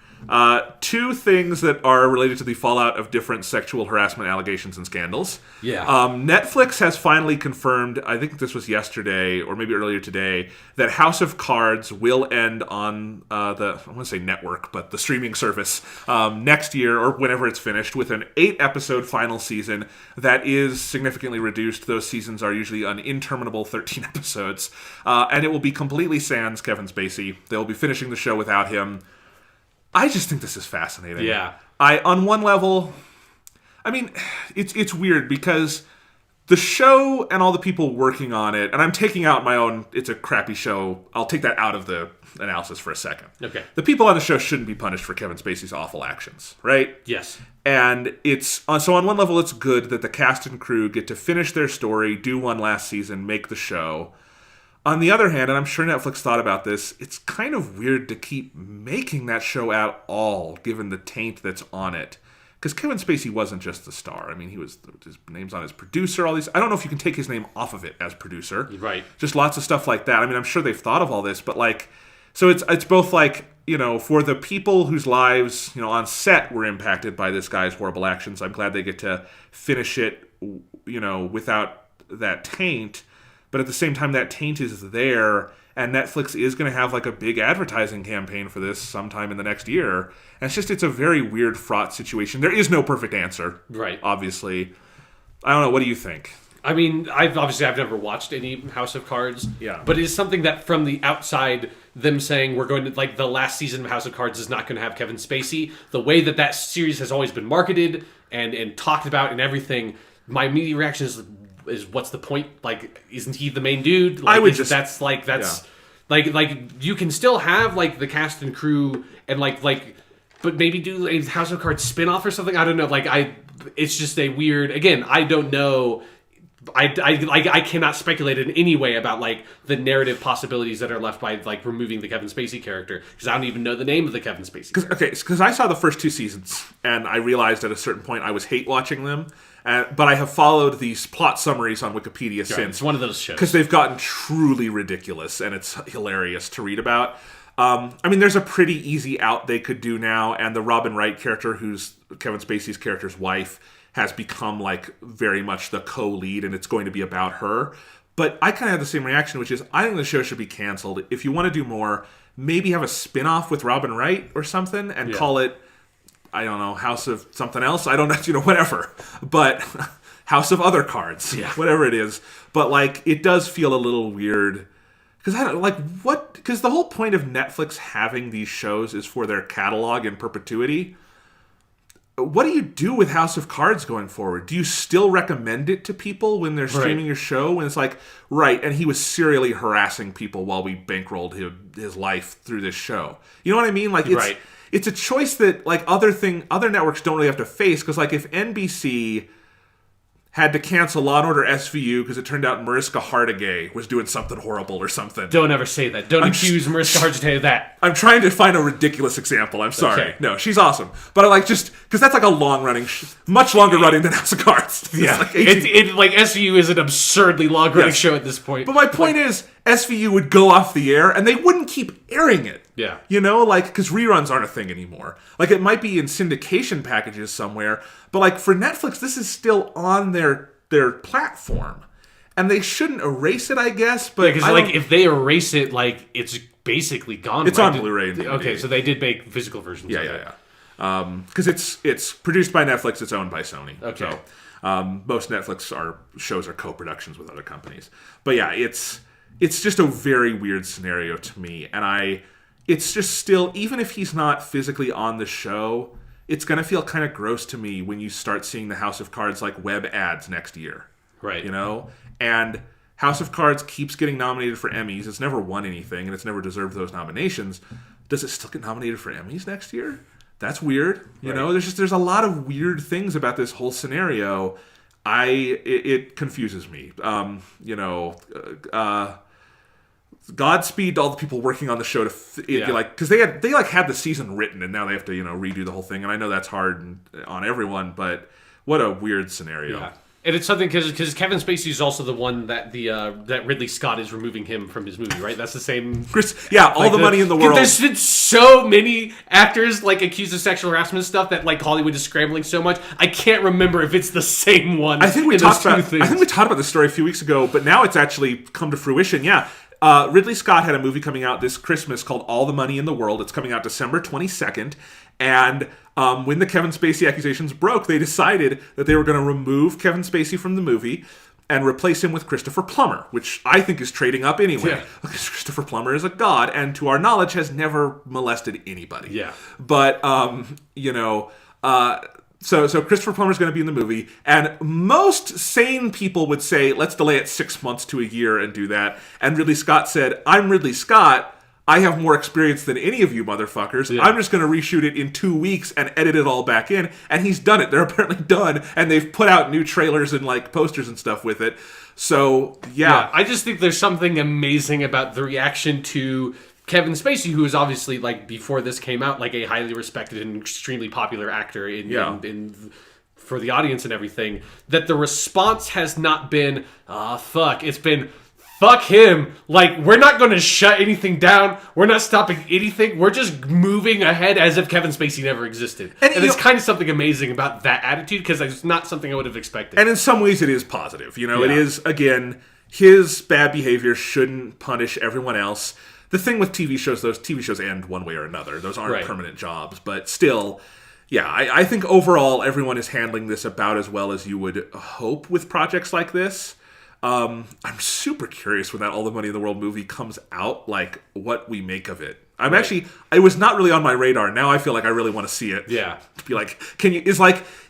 Two things that are related to the fallout of different sexual harassment allegations and scandals. Yeah. Netflix has finally confirmed, I think this was yesterday or maybe earlier today, that House of Cards will end on I want to say network, but the streaming service next year or whenever it's finished, with an 8-episode final season that is significantly reduced. Those seasons are usually an interminable 13 episodes. And it will be completely sans Kevin Spacey. They'll be finishing the show without him. I just think this is fascinating. Yeah. On one level, I mean, it's weird because the show and all the people working on it, and I'm taking out my own, it's a crappy show, I'll take that out of the analysis for a second. Okay. The people on the show shouldn't be punished for Kevin Spacey's awful actions, right? Yes. And so on one level, it's good that the cast and crew get to finish their story, do one last season, make the show. On the other hand, and I'm sure Netflix thought about this, it's kind of weird to keep making that show at all, given the taint that's on it. Because Kevin Spacey wasn't just the star. I mean, his name's on as producer, all these. I don't know if you can take his name off of it as producer. Right. Just lots of stuff like that. I mean, I'm sure they've thought of all this, but so it's both for the people whose lives, on set were impacted by this guy's horrible actions, I'm glad they get to finish it, without that taint. But at the same time, that taint is there, and Netflix is going to have a big advertising campaign for this sometime in the next year. And it's a very weird, fraught situation. There is no perfect answer, right? Obviously. I don't know. What do you think? I mean, I've never watched any House of Cards. Yeah. But it's something that from the outside, them saying we're going to, the last season of House of Cards is not going to have Kevin Spacey, the way that series has always been marketed and talked about and everything, my immediate reaction is what's the point? Isn't he the main dude? I would you can still have the cast and crew and but maybe do a House of Cards spin-off or something. I don't know. It's just a weird. Again, I don't know. I cannot speculate in any way about the narrative possibilities that are left by removing the Kevin Spacey character, because I don't even know the name of the Kevin Spacey character. Because I saw the first 2 seasons and I realized at a certain point I was hate watching them. But I have followed these plot summaries on Wikipedia since. It's one of those shows. Because they've gotten truly ridiculous, and it's hilarious to read about. I mean, there's a pretty easy out they could do now, and the Robin Wright character, who's Kevin Spacey's character's wife, has become, very much the co-lead, and it's going to be about her. But I kind of have the same reaction, which is, I think the show should be canceled. If you want to do more, maybe have a spin-off with Robin Wright or something, and call it, I don't know, House of something else. I don't know, whatever. But House of Other Cards. Yeah. Whatever it is. But, it does feel a little weird. Because I don't, what? Because the whole point of Netflix having these shows is for their catalog in perpetuity. What do you do with House of Cards going forward? Do you still recommend it to people when they're streaming your show? When it's right, and he was serially harassing people while we bankrolled his life through this show. You know what I mean? Right. It's a choice that other networks don't really have to face, because if NBC had to cancel Law & Order SVU because it turned out Mariska Hargitay was doing something horrible or something. Don't ever say that. Don't accuse Mariska Hargitay of that. I'm trying to find a ridiculous example. I'm sorry. Okay. No, she's awesome. But because because that's like a long-running, much longer running than House of Cards. Yeah, like SVU is an absurdly long-running show at this point. But my point is, SVU would go off the air, and they wouldn't keep airing it. Yeah. You know, like, because reruns aren't a thing anymore. Like, it might be in syndication packages somewhere, but, like, for Netflix, this is still on their platform. And they shouldn't erase it, I guess, but... Because, like, if they erase it, like, it's basically gone. It's on Blu-ray and DVD. Okay, so they did make physical versions of it. Yeah. Because it's produced by Netflix, it's owned by Sony. Okay. So, most Netflix shows are co-productions with other companies. But yeah, it's just a very weird scenario to me. And it's just still, even if he's not physically on the show, it's going to feel kind of gross to me when you start seeing the House of Cards like web ads next year. Right. You know? And House of Cards keeps getting nominated for Emmys. It's never won anything, and it's never deserved those nominations. Does it still get nominated for Emmys next year? That's weird. You know, there's a lot of weird things about this whole scenario. It confuses me. Godspeed to all the people working on the show because they had the season written, and now they have to redo the whole thing. And I know that's hard on everyone, but what a weird scenario. Yeah. And it's something because Kevin Spacey is also the one that that Ridley Scott is removing him from his movie, right? That's the same. All the money in the world. There's been so many actors like accused of sexual harassment and stuff that like Hollywood is scrambling so much. I can't remember if it's the same one. I think we talked about this story a few weeks ago, but now it's actually come to fruition. Yeah. Ridley Scott had a movie coming out this Christmas called All the Money in the World. It's coming out December 22nd. And when the Kevin Spacey accusations broke, they decided that they were going to remove Kevin Spacey from the movie and replace him with Christopher Plummer, which I think is trading up anyway. Yeah. Because Christopher Plummer is a god and, to our knowledge, has never molested anybody. Yeah. But, So Christopher Plummer's going to be in the movie, and most sane people would say, let's delay it 6 months to a year and do that. And Ridley Scott said, I'm Ridley Scott. I have more experience than any of you motherfuckers. Yeah. I'm just going to reshoot it in 2 weeks and edit it all back in. And he's done it. They're apparently done, and they've put out new trailers and like posters and stuff with it. So, yeah. I just think there's something amazing about the reaction to Kevin Spacey, who is obviously, like, before this came out, like a highly respected and extremely popular actor for the audience and everything, that the response has not been, fuck. It's been, fuck him. Like, we're not going to shut anything down. We're not stopping anything. We're just moving ahead as if Kevin Spacey never existed. And there's kind of something amazing about that attitude, because it's not something I would have expected. And in some ways it is positive. It is, again, his bad behavior shouldn't punish everyone else. The thing with TV shows, those TV shows end one way or another. Those aren't permanent jobs. But still, yeah, I think overall everyone is handling this about as well as you would hope with projects like this. I'm super curious when that All the Money in the World movie comes out, like, what we make of it. It was not really on my radar. Now I feel like I really want to see it. Yeah. To be like,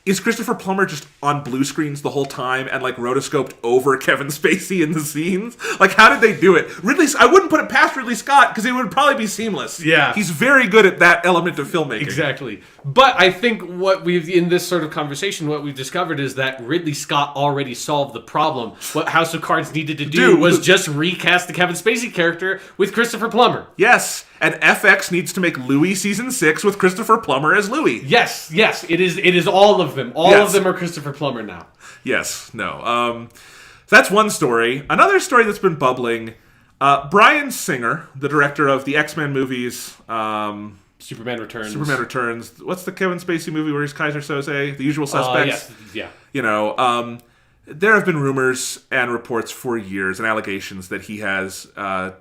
is Christopher Plummer just on blue screens the whole time and like rotoscoped over Kevin Spacey in the scenes? Like, how did they do it? I wouldn't put it past Ridley Scott because it would probably be seamless. Yeah. He's very good at that element of filmmaking. Exactly. But I think in this sort of conversation, what we've discovered is that Ridley Scott already solved the problem. What House of Cards needed to do was just recast the Kevin Spacey character with Christopher Plummer. Yes. And FX needs to make Louis season 6 with Christopher Plummer as Louis. Yes. It is all of them. All of them are Christopher Plummer now. Yes. No. That's one story. Another story that's been bubbling. Bryan Singer, the director of the X-Men movies, Superman Returns. What's the Kevin Spacey movie where he's Kaiser Soze? The Usual Suspects. Yes. Yeah. There have been rumors and reports for years and allegations that he has had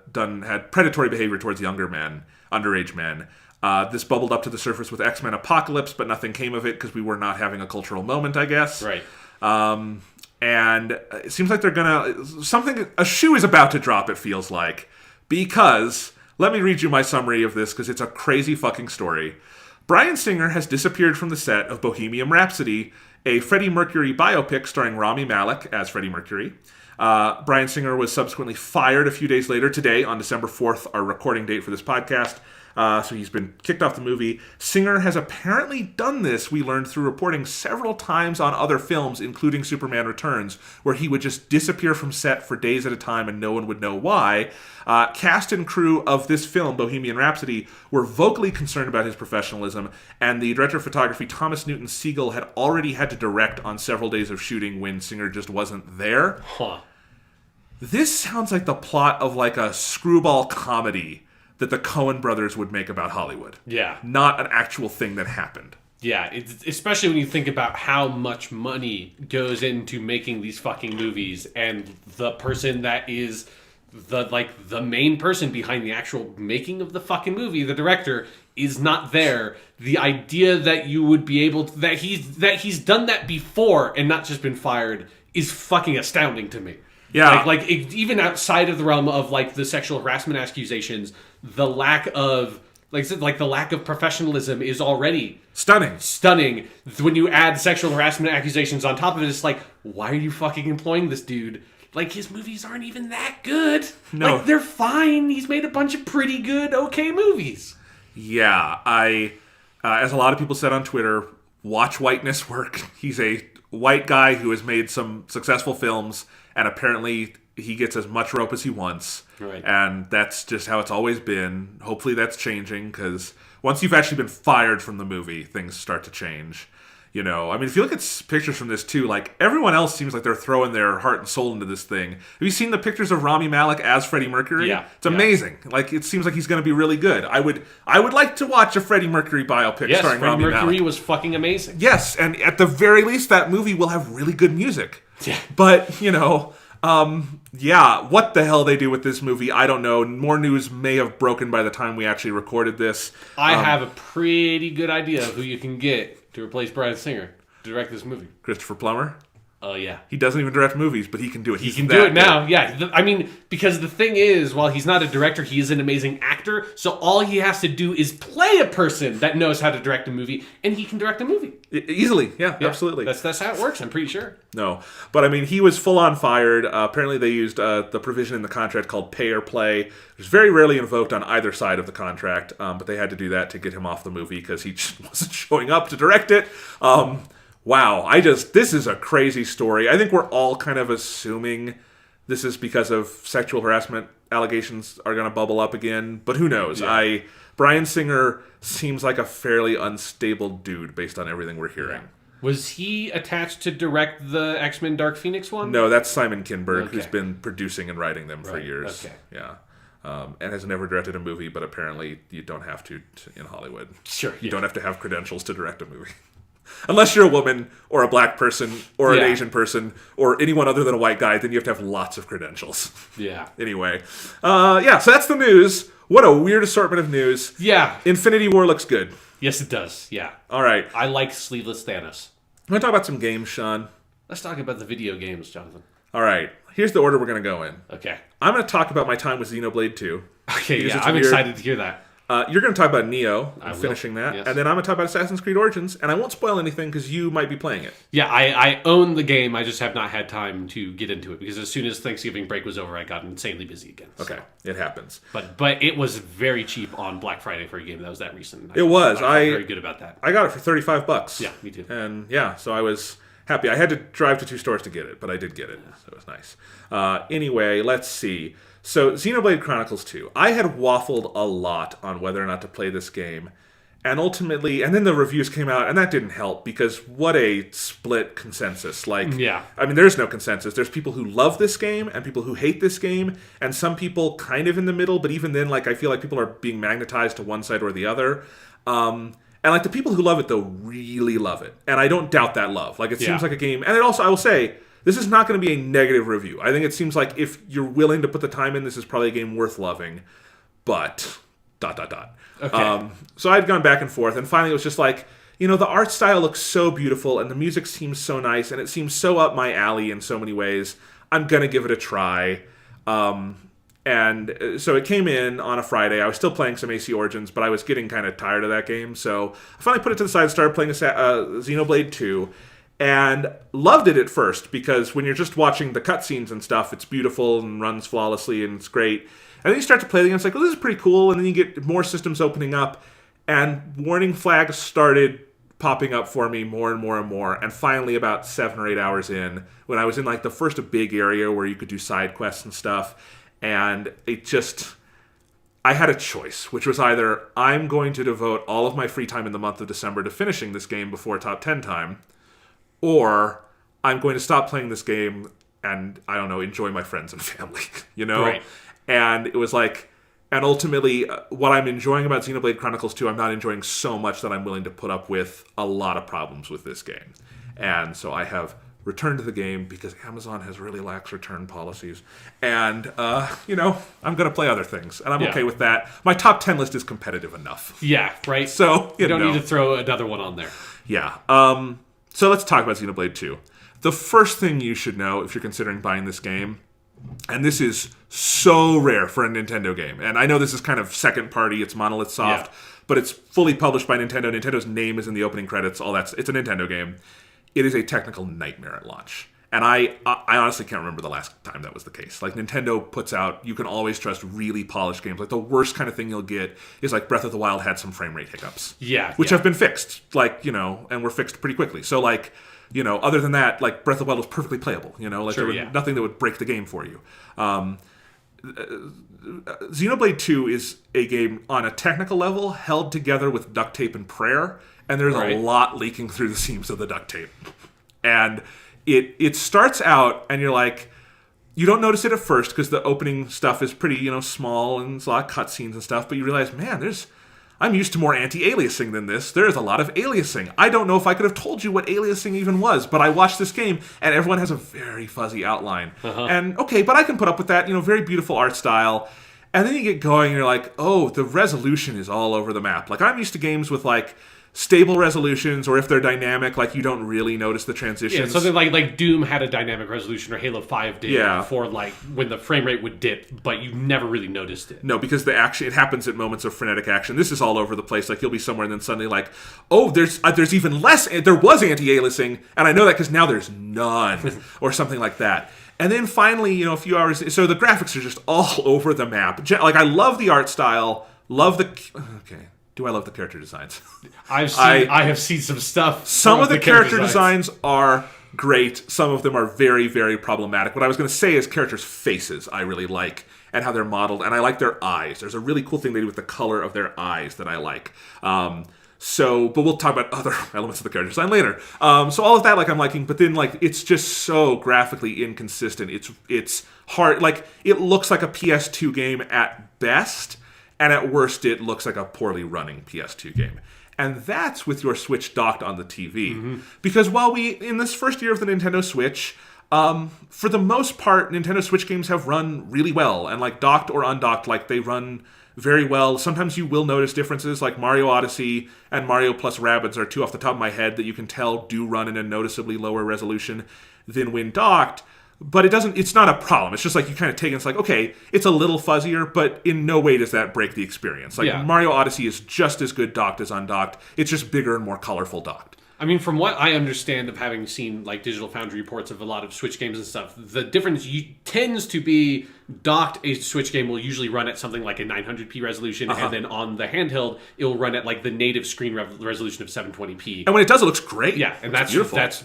predatory behavior towards younger men, underage men. This bubbled up to the surface with X-Men Apocalypse, but nothing came of it because we were not having a cultural moment, I guess. Right. And it seems like a shoe is about to drop, it feels like, because, let me read you my summary of this because it's a crazy fucking story. Bryan Singer has disappeared from the set of Bohemian Rhapsody, a Freddie Mercury biopic starring Rami Malek as Freddie Mercury. Bryan Singer was subsequently fired a few days later, today, on December 4th, our recording date for this podcast, So he's been kicked off the movie. Singer has apparently done this, we learned through reporting, several times on other films, including Superman Returns, where he would just disappear from set for days at a time and no one would know why. Cast and crew of this film, Bohemian Rhapsody, were vocally concerned about his professionalism, and the director of photography, Thomas Newton Siegel, had already had to direct on several days of shooting when Singer just wasn't there. Huh. This sounds like the plot of like a screwball comedy that the Coen brothers would make about Hollywood. Yeah. Not an actual thing that happened. Yeah, especially when you think about how much money goes into making these fucking movies, and the person that is the main person behind the actual making of the fucking movie, the director, is not there. The idea that you would be able to, that he's done that before and not just been fired is fucking astounding to me. Yeah, even outside of the realm of like the sexual harassment accusations, the lack of the lack of professionalism is already stunning. When you add sexual harassment accusations on top of it, it's like, why are you fucking employing this dude? Like, his movies aren't even that good. No, like, they're fine. He's made a bunch of pretty good, okay movies. Yeah, as a lot of people said on Twitter, watch whiteness work. He's a white guy who has made some successful films, and apparently he gets as much rope as he wants. Right. And that's just how it's always been. Hopefully that's changing, because once you've actually been fired from the movie, things start to change. You know, I mean, if you look at pictures from this too, like, everyone else seems like they're throwing their heart and soul into this thing. Have you seen the pictures of Rami Malek as Freddie Mercury? Yeah. It's amazing. Yeah. Like, it seems like he's going to be really good. I would like to watch a Freddie Mercury biopic starring Rami Malek. Freddie Mercury was fucking amazing. Yes, and at the very least, that movie will have really good music. Yeah. But, you know, what the hell they do with this movie, I don't know. More news may have broken by the time we actually recorded this. I have a pretty good idea of who you can get to replace Bryan Singer to direct this movie. Christopher Plummer? Oh, yeah. He doesn't even direct movies, but he can do it. He can do it now, yeah. I mean, because the thing is, while he's not a director, he is an amazing actor, so all he has to do is play a person that knows how to direct a movie, and he can direct a movie. Easily, yeah, absolutely. That's how it works, I'm pretty sure. No, but I mean, he was full-on fired. Apparently they used the provision in the contract called pay or play. It was very rarely invoked on either side of the contract, but they had to do that to get him off the movie because he just wasn't showing up to direct it. Wow, this is a crazy story. I think we're all kind of assuming this is because of sexual harassment allegations are going to bubble up again, but who knows? Yeah. Bryan Singer seems like a fairly unstable dude based on everything we're hearing. Yeah. Was he attached to direct the X-Men Dark Phoenix one? No, that's Simon Kinberg, who's been producing and writing them for years. Okay. Yeah. And has never directed a movie, but apparently you don't have to in Hollywood. Sure. You don't have to have credentials to direct a movie. Unless you're a woman or a black person or an Asian person or anyone other than a white guy, then you have to have lots of credentials. Yeah. Anyway. So that's the news. What a weird assortment of news. Yeah. Infinity War looks good. Yes, it does. Yeah. All right. I like Sleeveless Thanos. I'm going to talk about some games, Sean. Let's talk about the video games, Jonathan. All right. Here's the order we're going to go in. Okay. I'm going to talk about my time with Xenoblade 2. Okay, yeah. I'm excited to hear that. You're going to talk about Nioh, finishing that, yes. And then I'm going to talk about Assassin's Creed Origins, and I won't spoil anything because you might be playing it. Yeah, I own the game, I just have not had time to get into it, because as soon as Thanksgiving break was over, I got insanely busy again. So. Okay, it happens. But it was very cheap on Black Friday for a game that was that recent. It was. I felt very good about that. I got it for $35. Yeah, me too. And yeah, so I was happy. I had to drive to 2 stores to get it, but I did get it, so it was nice. Anyway, let's see. So, Xenoblade Chronicles 2. I had waffled a lot on whether or not to play this game. And ultimately, and then the reviews came out, and that didn't help, because what a split consensus. I mean, there's no consensus. There's people who love this game, and people who hate this game, and some people kind of in the middle, but even then, I feel like people are being magnetized to one side or the other. And the people who love it, though, really love it. And I don't doubt that love. It seems like a game, and it also, I will say, this is not going to be a negative review. I think it seems like if you're willing to put the time in, this is probably a game worth loving. But, ... Okay. So I'd gone back and forth, and finally it was just the art style looks so beautiful, and the music seems so nice, and it seems so up my alley in so many ways. I'm going to give it a try. And so it came in on a Friday. I was still playing some AC Origins, but I was getting kind of tired of that game. So I finally put it to the side and started playing Xenoblade 2. And loved it at first, because when you're just watching the cutscenes and stuff, it's beautiful and runs flawlessly and it's great. And then you start to play the game, it's like, oh, this is pretty cool. And then you get more systems opening up, and warning flags started popping up for me more and more and more. And finally, about 7 or 8 hours in, when I was in like the first big area where you could do side quests and stuff, and it just... I had a choice, which was either I'm going to devote all of my free time in the month of December to finishing this game before top 10 time, or I'm going to stop playing this game and, I don't know, enjoy my friends and family, you know? Right. And it was like, and ultimately, what I'm enjoying about Xenoblade Chronicles 2, I'm not enjoying so much that I'm willing to put up with a lot of problems with this game. And so I have returned to the game because Amazon has really lax return policies. And, I'm going to play other things. And I'm okay with that. My top 10 list is competitive enough. Yeah, right? So, you don't need to throw another one on there. Yeah. So let's talk about Xenoblade 2. The first thing you should know if you're considering buying this game, and this is so rare for a Nintendo game, and I know this is kind of second party, it's Monolith Soft, but it's fully published by Nintendo. Nintendo's name is in the opening credits, all that. It's a Nintendo game. It is a technical nightmare at launch. And I honestly can't remember the last time that was the case. Like, Nintendo puts out, you can always trust really polished games. Like, the worst kind of thing you'll get is, like, Breath of the Wild had some frame rate hiccups. Yeah. Which have been fixed, and were fixed pretty quickly. So, other than that, like, Breath of the Wild was perfectly playable. There was nothing that would break the game for you. Xenoblade 2 is a game on a technical level held together with duct tape and prayer. And there's a lot leaking through the seams of the duct tape. And it starts out, and you're like, you don't notice it at first because the opening stuff is pretty, small, and there's a lot of cutscenes and stuff. But you realize, man, I'm used to more anti-aliasing than this. There's a lot of aliasing. I don't know if I could have told you what aliasing even was, but I watched this game, and everyone has a very fuzzy outline. And, okay, but I can put up with that, very beautiful art style. And then you get going, and you're like, oh, the resolution is all over the map. Like, I'm used to games with, like, stable resolutions, or if they're dynamic, like, you don't really notice the transitions. Yeah, something like Doom had a dynamic resolution, or Halo 5 did, before, like, when the frame rate would dip, but you never really noticed it. No, because it happens at moments of frenetic action. This is all over the place. Like, you'll be somewhere and then suddenly like, oh, there's even less, there was anti-aliasing, and I know that because now there's none, or something like that. And then finally, a few hours, so the graphics are just all over the map. Like, I love the art style, do I love the character designs? I have seen some stuff. Some of the character designs are great. Some of them are very, very problematic. What I was going to say is characters' faces I really like, and how they're modeled. And I like their eyes. There's a really cool thing they do with the color of their eyes that I like. But we'll talk about other elements of the character design later. So all of that, I'm liking. But then, it's just so graphically inconsistent. It's hard. It looks like a PS2 game at best. And at worst, it looks like a poorly running PS2 game. And that's with your Switch docked on the TV. Mm-hmm. Because while in this first year of the Nintendo Switch, for the most part, Nintendo Switch games have run really well. And docked or undocked, they run very well. Sometimes you will notice differences, like Mario Odyssey and Mario plus Rabbids are two off the top of my head that you can tell do run in a noticeably lower resolution than when docked. But it's not a problem. It's just you kind of take it, it's okay, it's a little fuzzier, but in no way does that break the experience. Mario Odyssey is just as good docked as undocked. It's just bigger and more colorful docked. I mean, from what I understand of having seen Digital Foundry reports of a lot of Switch games and stuff, the difference tends to be docked. A Switch game will usually run at something like a 900p resolution, and then on the handheld, it will run at the native screen resolution of 720p. And when it does, it looks great. Yeah, and that's beautiful. That's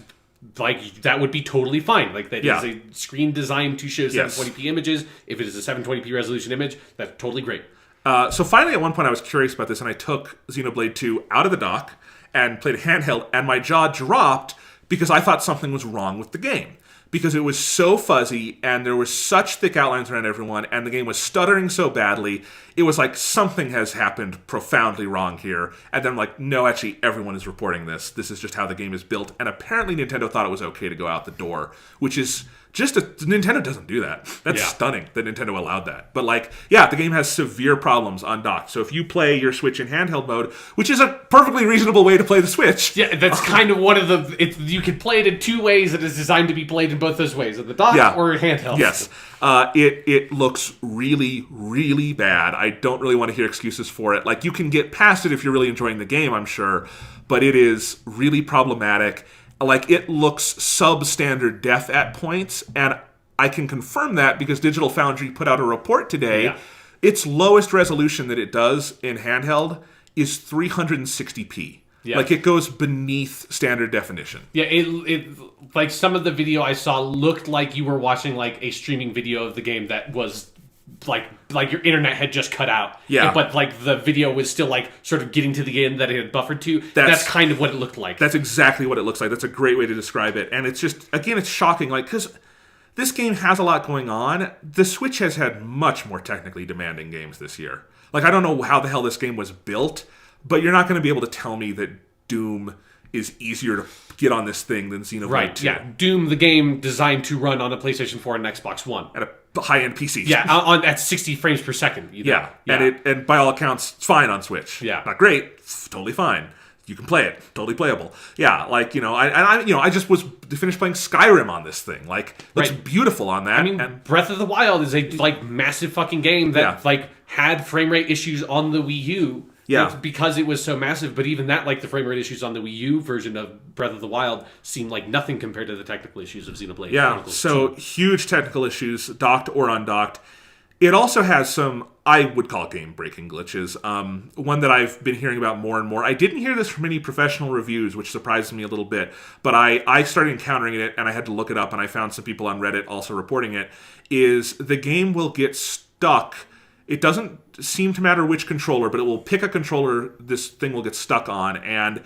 that would be totally fine. That is a screen designed to show 720p images. If it is a 720p resolution image, that's totally great. So finally, at one point, I was curious about this, and I took Xenoblade 2 out of the dock and played a handheld, and my jaw dropped because I thought something was wrong with the game. Because it was so fuzzy, and there were such thick outlines around everyone, and the game was stuttering so badly, it was something has happened profoundly wrong here. And then no, actually, everyone is reporting this. This is just how the game is built. And apparently Nintendo thought it was okay to go out the door, which is just Nintendo doesn't do that. That's stunning that Nintendo allowed that. But the game has severe problems on dock. So if you play your Switch in handheld mode, which is a perfectly reasonable way to play the Switch. Yeah, that's kind of one of the... you can play it in two ways. It is designed to be played in both those ways, at the dock or handheld. Yes. It looks really, really bad. I don't really want to hear excuses for it. You can get past it if you're really enjoying the game, I'm sure. But it is really problematic. Like, it looks substandard def at points, and I can confirm that because Digital Foundry put out a report today. Yeah. Its lowest resolution that it does in handheld is 360p. Yeah. Like, it goes beneath standard definition. Yeah, it like some of the video I saw looked like you were watching like a streaming video of the game that was like your internet had just cut out. Yeah. But like the video was still like sort of getting to the end that it had buffered to. That's kind of what it looked like. That's exactly what it looks like. That's a great way to describe it. And it's just, again, it's shocking. Like, because this game has a lot going on. The Switch has had much more technically demanding games this year. Like, I don't know how the hell this game was built, but you're not going to be able to tell me that Doom is easier to get on this thing than Xenoblade right, 2. yeah. Doom, the game designed to run on a PlayStation 4 and Xbox One. At a high-end PC. Yeah, at 60 frames per second. Yeah. And by all accounts, it's fine on Switch. Yeah. Not great, totally fine. You can play it, totally playable. Yeah, like, I just was finished playing Skyrim on this thing. Like, looks beautiful on that. I mean, Breath of the Wild is a like massive fucking game that like had frame rate issues on the Wii U. Yeah. Because it was so massive, but even that, like the frame rate issues on the Wii U version of Breath of the Wild seemed like nothing compared to the technical issues of Xenoblade Chronicles. So huge technical issues, docked or undocked. It also has some, I would call game-breaking glitches. One that I've been hearing about more and more. I didn't hear this from any professional reviews, which surprised me a little bit, but I started encountering it, and I had to look it up, and I found some people on Reddit also reporting it, is the game will get stuck. It doesn't seem to matter which controller, but it will pick a controller this thing will get stuck on, and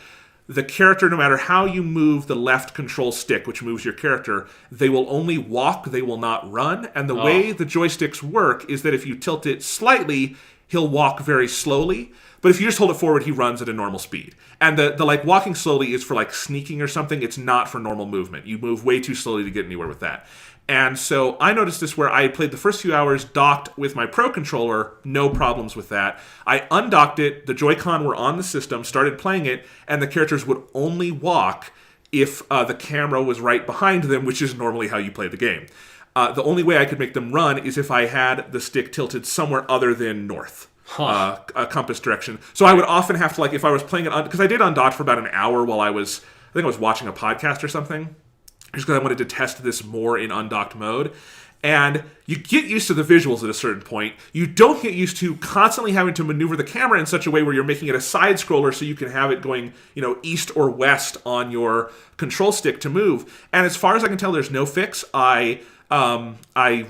the character, no matter how you move the left control stick, which moves your character, they will only walk, they will not run, and the way the joysticks work is that if you tilt it slightly, he'll walk very slowly, but if you just hold it forward, he runs at a normal speed. And the like walking slowly is for like sneaking or something, it's not for normal movement. You move way too slowly to get anywhere with that. And so I noticed this where I had played the first few hours docked with my Pro Controller, no problems with that. I undocked it, the Joy-Con were on the system, started playing it, and the characters would only walk if the camera was right behind them, which is normally how you play the game. The only way I could make them run is if I had the stick tilted somewhere other than north. A compass direction. So I would often have to, like, if I was playing it, because I did undock for about an hour while I think I was watching a podcast or something, just because I wanted to test this more in undocked mode. And you get used to the visuals at a certain point. You don't get used to constantly having to maneuver the camera in such a way where you're making it a side scroller so you can have it going, east or west on your control stick to move. And as far as I can tell, there's no fix. I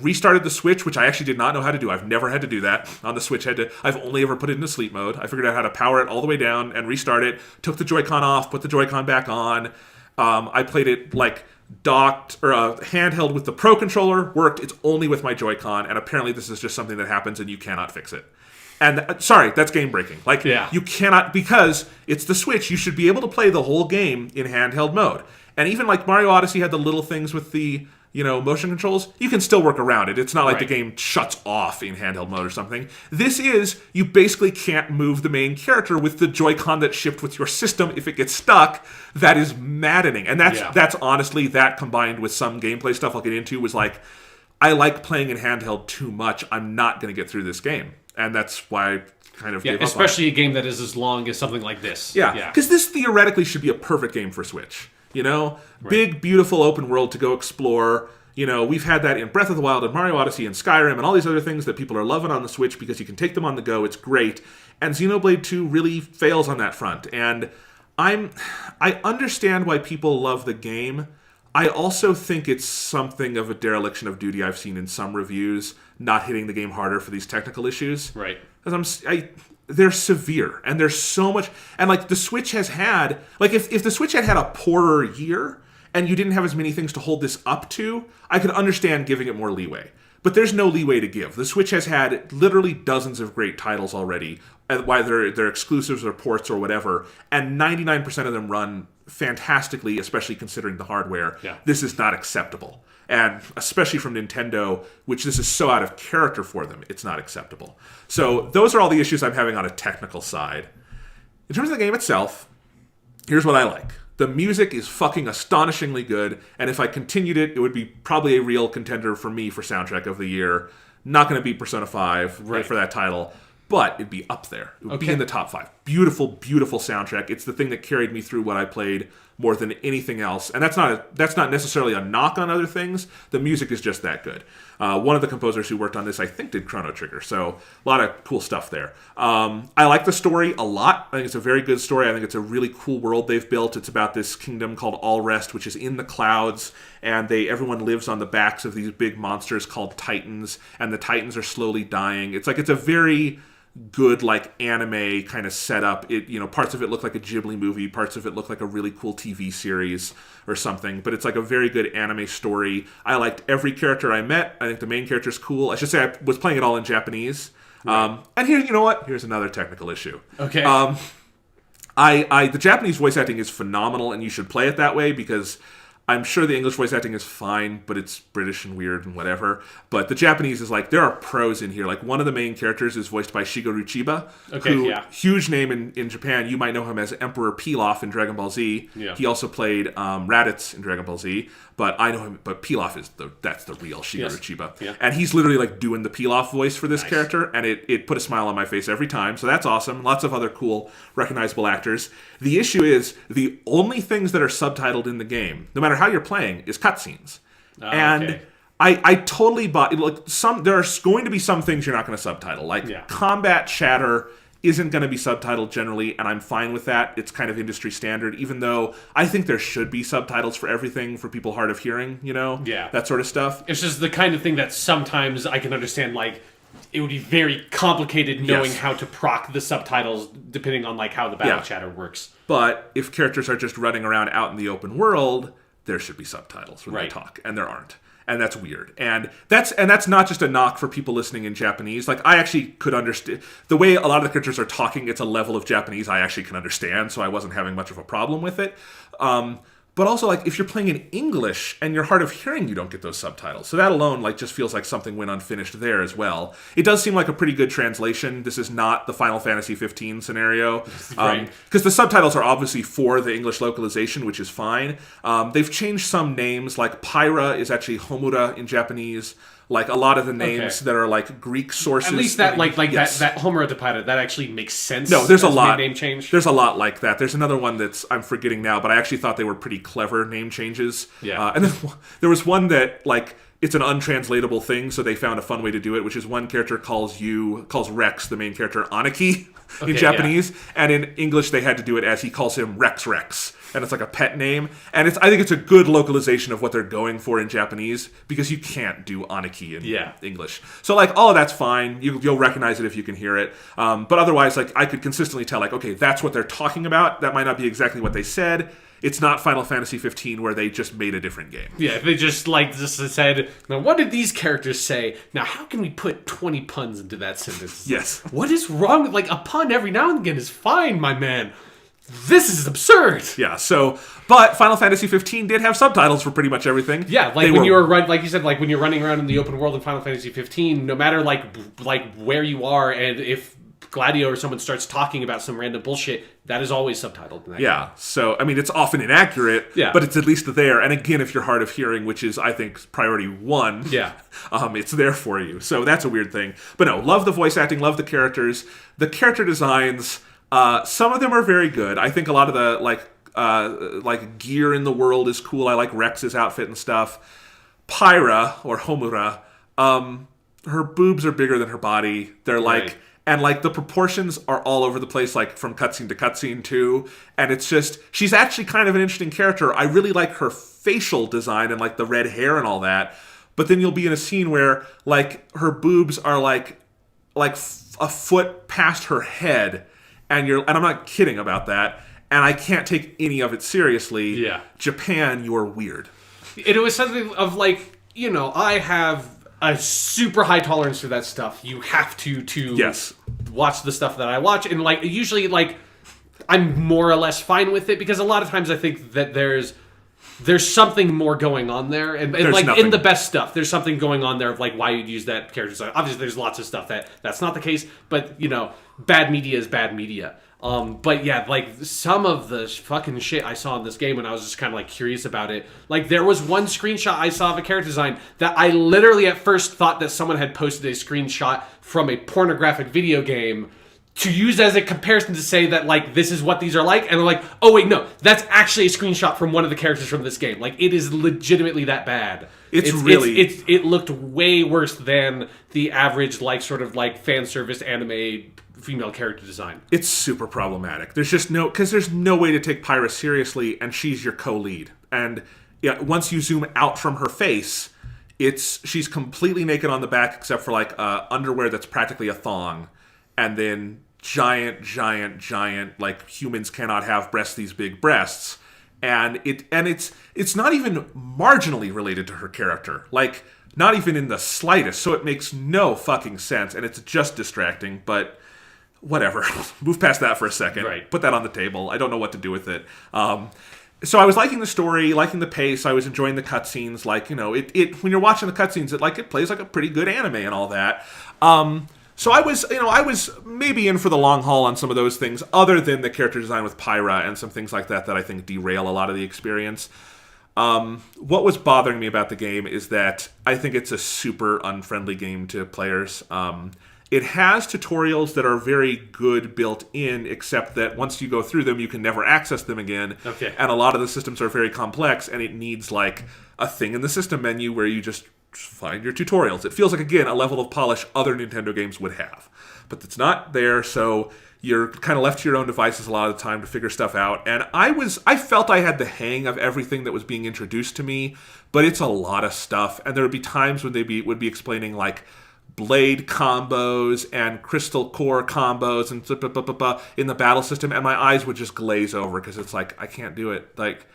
restarted the Switch, which I actually did not know how to do. I've never had to do that on the Switch. I've only ever put it into sleep mode. I figured out how to power it all the way down and restart it. Took the Joy-Con off, put the Joy-Con back on. I played it like docked or handheld with the Pro Controller. Worked. It's only with my Joy-Con, and apparently this is just something that happens and you cannot fix it. And sorry, that's game breaking. Like, you cannot, because it's the Switch. You should be able to play the whole game in handheld mode. And even like Mario Odyssey had the little things with the motion controls, you can still work around it. It's not like the game shuts off in handheld mode or something. This is, you basically can't move the main character with the Joy-Con that shift with your system. If it gets stuck, that is maddening. And that's honestly, that combined with some gameplay stuff I'll get into, was like, I like playing in handheld too much. I'm not going to get through this game. And that's why I kind of gave up on it. Especially a game that is as long as something like this. Yeah, because this theoretically should be a perfect game for Switch. Big, beautiful open world to go explore. We've had that in Breath of the Wild and Mario Odyssey and Skyrim and all these other things that people are loving on the Switch because you can take them on the go. It's great. And Xenoblade 2 really fails on that front. And I understand why people love the game. I also think it's something of a dereliction of duty I've seen in some reviews, not hitting the game harder for these technical issues. Right. Because they're severe, and there's so much, and like the Switch has had, like if the Switch had a poorer year and you didn't have as many things to hold this up to, I could understand giving it more leeway. But there's no leeway to give. The Switch has had literally dozens of great titles already, whether they're exclusives or ports or whatever, and 99% of them run fantastically, especially considering the hardware. Yeah. This is not acceptable. And especially from Nintendo, which this is so out of character for them, it's not acceptable. So those are all the issues I'm having on a technical side. In terms of the game itself, here's what I like. The music is fucking astonishingly good, and if I continued it, it would be probably a real contender for me for soundtrack of the year. Not going to beat Persona 5 for that title, but it'd be up there. It would be in the top 5. beautiful, beautiful soundtrack. It's the thing that carried me through what I played more than anything else. And that's not necessarily a knock on other things. The music is just that good. One of the composers who worked on this, I think, did Chrono Trigger. So a lot of cool stuff there. I like the story a lot. I think it's a very good story. I think it's a really cool world they've built. It's about this kingdom called All Rest, which is in the clouds, and everyone lives on the backs of these big monsters called Titans, and the Titans are slowly dying. It's a very good anime kind of setup. Parts of it look like a Ghibli movie, parts of it look like a really cool TV series or something, but it's a very good anime story. I liked every character I met. I think the main character's cool. I should say I was playing it all in Japanese. Right. And here, you know what? Here's another technical issue. Okay. The Japanese voice acting is phenomenal, and you should play it that way because I'm sure the English voice acting is fine, but it's British and weird and whatever. But the Japanese is there are pros in here. One of the main characters is voiced by Shigeru Chiba, huge name in Japan. You might know him as Emperor Pilaf in Dragon Ball Z. Yeah. He also played Raditz in Dragon Ball Z. But I know him. But Pilaf that's the real Shigeru Chiba, and he's literally doing the Pilaf voice for this character, and it put a smile on my face every time. So that's awesome. Lots of other cool, recognizable actors. The issue is the only things that are subtitled in the game, no matter how you're playing, is cutscenes, and I totally bought there are going to be some things you're not going to subtitle, combat chatter isn't going to be subtitled generally, and I'm fine with that. It's kind of industry standard, even though I think there should be subtitles for everything for people hard of hearing, that sort of stuff. It's just the kind of thing that sometimes I can understand, it would be very complicated knowing how to proc the subtitles depending on how the battle chatter works. But if characters are just running around out in the open world, there should be subtitles when they talk, and there aren't. And that's weird. And that's not just a knock for people listening in Japanese. I actually could understand the way a lot of the characters are talking. It's a level of Japanese I actually can understand, so I wasn't having much of a problem with it. But also, if you're playing in English and you're hard of hearing, you don't get those subtitles. So that alone, just feels like something went unfinished there as well. It does seem like a pretty good translation. This is not the Final Fantasy 15 scenario. Because the subtitles are obviously for the English localization, which is fine. They've changed some names, Pyra is actually Homura in Japanese. A lot of the names that are Greek sources. At least that that Homura de Pyra, that actually makes sense. No, there's a lot. Name change. There's a lot like that. There's another one that's I'm forgetting now, but I actually thought they were pretty clever name changes. Yeah. And then there was one that it's an untranslatable thing, so they found a fun way to do it, which is one character calls Rex, the main character, Aniki in Japanese, and in English they had to do it as he calls him Rex. And it's a pet name. And I think it's a good localization of what they're going for in Japanese, because you can't do Aniki in English. So, all of that's fine. You'll recognize it if you can hear it. But otherwise, I could consistently tell, okay, that's what they're talking about. That might not be exactly what they said. It's not Final Fantasy 15 where they just made a different game. Yeah, they just said, now what did these characters say? Now how can we put 20 puns into that sentence? Yes. What is wrong with, a pun every now and again is fine, my man. This is absurd. Yeah, but Final Fantasy 15 did have subtitles for pretty much everything. Yeah, when you were like you said, when you're running around in the open world in Final Fantasy 15, no matter where you are, and if Gladio or someone starts talking about some random bullshit, that is always subtitled in that game. So it's often inaccurate, but it's at least there. And again, if you're hard of hearing, which is I think priority 1, it's there for you. So that's a weird thing. But no, love the voice acting, love the characters, the character designs. Some of them are very good. I think a lot of the gear in the world is cool. I like Rex's outfit and stuff. Pyra or Homura, her boobs are bigger than her body. They're and the proportions are all over the place, from cutscene to cutscene too. And it's just she's actually kind of an interesting character. I really like her facial design and the red hair and all that. But then you'll be in a scene where her boobs are a foot past her head. And I'm not kidding about that. And I can't take any of it seriously. Yeah. Japan, you're weird. It was something of I have a super high tolerance for that stuff. You have to watch the stuff that I watch. And usually I'm more or less fine with it, because a lot of times I think that there's something more going on there, and in the best stuff, there's something going on there of why you'd use that character design. Obviously, there's lots of stuff that's not the case, but bad media is bad media. But yeah, some of the fucking shit I saw in this game when I was just kind of curious about it. There was one screenshot I saw of a character design that I literally at first thought that someone had posted a screenshot from a pornographic video game to use as a comparison to say that, like, this is what these are like, and they're like, oh wait, no, that's actually a screenshot from one of the characters from this game. Like, it is legitimately that bad. It looked way worse than the average, like, sort of like fan service anime female character design. It's super problematic. There's no way to take Pyra seriously, and she's your co-lead. And yeah, once you zoom out from her face, she's completely naked on the back except for like underwear that's practically a thong, and then giant, like humans cannot have breasts, these big breasts. And it's not even marginally related to her character. Like, not even in the slightest. So it makes no fucking sense, and it's just distracting, but whatever. Move past that for a second. Right. Put that on the table. I don't know what to do with it. So I was liking the story, liking the pace. I was enjoying the cutscenes. Like, you know, it when you're watching the cutscenes, it plays like a pretty good anime and all that. So I was maybe in for the long haul on some of those things, other than the character design with Pyra and some things like that I think derail a lot of the experience. What was bothering me about the game is that I think it's a super unfriendly game to players. It has tutorials that are very good built in, except that once you go through them, you can never access them again. Okay. And a lot of the systems are very complex, and it needs like a thing in the system menu where you just find your tutorials. It feels like, again, a level of polish other Nintendo games would have. But it's not there, so you're kind of left to your own devices a lot of the time to figure stuff out. And I felt I had the hang of everything that was being introduced to me, but it's a lot of stuff. And there would be times when they would be explaining, like, blade combos and crystal core combos and in the battle system, and my eyes would just glaze over because it's like, I can't do it. Like,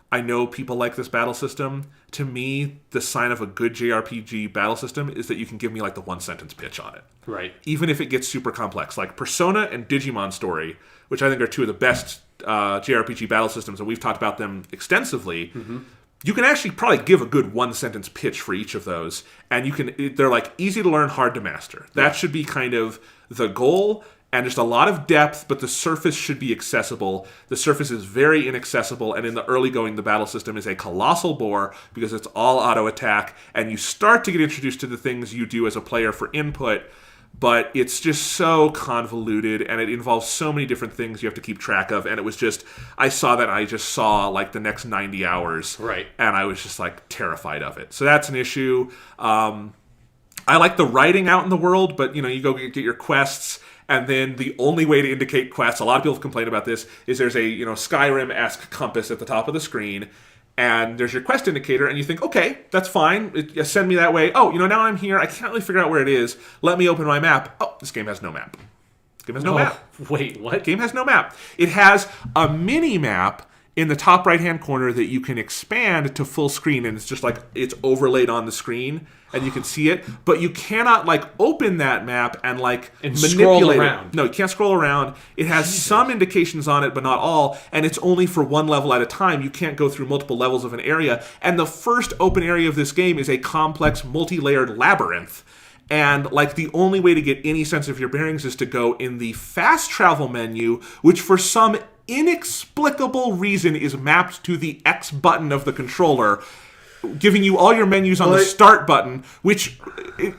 I know people like this battle system. To me, the sign of a good JRPG battle system is that you can give me like the one sentence pitch on it. Right. Even if it gets super complex. Like Persona and Digimon Story, which I think are two of the best JRPG battle systems, and we've talked about them extensively. Mm-hmm. You can actually probably give a good one sentence pitch for each of those, and they're like easy to learn, hard to master. That should be kind of the goal. And just a lot of depth, but the surface should be accessible. The surface is very inaccessible, and in the early going, the battle system is a colossal bore because it's all auto attack, and you start to get introduced to the things you do as a player for input, but it's just so convoluted, and it involves so many different things you have to keep track of, and it was just, I saw that, and I just saw like the next 90 hours, right, and I was just like terrified of it. So that's an issue. I like the writing out in the world, but you go get your quests. And then the only way to indicate quests, a lot of people have complained about this, is there's a Skyrim-esque compass at the top of the screen, and there's your quest indicator, and you think, okay, that's fine, send me that way. Oh, now I'm here, I can't really figure out where it is. Let me open my map. Oh, this game has no map. This game has no map. Wait, what? Game has no map. It has a mini-map in the top right-hand corner that you can expand to full screen, and it's just like it's overlaid on the screen, and you can see it, but you cannot open that map and manipulate around. It. No, you can't scroll around. It has some indications on it, but not all, and it's only for one level at a time. You can't go through multiple levels of an area, and the first open area of this game is a complex, multi-layered labyrinth. And the only way to get any sense of your bearings is to go in the fast travel menu, which for some inexplicable reason is mapped to the X button of the controller, giving you all your menus on the start button, which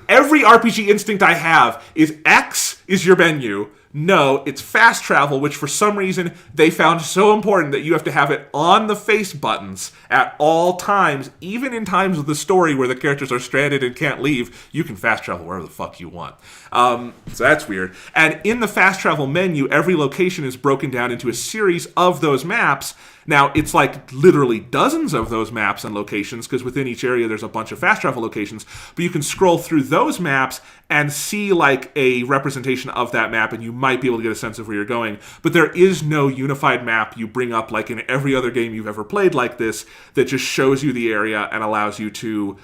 every RPG instinct I have is X is your menu. No, it's fast travel, which for some reason they found so important that you have to have it on the face buttons at all times, even in times of the story where the characters are stranded and can't leave. You can fast travel wherever the fuck you want. So that's weird. And in the fast travel menu, every location is broken down into a series of those maps. Now, it's literally dozens of those maps and locations, because within each area there's a bunch of fast travel locations, but you can scroll through those maps and see a representation of that map, and you might be able to get a sense of where you're going. But there is no unified map you bring up in every other game you've ever played like this that just shows you the area and allows you to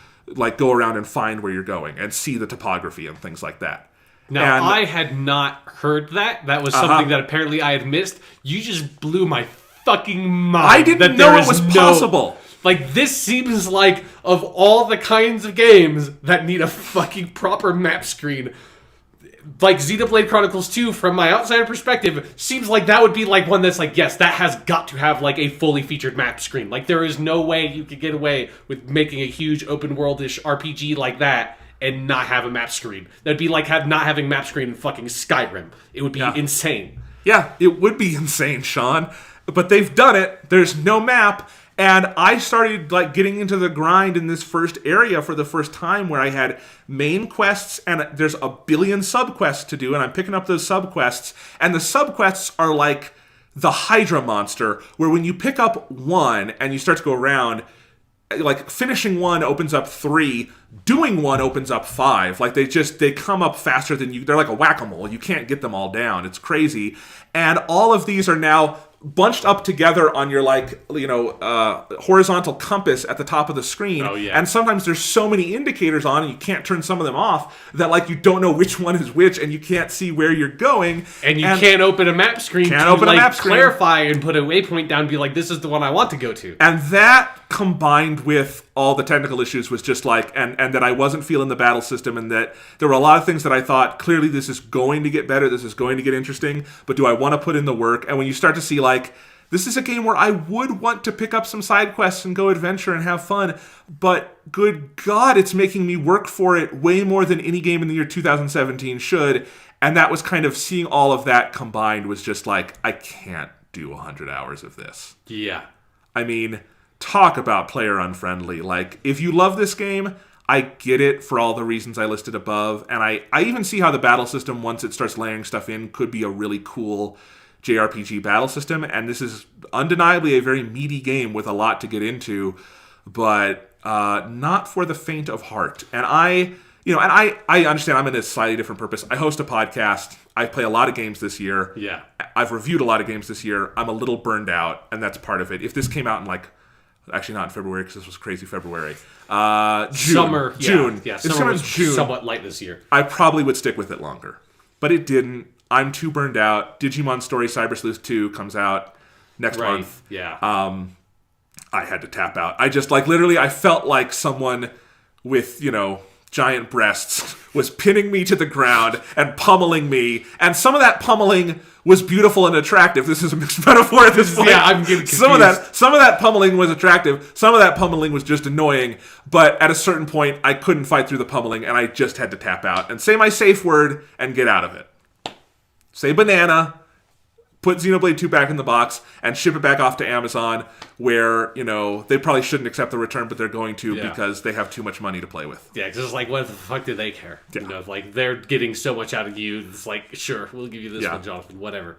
go around and find where you're going and see the topography and things like that. Now, I had not heard that. That was something that apparently I had missed. You just blew my fucking mind. I didn't know it was possible. This seems of all the kinds of games that need a fucking proper map screen, Xenoblade Chronicles 2, from my outsider perspective, seems that would be one that's yes, that has got to have a fully featured map screen. There is no way you could get away with making a huge open world-ish RPG like that and not have a map screen. That'd be like not having map screen in fucking Skyrim. It would be insane. Yeah, it would be insane, Sean. But they've done it. There's no map. And I started like getting into the grind in this first area for the first time, where I had main quests and there's a billion subquests to do, and I'm picking up those subquests. And the subquests are like the Hydra monster, where when you pick up one and you start to go around, like finishing one opens up 3, doing one opens up 5. Like they come up faster than you. They're like a whack-a-mole. You can't get them all down. It's crazy. And all of these are now bunched up together on your horizontal compass at the top of the screen. Oh, yeah. And sometimes there's so many indicators on and you can't turn some of them off that like you don't know which one is which and you can't see where you're going. And you can't open a map screen clarify and put a waypoint down and be like, this is the one I want to go to. And that combined with all the technical issues was just like, and that I wasn't feeling the battle system, and that there were a lot of things that I thought, clearly this is going to get better, this is going to get interesting, but do I want to put in the work? And when you start to see like, this is a game where I would want to pick up some side quests and go adventure and have fun, but good God, it's making me work for it way more than any game in the year 2017 should. And that was kind of, seeing all of that combined was just like, I can't do 100 hours of this. Yeah. I mean, talk about player unfriendly. Like, if you love this game, I get it for all the reasons I listed above. And I even see how the battle system, once it starts layering stuff in, could be a really cool JRPG battle system. And this is undeniably a very meaty game with a lot to get into, but not for the faint of heart. And I understand I'm in a slightly different purpose. I host a podcast. I play a lot of games this year. Yeah. I've reviewed a lot of games this year. I'm a little burned out, and that's part of it. If this came out in actually not in February, because this was crazy February. June. June. Yeah, it's summer was June. Somewhat light this year. I probably would stick with it longer. But it didn't. I'm too burned out. Digimon Story Cyber Sleuth 2 comes out next month. Yeah. I had to tap out. I just, literally, I felt like someone with, giant breasts was pinning me to the ground and pummeling me. And some of that pummeling was beautiful and attractive. This is a mixed metaphor at this point. Yeah, I'm getting confused. Some of that pummeling was attractive. Some of that pummeling was just annoying. But at a certain point, I couldn't fight through the pummeling, and I just had to tap out and say my safe word and get out of it. Say banana, put Xenoblade 2 back in the box, and ship it back off to Amazon, where, they probably shouldn't accept the return, but they're going to because they have too much money to play with. Yeah, because it's like, what the fuck do they care? Yeah. They're getting so much out of you. It's like, sure, we'll give you this one, Jonathan, whatever.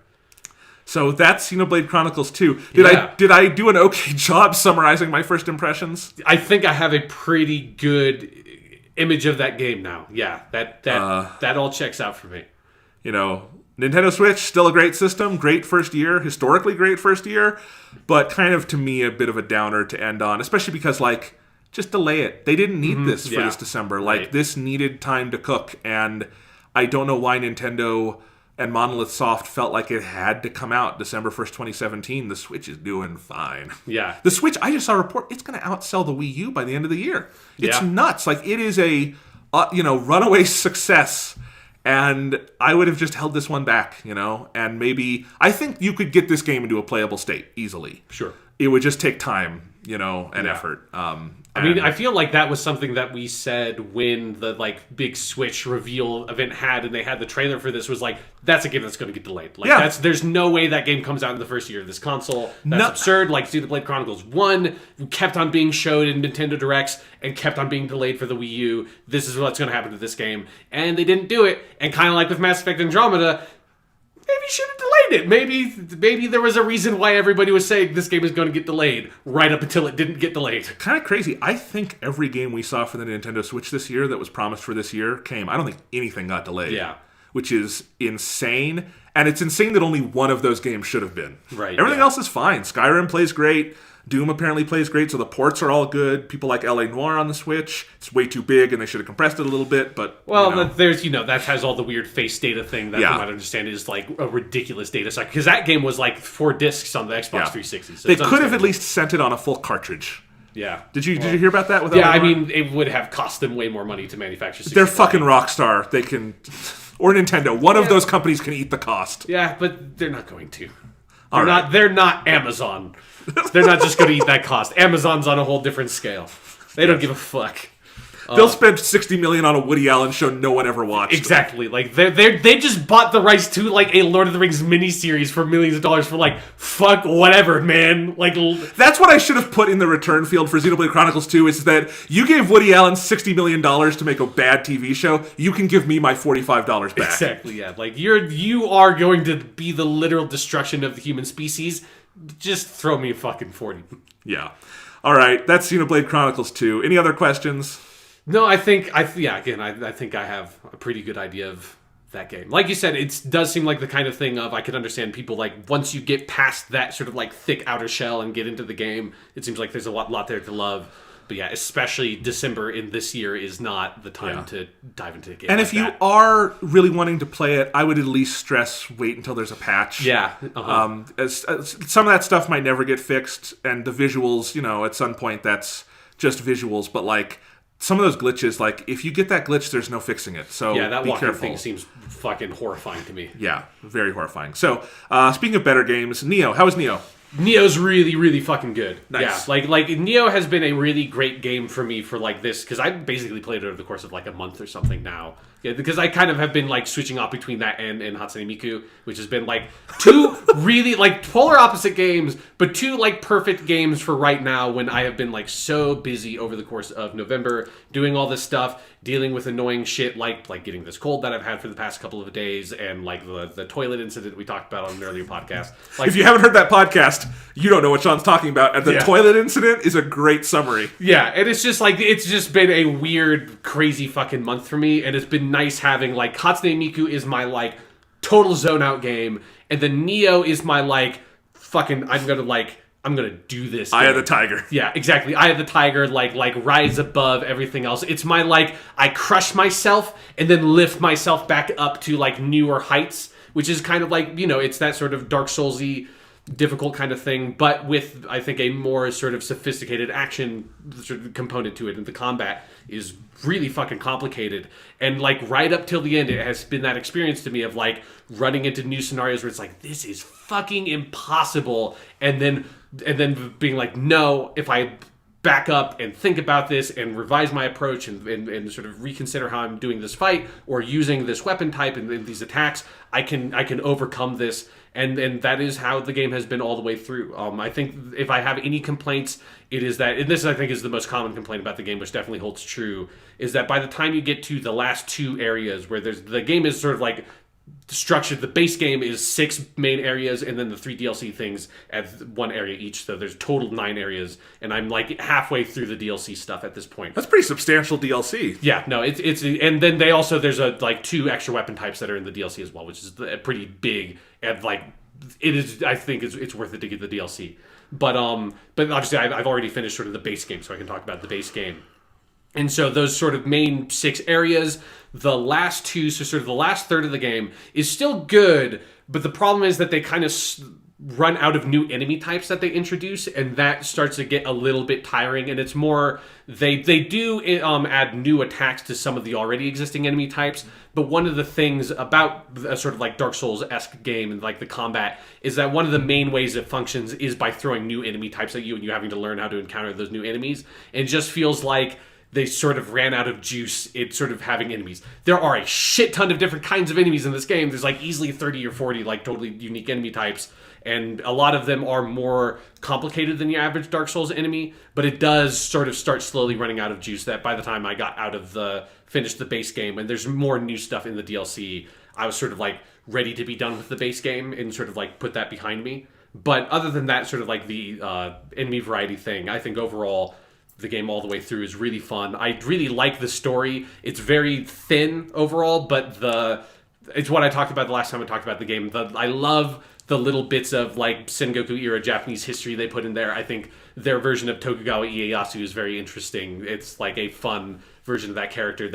So that's Xenoblade Chronicles 2. Did I do an okay job summarizing my first impressions? I think I have a pretty good image of that game now. Yeah, that all checks out for me. Nintendo Switch, still a great system, great first year, historically great first year, but kind of, to me, a bit of a downer to end on, especially because, just delay it. They didn't need this for this December. This needed time to cook, and I don't know why Nintendo and Monolith Soft felt like it had to come out December 1st, 2017. The Switch is doing fine. Yeah. The Switch, I just saw a report, it's going to outsell the Wii U by the end of the year. It's nuts. It is a, runaway success. And I would have just held this one back, and maybe, I think you could get this game into a playable state easily. Sure. It would just take time, and effort. I feel like that was something that we said when the big Switch reveal event and they had the trailer for this, was that's a game that's going to get delayed. There's no way that game comes out in the first year of this console. That's absurd. Xenoblade Chronicles 1 kept on being showed in Nintendo Directs and kept on being delayed for the Wii U. This is what's going to happen to this game. And they didn't do it. And kind of like with Mass Effect Andromeda, maybe you should have delayed it. Maybe there was a reason why everybody was saying this game is going to get delayed right up until it didn't get delayed. Kind of crazy. I think every game we saw for the Nintendo Switch this year that was promised for this year came. I don't think anything got delayed. Yeah. Which is insane. And it's insane that only one of those games should have been. Right. Everything else is fine. Skyrim plays great. Doom apparently plays great, so the ports are all good. People like L.A. Noire on the Switch. It's way too big, and they should have compressed it a little bit, but... Well, there's, that has all the weird face data thing that you might understand is, a ridiculous data cycle. Because that game was, 4 discs on the Xbox 360. So they could have at least sent it on a full cartridge. Yeah. Did you hear about that? With LA Noire? It would have cost them way more money to manufacture 64. They're fucking Rockstar. They can... Or Nintendo. One of those companies can eat the cost. Yeah, but they're not going to. They're not Amazon. They're not just going to eat that cost. Amazon's on a whole different scale. They don't give a fuck. They'll spend $60 million on a Woody Allen show no one ever watched. Exactly. Like they just bought the rights to like a Lord of the Rings miniseries for millions of dollars for like fuck whatever, man. Like that's what I should have put in the return field for Xenoblade Chronicles 2 is that you gave Woody Allen $60 million to make a bad TV show. You can give me my $45 back. Exactly. Yeah. Like you are going to be the literal destruction of the human species. Just throw me a fucking 40. Yeah. All right. That's Xenoblade Chronicles 2. Any other questions? No, I think I think I have a pretty good idea of that game. Like you said, it does seem like the kind of thing of I could understand people like once you get past that sort of like thick outer shell and get into the game, it seems like there's a lot there to love. But yeah, especially December in this year is not the time to dive into the game. And if you are really wanting to play it, I would at least stress wait until there's a patch. Yeah. Some of that stuff might never get fixed, and the visuals, at some point that's just visuals, but like some of those glitches, like if you get that glitch, there's no fixing it. So yeah, that be walking careful. thing seems fucking horrifying to me. Yeah, very horrifying. So speaking of better games, Nioh. How is Nioh? Nioh's really, really fucking good. Nice. Yeah, like Nioh has been a really great game for me for like this, because I basically played it over the course of like a month or something now. Yeah, because I kind of have been like switching off between that and Hatsune Miku, which has been like two really like polar opposite games, but two like perfect games for right now when I have been like so busy over the course of November doing all this stuff, dealing with annoying shit like getting this cold that I've had for the past couple of days, and like the toilet incident we talked about on an earlier podcast. Like, if you haven't heard that podcast, you don't know what Sean's talking about. And the toilet incident is a great summary. Yeah, and it's just like it's just been a weird, crazy fucking month for me, and it's been nice having like Hatsune Miku is my like total zone out game, and then Nioh is my like fucking I'm gonna do this game. Eye of the Tiger. Yeah, exactly. Eye of the Tiger, like rise above everything else. It's my like I crush myself and then lift myself back up to like newer heights, which is kind of like, it's that sort of Dark Souls-y difficult kind of thing, but with I think a more sort of sophisticated action sort of component to it, and the combat is really fucking complicated. And like right up till the end, it has been that experience to me of like running into new scenarios where it's like this is fucking impossible, and then being like, no, if I back up and think about this and revise my approach and sort of reconsider how I'm doing this fight or using this weapon type and these attacks, I can overcome this. And that is how the game has been all the way through. I think if I have any complaints, it is that, and this I think is the most common complaint about the game, which definitely holds true, is that by the time you get to the last two areas where the game is sort of like structured, the base game is 6 main areas and then the 3 DLC things at 1 area each, so there's total 9 areas, and I'm like halfway through the DLC stuff at this point. That's pretty substantial DLC. Yeah, no, it's and then they also, there's like 2 extra weapon types that are in the DLC as well, which is pretty big, and like it is, I think it's worth it to get the DLC. But obviously I've already finished sort of the base game, so I can talk about the base game. And so those sort of main 6 areas, the last 2, so sort of the last third of the game is still good, but the problem is that they kind of run out of new enemy types that they introduce, and that starts to get a little bit tiring. And it's more, they do add new attacks to some of the already existing enemy types, but one of the things about a sort of like Dark Souls-esque game and like the combat is that one of the main ways it functions is by throwing new enemy types at you and you having to learn how to encounter those new enemies. And it just feels like they sort of ran out of juice in sort of having enemies. There are a shit ton of different kinds of enemies in this game. There's like easily 30 or 40 like totally unique enemy types, and a lot of them are more complicated than the average Dark Souls enemy, but it does sort of start slowly running out of juice that by the time I got out of finished the base game and there's more new stuff in the DLC, I was sort of like ready to be done with the base game and sort of like put that behind me. But other than that, sort of like the enemy variety thing, I think overall the game all the way through is really fun. I really like the story. It's very thin overall, but it's what I talked about the last time I talked about the game. I love the little bits of like Sengoku era Japanese history they put in there. I think their version of Tokugawa Ieyasu is very interesting. It's like a fun version of that character.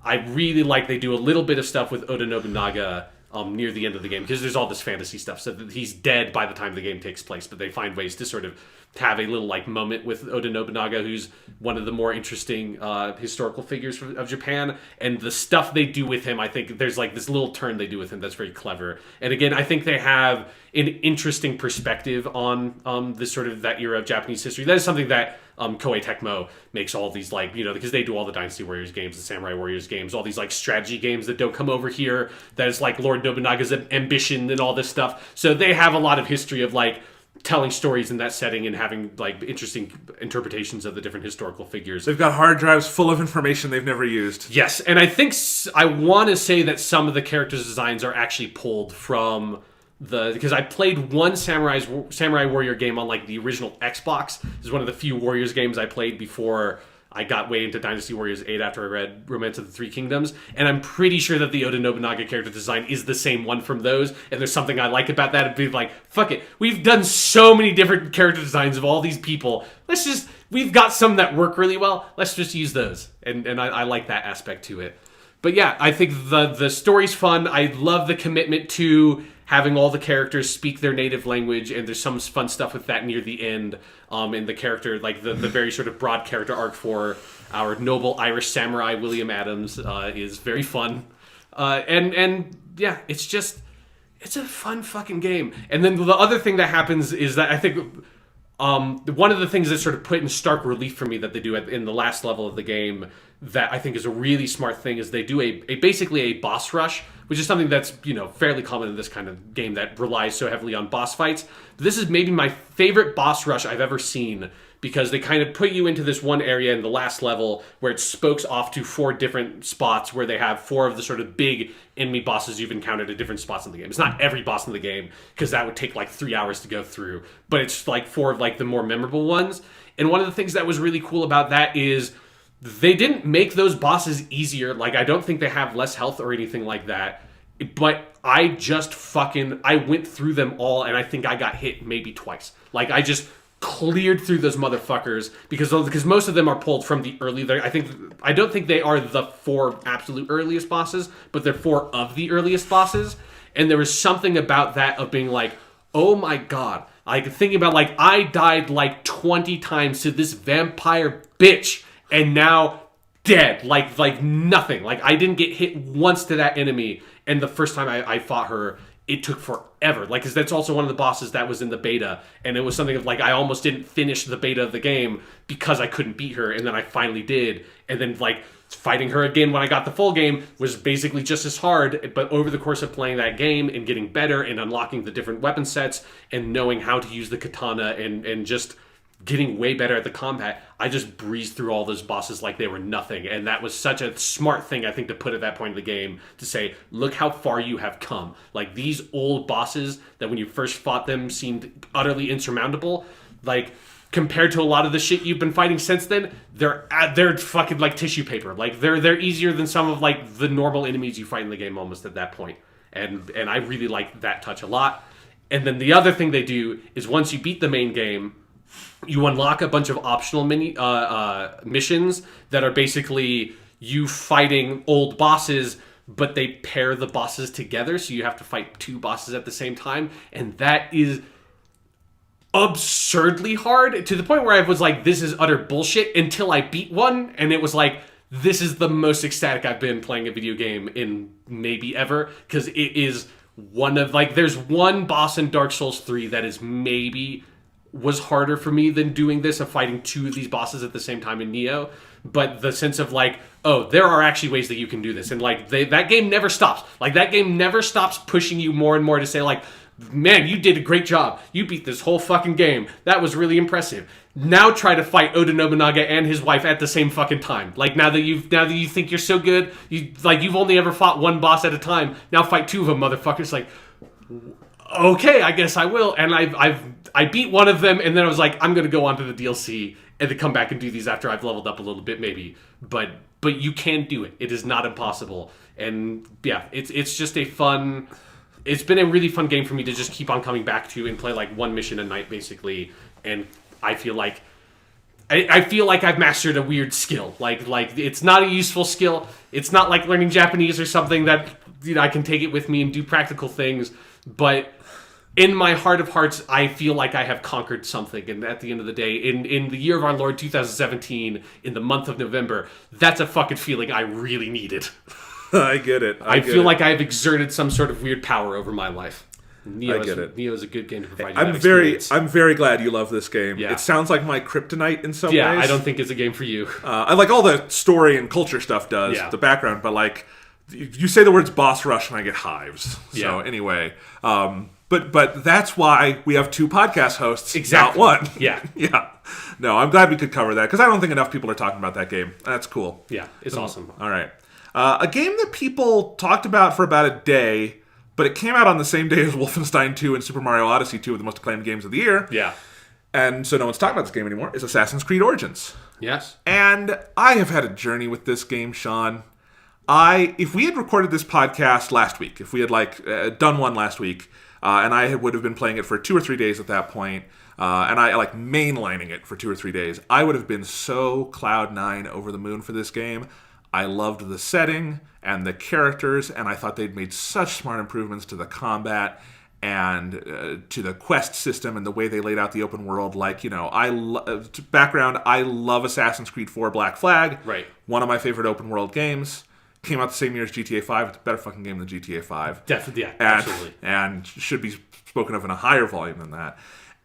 I really like they do a little bit of stuff with Oda Nobunaga near the end of the game, because there's all this fantasy stuff, so that he's dead by the time the game takes place, but they find ways to sort of have a little like moment with Oda Nobunaga, who's one of the more interesting historical figures of Japan, and the stuff they do with him, I think there's like this little turn they do with him that's very clever. And again, I think they have an interesting perspective on this sort of that era of Japanese history. That is something that Koei Tecmo makes all these, like, because they do all the Dynasty Warriors games, the Samurai Warriors games, all these, like, strategy games that don't come over here. That is, like, Lord Nobunaga's ambition and all this stuff. So they have a lot of history of, like, telling stories in that setting and having, like, interesting interpretations of the different historical figures. They've got hard drives full of information they've never used. Yes, and I think I want to say that some of the characters' designs are actually pulled from because I played one Samurai Warrior game on, like, the original Xbox. This is one of the few Warriors games I played before I got way into Dynasty Warriors 8 after I read Romance of the Three Kingdoms, and I'm pretty sure that the Oda Nobunaga character design is the same one from those, and there's something I like about that. It'd be like, fuck it, we've done so many different character designs of all these people, we've got some that work really well, let's just use those, and I like that aspect to it. But yeah, I think the story's fun. I love the commitment to having all the characters speak their native language, and there's some fun stuff with that near the end. In the character, like the very sort of broad character arc for our noble Irish samurai William Adams is very fun. And yeah, it's a fun fucking game. And then the other thing that happens is that I think one of the things that sort of put in stark relief for me that they do in the last level of the game that I think is a really smart thing is they do basically a boss rush, which is something that's, fairly common in this kind of game that relies so heavily on boss fights. This is maybe my favorite boss rush I've ever seen, because they kind of put you into this one area in the last level where it spokes off to 4 different spots where they have 4 of the sort of big enemy bosses you've encountered at different spots in the game. It's not every boss in the game, because that would take like 3 hours to go through, but it's like 4 of like the more memorable ones. And one of the things that was really cool about that is they didn't make those bosses easier. Like, I don't think they have less health or anything like that. But I went through them all, and I think I got hit maybe twice. Like, I just cleared through those motherfuckers because most of them are pulled from the early. I don't think they are the 4 absolute earliest bosses, but they're 4 of the earliest bosses. And there was something about that of being like, oh my god. Like, thinking about, like, I died like 20 times to this vampire bitch, and now dead, like nothing. Like, I didn't get hit once to that enemy, and the first time I fought her, it took forever. Like, because that's also one of the bosses that was in the beta, and it was something of, like, I almost didn't finish the beta of the game because I couldn't beat her, and then I finally did, and then, like, fighting her again when I got the full game was basically just as hard, but over the course of playing that game and getting better and unlocking the different weapon sets and knowing how to use the katana and just getting way better at the combat, I just breezed through all those bosses like they were nothing. And that was such a smart thing, I think, to put at that point in the game, to say, look how far you have come. Like, these old bosses that when you first fought them seemed utterly insurmountable, like, compared to a lot of the shit you've been fighting since then, they're fucking like tissue paper. Like, they're easier than some of, like, the normal enemies you fight in the game almost at that point. And I really like that touch a lot. And then the other thing they do is once you beat the main game, you unlock a bunch of optional missions that are basically you fighting old bosses, but they pair the bosses together, so you have to fight 2 bosses at the same time, and that is absurdly hard, to the point where I was like, this is utter bullshit, until I beat one, and it was like, this is the most ecstatic I've been playing a video game in maybe ever, because it is one of, like, there's one boss in Dark Souls 3 that is maybe was harder for me than doing this, of fighting 2 of these bosses at the same time in Nioh. But the sense of, like, oh, there are actually ways that you can do this. And, like, that game never stops. Like, that game never stops pushing you more and more to say, like, man, you did a great job. You beat this whole fucking game. That was really impressive. Now try to fight Oda Nobunaga and his wife at the same fucking time. Like, now that you think you're so good, you've only ever fought one boss at a time. Now fight 2 of them, motherfuckers. Like, okay, I guess I will. And I beat one of them, and then I was like, I'm going to go on to the DLC and to come back and do these after I've leveled up a little bit, maybe. But you can do it. It is not impossible. And yeah, it's just a fun... It's been a really fun game for me to just keep on coming back to and play like one mission a night, basically. And I feel like I've mastered a weird skill. Like it's not a useful skill. It's not like learning Japanese or something that, you know, I can take it with me and do practical things. But in my heart of hearts, I feel like I have conquered something. And at the end of the day, in the year of our Lord 2017, in the month of November, that's a fucking feeling I really needed. I get it. I feel like I've exerted some sort of weird power over my life. I get it. Nioh is a good game to provide you that experience. I'm very glad you love this game. Yeah. It sounds like my kryptonite in some ways. Yeah, I don't think it's a game for you. I like all the story and culture stuff does, the background, but like, you say the words boss rush and I get hives. So anyway, but that's why we have 2 podcast hosts, exactly. not one. Yeah. Yeah. No, I'm glad we could cover that because I don't think enough people are talking about that game. That's cool. Yeah, it's awesome. All right. A game that people talked about for about a day, but it came out on the same day as Wolfenstein 2 and Super Mario Odyssey, 2 of the most acclaimed games of the year. Yeah. And so no one's talking about this game anymore, is Assassin's Creed Origins. Yes. And I have had a journey with this game, Sean. If we had recorded this podcast last week, if we had done one last week, and I would have been playing it for 2 or 3 days at that point, and I mainlining it for 2 or 3 days, I would have been so cloud 9 over the moon for this game. I loved the setting and the characters, and I thought they'd made such smart improvements to the combat and to the quest system and the way they laid out the open world. Background, I love Assassin's Creed 4 Black Flag. Right. One of my favorite open world games. Came out the same year as GTA 5. It's a better fucking game than GTA 5. Definitely, yeah, absolutely. And should be spoken of in a higher volume than that.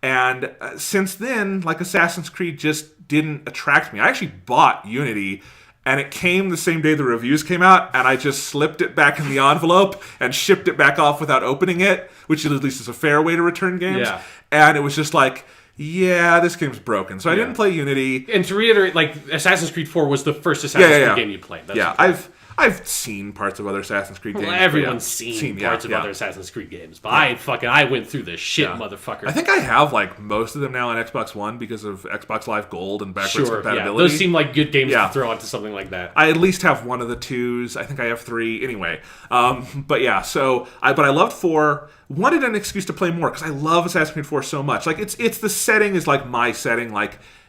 And since then, Assassin's Creed just didn't attract me. I actually bought Unity, and it came the same day the reviews came out, and I just slipped it back in the envelope and shipped it back off without opening it, which at least is a fair way to return games. Yeah. And it was just this game's broken. So I didn't play Unity. And to reiterate, Assassin's Creed 4 was the first Assassin's Creed game you played. That's I've seen parts of other Assassin's Creed games. Well, everyone's seen parts of other Assassin's Creed games, but I went through the shit, motherfucker. I think I have most of them now on Xbox One because of Xbox Live Gold and backwards compatibility. Those seem like good games to throw onto something like that. I at least have one of the 2s. I think I have 3. Anyway, but I loved 4. Wanted an excuse to play more because I love Assassin's Creed 4 so much. It's the setting is my setting.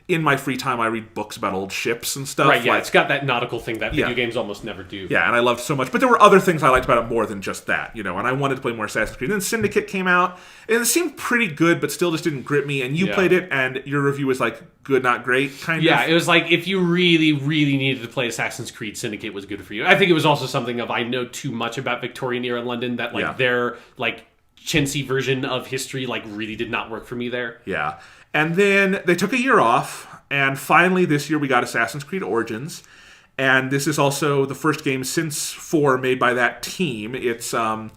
In my free time, I read books about old ships and stuff. Right, yeah, it's got that nautical thing that video games almost never do. Yeah, and I loved so much. But there were other things I liked about it more than just that, and I wanted to play more Assassin's Creed. And then Syndicate came out, and it seemed pretty good, but still just didn't grip me. And you played it, and your review was good, not great, kind of. Yeah, it was if you really, really needed to play Assassin's Creed, Syndicate was good for you. I think it was also something of I know too much about Victorian era London that their chintzy version of history really did not work for me there. Yeah. And then they took a year off. And finally, this year, we got Assassin's Creed Origins. And this is also the first game since 4 made by that team. It's one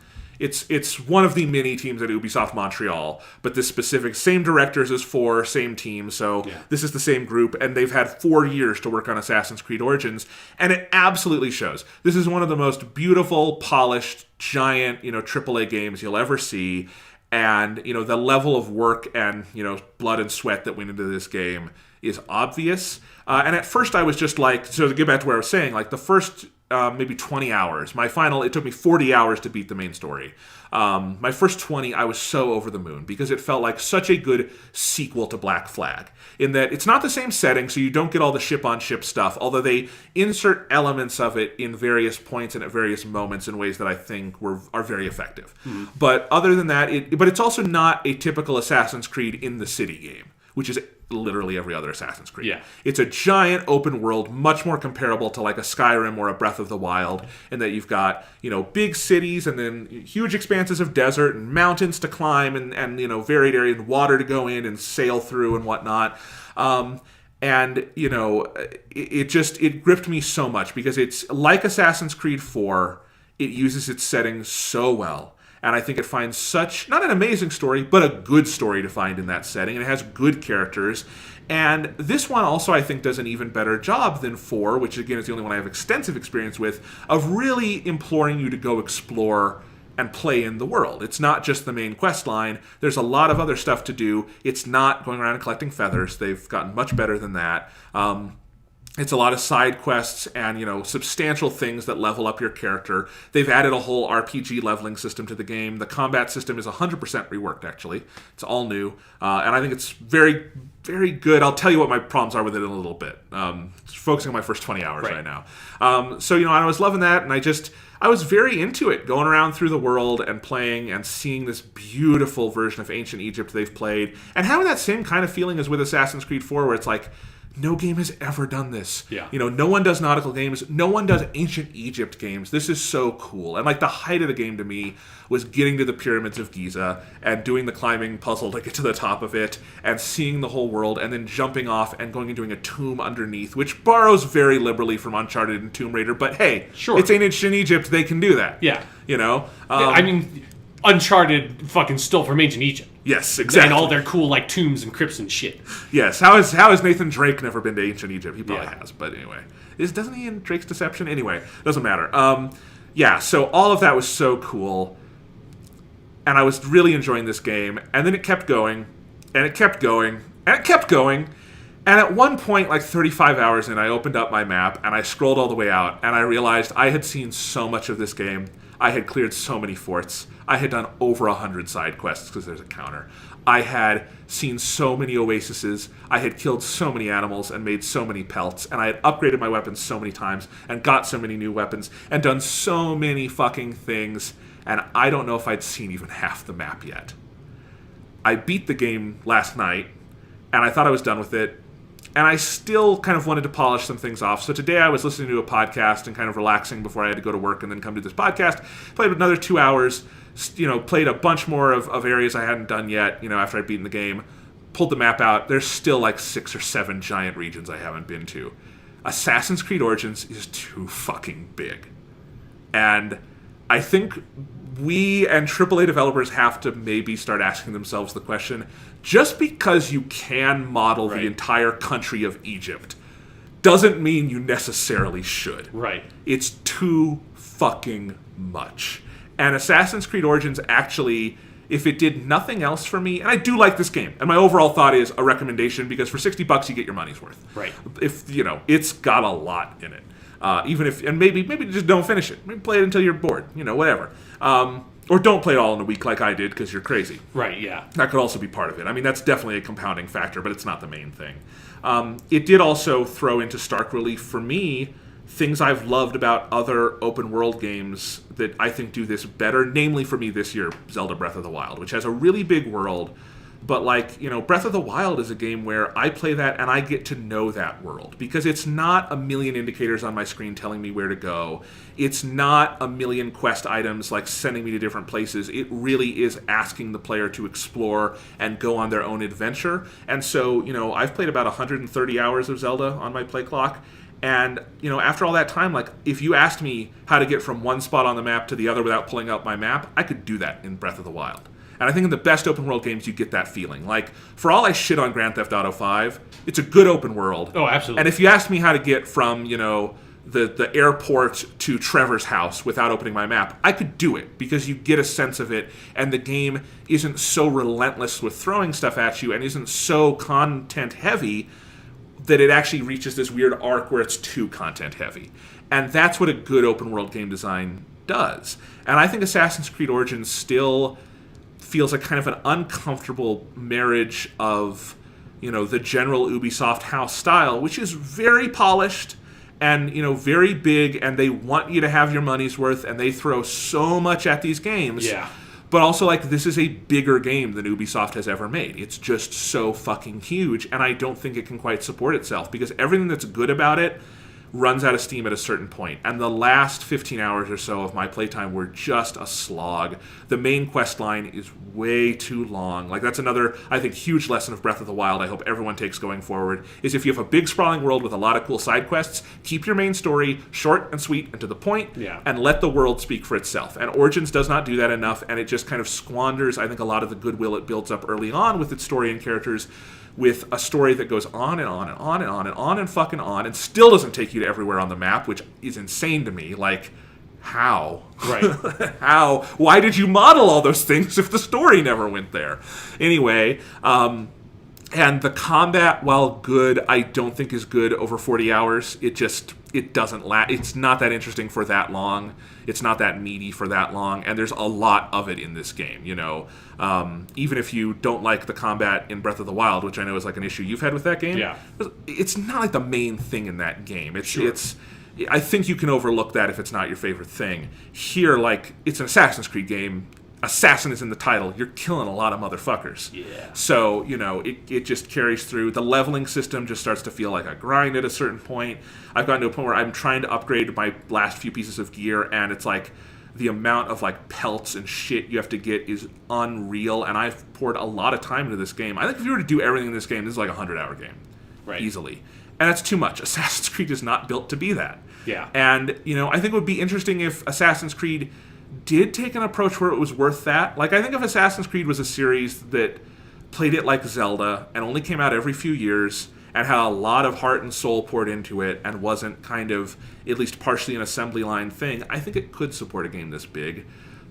of the mini teams at Ubisoft Montreal. But this specific, same directors as 4, same team. So this is the same group. And they've had 4 years to work on Assassin's Creed Origins. And it absolutely shows. This is one of the most beautiful, polished, giant, AAA games you'll ever see. And, the level of work and, blood and sweat that went into this game is obvious. And at first I was just so to get back to where I was saying, the first maybe 20 hours, it took me 40 hours to beat the main story. My first 20, I was so over the moon because it felt like such a good sequel to Black Flag in that it's not the same setting, so you don't get all the ship-on-ship stuff, although they insert elements of it in various points and at various moments in ways that I think are very effective. Mm-hmm. But other than that, it's also not a typical Assassin's Creed in the city game, which is literally every other Assassin's Creed. Yeah. It's a giant open world, much more comparable to a Skyrim or a Breath of the Wild, in that you've got, big cities and then huge expanses of desert and mountains to climb and varied areas and water to go in and sail through and whatnot. It gripped me so much because it's like Assassin's Creed 4. It uses its setting so well. And I think it finds such, not an amazing story, but a good story to find in that setting. And it has good characters. And this one also, I think, does an even better job than 4, which, again, is the only one I have extensive experience with, of really imploring you to go explore and play in the world. It's not just the main quest line. There's a lot of other stuff to do. It's not going around and collecting feathers. They've gotten much better than that. It's a lot of side quests and, substantial things that level up your character. They've added a whole RPG leveling system to the game. The combat system is 100% reworked, actually. It's all new. And I think it's very, very good. I'll tell you what my problems are with it in a little bit. Focusing on my first 20 hours right now. I was loving that, and I was very into it, going around through the world and playing and seeing this beautiful version of ancient Egypt they've played, and having that same kind of feeling as with Assassin's Creed 4, where it's No game has ever done this. Yeah. No one does nautical games. No one does ancient Egypt games. This is so cool. And, like, the height of the game to me was getting to the pyramids of Giza and doing the climbing puzzle to get to the top of it and seeing the whole world and then jumping off and going and doing a tomb underneath, which borrows very liberally from Uncharted and Tomb Raider. But, hey, sure. It's ancient Egypt. They can do that. Yeah. I mean, Uncharted fucking stole from ancient Egypt. Yes, exactly. And all their cool, like, tombs and crypts and shit. Yes. How has Nathan Drake never been to ancient Egypt? He probably Yeah. has. But anyway. Doesn't he in Drake's Deception? Anyway, doesn't matter. Yeah, so all of that was so cool. And I was really enjoying this game. And then it kept going. And it kept going. And it kept going. And at one point, like 35 hours in, I opened up my map and I scrolled all the way out. And I realized I had seen so much of this game. I had cleared so many forts. I had done over 100 side quests because there's a counter. I had seen so many oases. I had killed so many animals and made so many pelts. And I had upgraded my weapons so many times and got so many new weapons and done so many fucking things. And I don't know if I'd seen even half the map yet. I beat the game last night and I thought I was done with it. And I still kind of wanted to polish some things off. So today I was listening to a podcast and kind of relaxing before I had to go to work and then come to this podcast. Played another 2 hours, played a bunch more of areas I hadn't done yet, after I'd beaten the game. Pulled the map out. There's still like 6 or 7 giant regions I haven't been to. Assassin's Creed Origins is too fucking big. And I think we and AAA developers have to maybe start asking themselves the question, just because you can model the entire country of Egypt doesn't mean you necessarily should. Right. It's too fucking much. And Assassin's Creed Origins actually, if it did nothing else for me, and I do like this game, and my overall thought is a recommendation because for $60 you get your money's worth. Right. If, it's got a lot in it. Even if, and maybe just don't finish it. Maybe play it until you're bored, whatever. Or don't play it all in a week like I did because you're crazy. Right, yeah. That could also be part of it. I mean, that's definitely a compounding factor, but it's not the main thing. It did also throw into stark relief for me things I've loved about other open world games that I think do this better. Namely, for me this year, Zelda Breath of the Wild, which has a really big world. But, Breath of the Wild is a game where I play that and I get to know that world. Because it's not a million indicators on my screen telling me where to go. It's not a million quest items, sending me to different places. It really is asking the player to explore and go on their own adventure. And so, I've played about 130 hours of Zelda on my play clock. And, after all that time, if you asked me how to get from one spot on the map to the other without pulling out my map, I could do that in Breath of the Wild. And I think in the best open world games, you get that feeling. For all I shit on Grand Theft Auto 5, it's a good open world. Oh, absolutely. And if you asked me how to get from, the airport to Trevor's house without opening my map, I could do it because you get a sense of it, and the game isn't so relentless with throwing stuff at you and isn't so content heavy that it actually reaches this weird arc where it's too content heavy. And that's what a good open world game design does. And I think Assassin's Creed Origins still feels like kind of an uncomfortable marriage of, the general Ubisoft house style, which is very polished and, very big, and they want you to have your money's worth, and they throw so much at these games. Yeah. But also, this is a bigger game than Ubisoft has ever made. It's just so fucking huge, and I don't think it can quite support itself, because everything that's good about it runs out of steam at a certain point. And the last 15 hours or so of my playtime were just a slog. The main quest line is way too long. That's another, I think, huge lesson of Breath of the Wild I hope everyone takes going forward, is if you have a big sprawling world with a lot of cool side quests, keep your main story short and sweet and to the point, and let the world speak for itself. And Origins does not do that enough, and it just kind of squanders, I think, a lot of the goodwill it builds up early on with its story and characters, with a story that goes on and on and on and on and on and fucking on, and still doesn't take you to everywhere on the map, which is insane to me. How? Right. How? Why did you model all those things if the story never went there? Anyway, and the combat, while good, I don't think is good over 40 hours. It doesn't last. It's not that interesting for that long. It's not that meaty for that long, and there's a lot of it in this game, even if you don't like the combat in Breath of the Wild, which I know is an issue you've had with that game. Yeah. It's not the main thing in that game. Sure. I think you can overlook that if it's not your favorite thing. Here, it's an Assassin's Creed game. assassin is in the title, you're killing a lot of motherfuckers. Yeah. So, it just carries through. The leveling system just starts to feel like a grind at a certain point. I've gotten to a point where I'm trying to upgrade my last few pieces of gear, and it's like the amount of like pelts and shit you have to get is unreal, and I've poured a lot of time into this game. I think if you were to do everything in this game, this is like a 100-hour game. Right. Easily. And that's too much. Assassin's Creed is not built to be that. Yeah. And, I think it would be interesting if Assassin's Creed did take an approach where it was worth that. Like, I think if Assassin's Creed was a series that played it like Zelda and only came out every few years and had a lot of heart and soul poured into it and wasn't kind of at least partially an assembly line thing, I think it could support a game this big.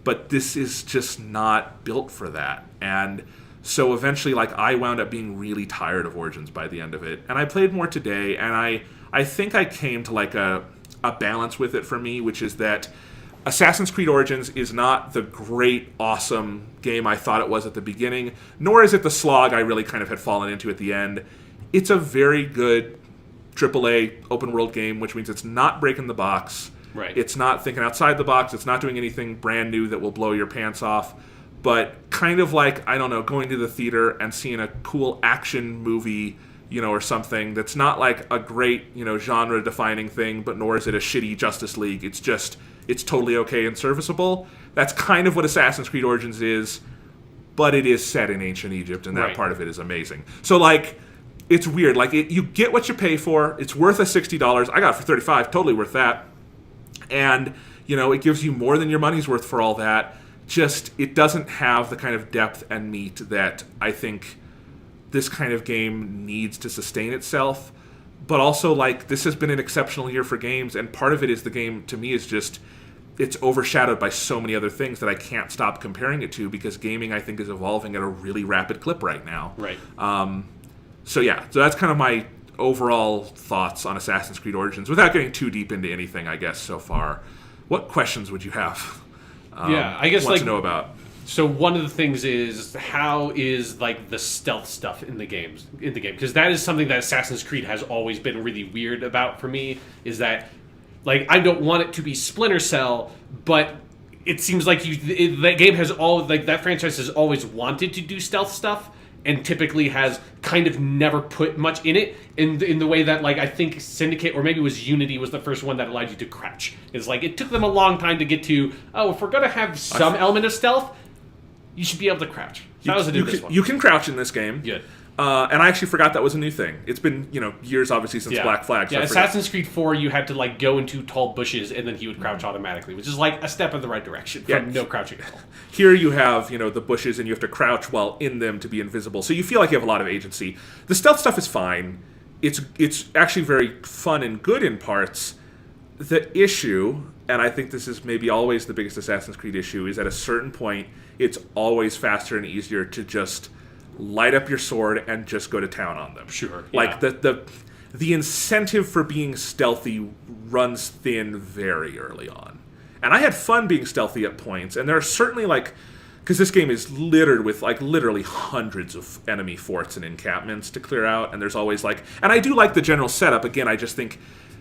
But this is just not built for that. And so eventually, like, I wound up being really tired of Origins by the end of it. And I played more today, and I think I came to, like, a balance with it for me, which is that Assassin's Creed Origins is not the great, awesome game I thought it was at the beginning, nor is it the slog I really kind of had fallen into at the end. It's a very good AAA open-world game, which means it's not breaking the box. Right. It's not thinking outside the box. It's not doing anything brand new that will blow your pants off. But kind of like, I don't know, going to the theater and seeing a cool action movie, or something that's not like a great, genre-defining thing, but nor is it a shitty Justice League. It's just, it's totally okay and serviceable. That's kind of what Assassin's Creed Origins is, but it is set in ancient Egypt, and that part of it is amazing. So, like, it's weird. Like, you get what you pay for. It's worth a $60. I got it for $35. Totally worth that. And, it gives you more than your money's worth for all that. Just, it doesn't have the kind of depth and meat that I think this kind of game needs to sustain itself. But also, like, this has been an exceptional year for games, and part of it is the game, to me, is just, it's overshadowed by so many other things that I can't stop comparing it to, because gaming, I think, is evolving at a really rapid clip right now. Right. So that's kind of my overall thoughts on Assassin's Creed Origins, without getting too deep into anything, I guess, so far. What questions would you have? I guess, want to know about. So one of the things is, how is like the stealth stuff in the game? Because that is something that Assassin's Creed has always been really weird about for me, is that, like, I don't want it to be Splinter Cell, but it seems like that game has that franchise has always wanted to do stealth stuff, and typically has kind of never put much in it, in the way that, like, I think Syndicate, or maybe it was Unity, was the first one that allowed you to crouch. It's like, it took them a long time to get to, if we're going to have some element of stealth, you should be able to crouch. So that was this one. You can crouch in this game. Good. And I actually forgot that was a new thing. It's been, years, obviously, since Black Flag. So Assassin's Creed 4, you had to, like, go into tall bushes, and then he would crouch automatically, which is, like, a step in the right direction from no crouching at all. Here you have, the bushes, and you have to crouch while in them to be invisible. So you feel like you have a lot of agency. The stealth stuff is fine. It's actually very fun and good in parts. The issue, and I think this is maybe always the biggest Assassin's Creed issue, is at a certain point, it's always faster and easier to just light up your sword and just go to town on them. Sure. Like, the incentive for being stealthy runs thin very early on. And I had fun being stealthy at points, and there are certainly, like, because this game is littered with, like, literally hundreds of enemy forts and encampments to clear out, and there's always, like, and I do like the general setup. Again, I just think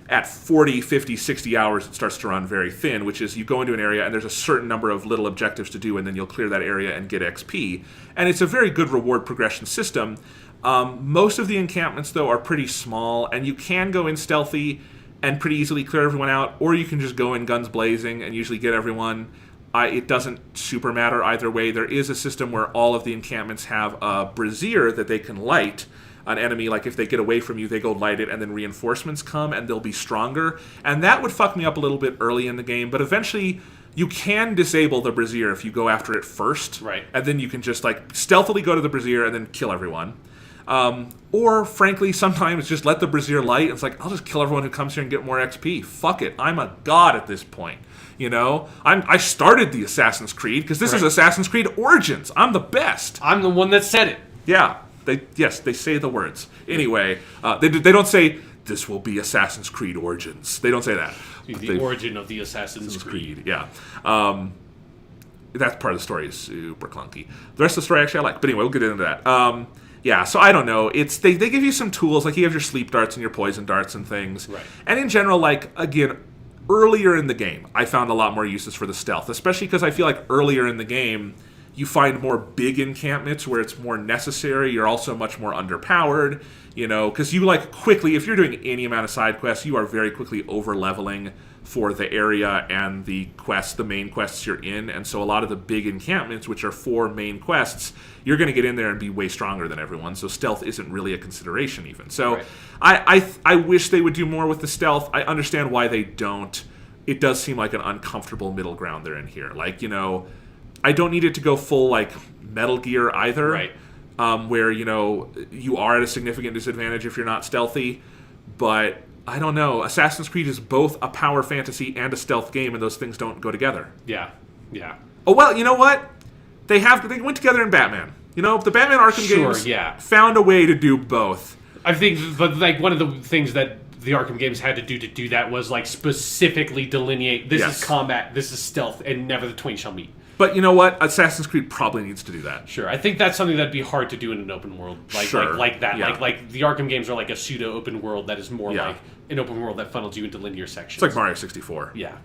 at 40, 50, 60 hours, it starts to run very thin, which is you go into an area and there's a certain number of little objectives to do, and then you'll clear that area and get XP. And it's a very good reward progression system. Most of the encampments, though, are pretty small, and you can go in stealthy and pretty easily clear everyone out, or you can just go in guns blazing and usually get everyone. It doesn't super matter either way. There is a system where all of the encampments have a brazier that they can light an enemy. Like, if they get away from you, they go light it, and then reinforcements come, and they'll be stronger. And that would fuck me up a little bit early in the game, but eventually you can disable the brazier if you go after it first. Right. And then you can just, like, stealthily go to the brazier and then kill everyone. Or, frankly, sometimes just let the brazier light. It's like, I'll just kill everyone who comes here and get more XP. Fuck it. I'm a god at this point. I started the Assassin's Creed because this is Assassin's Creed Origins. I'm the best. I'm the one that said it. Yeah. They say the words. Anyway, they don't say, this will be Assassin's Creed Origins. They don't say that. The origin of the Assassin's Creed. Yeah. That part of the story is super clunky. The rest of the story, actually, I like. But anyway, we'll get into that. Yeah, so I don't know. They give you some tools, like you have your sleep darts and your poison darts and things. Right. And in general, like, again, earlier in the game, I found a lot more uses for the stealth, especially because I feel like earlier in the game, you find more big encampments where it's more necessary. You're also much more underpowered, because you quickly, if you're doing any amount of side quests, you are very quickly over-leveling for the area and the main quests you're in. And so a lot of the big encampments, which are 4 main quests, you're going to get in there and be way stronger than everyone. So stealth isn't really a consideration even. So right. I wish they would do more with the stealth. I understand why they don't. It does seem like an uncomfortable middle ground they're in here. I don't need it to go full Metal Gear either, right? Where you are at a significant disadvantage if you're not stealthy. But I don't know. Assassin's Creed is both a power fantasy and a stealth game, and those things don't go together. Yeah. Oh well, you know what? They went together in Batman. The Batman Arkham games found a way to do both. I think, but one of the things that the Arkham games had to do that was specifically delineate this is combat, this is stealth, and never the twain shall meet. But you know what? Assassin's Creed probably needs to do that. Sure. I think that's something that'd be hard to do in an open world. Like that. Yeah. Like the Arkham games are like a pseudo open world that is more like an open world that funnels you into linear sections. It's like Mario 64. Yeah.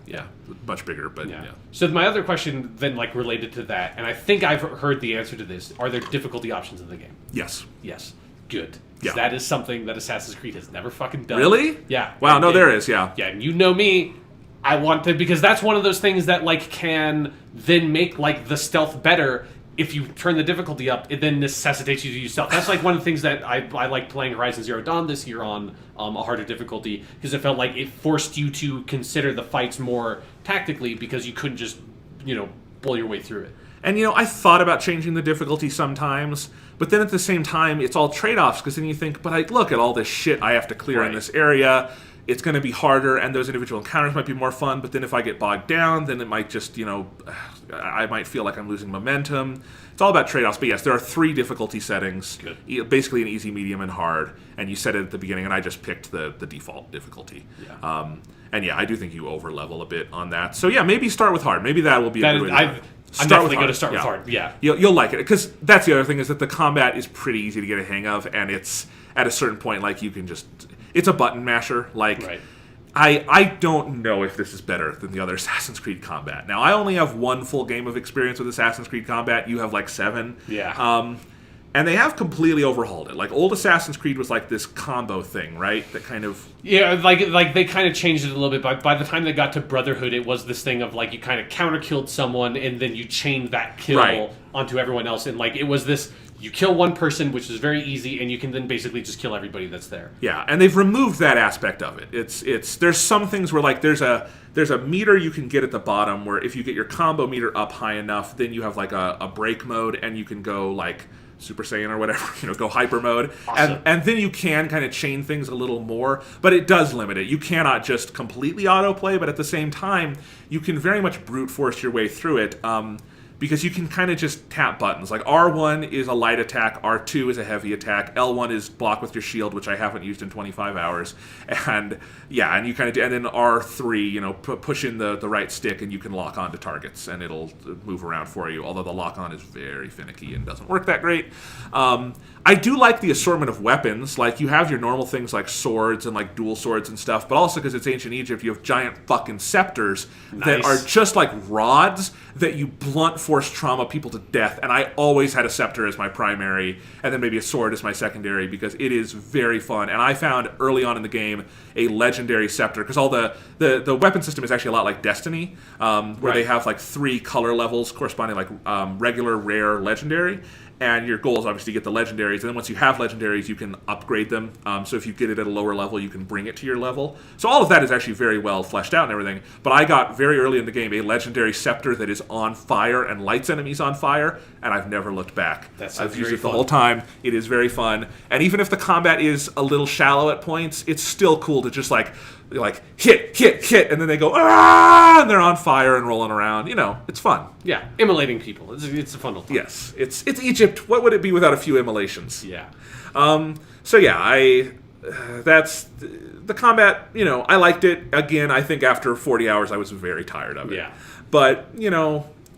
Much bigger, but yeah. So my other question then related to that, and I think I've heard the answer to this, are there difficulty options in the game? Yes. Good. Yeah. That is something that Assassin's Creed has never fucking done. Really? Yeah. Wow, there is, yeah. Yeah, and you know me, I want to, because that's one of those things that can then make the stealth better. If you turn the difficulty up, it then necessitates you to use stealth. That's one of the things that I like playing Horizon Zero Dawn this year on a harder difficulty, because it felt like it forced you to consider the fights more tactically, because you couldn't just blow your way through it. And I thought about changing the difficulty sometimes, but then at the same time, it's all trade-offs, because then you think, but I look at all this shit I have to clear in this area. It's going to be harder, and those individual encounters might be more fun, but then if I get bogged down, then it might just, I might feel like I'm losing momentum. It's all about trade-offs, but yes, there are 3 difficulty settings. Good. Basically an easy, medium, and hard, and you set it at the beginning, and I just picked the default difficulty. Yeah. And yeah, I do think you over-level a bit on that. So yeah, maybe start with hard. Maybe that will be a good way to do it. I'm definitely going to start with hard, yeah. You'll like it, because that's the other thing, is that the combat is pretty easy to get a hang of, and it's, at a certain point, you can just... It's a button masher. Right. I don't know if this is better than the other Assassin's Creed combat. Now, I only have 1 full game of experience with Assassin's Creed combat. You have 7. Yeah. And they have completely overhauled it. Old Assassin's Creed was this combo thing, right? That kind of... Yeah, they kind of changed it a little bit. By the time they got to Brotherhood, it was this thing of you kind of counter-killed someone, and then you chained that kill onto everyone else. And it was this... You kill one person, which is very easy, and you can then basically just kill everybody that's there. Yeah, and they've removed that aspect of it. There's some things where there's a meter you can get at the bottom where if you get your combo meter up high enough, then you have a break mode, and you can go Super Saiyan or whatever, go hyper mode. Awesome. And then you can kind of chain things a little more, but it does limit it. You cannot just completely autoplay, but at the same time, you can very much brute force your way through it. Because you can kind of just tap buttons. R1 is a light attack, R2 is a heavy attack, L1 is block with your shield, which I haven't used in 25 hours, and yeah, and you kind of, and then R3, push in the right stick, and you can lock on to targets, and it'll move around for you. Although the lock on is very finicky and doesn't work that great. I do like the assortment of weapons. You have your normal things like swords and dual swords and stuff, but also because it's ancient Egypt, you have giant fucking scepters that are just like rods that you blunt force trauma people to death. And I always had a scepter as my primary, and then maybe a sword as my secondary, because it is very fun. And I found early on in the game a legendary scepter, because all the weapon system is actually a lot like Destiny, where they have 3 color levels corresponding regular, rare, legendary. And your goal is obviously to get the legendaries, and then once you have legendaries, you can upgrade them. So if you get it at a lower level, you can bring it to your level. So all of that is actually very well fleshed out and everything. But I got very early in the game a legendary scepter that is on fire and lights enemies on fire, and I've never looked back. I've used it the whole time. It is very fun. And even if the combat is a little shallow at points, it's still cool to just hit, and then they go, ah, and they're on fire and rolling around. It's fun. Yeah, immolating people. It's a fun little time. Yes, it's Egypt. What would it be without a few immolations? Yeah. So yeah, that's the combat. I liked it. Again, I think after 40 hours, I was very tired of it. Yeah. But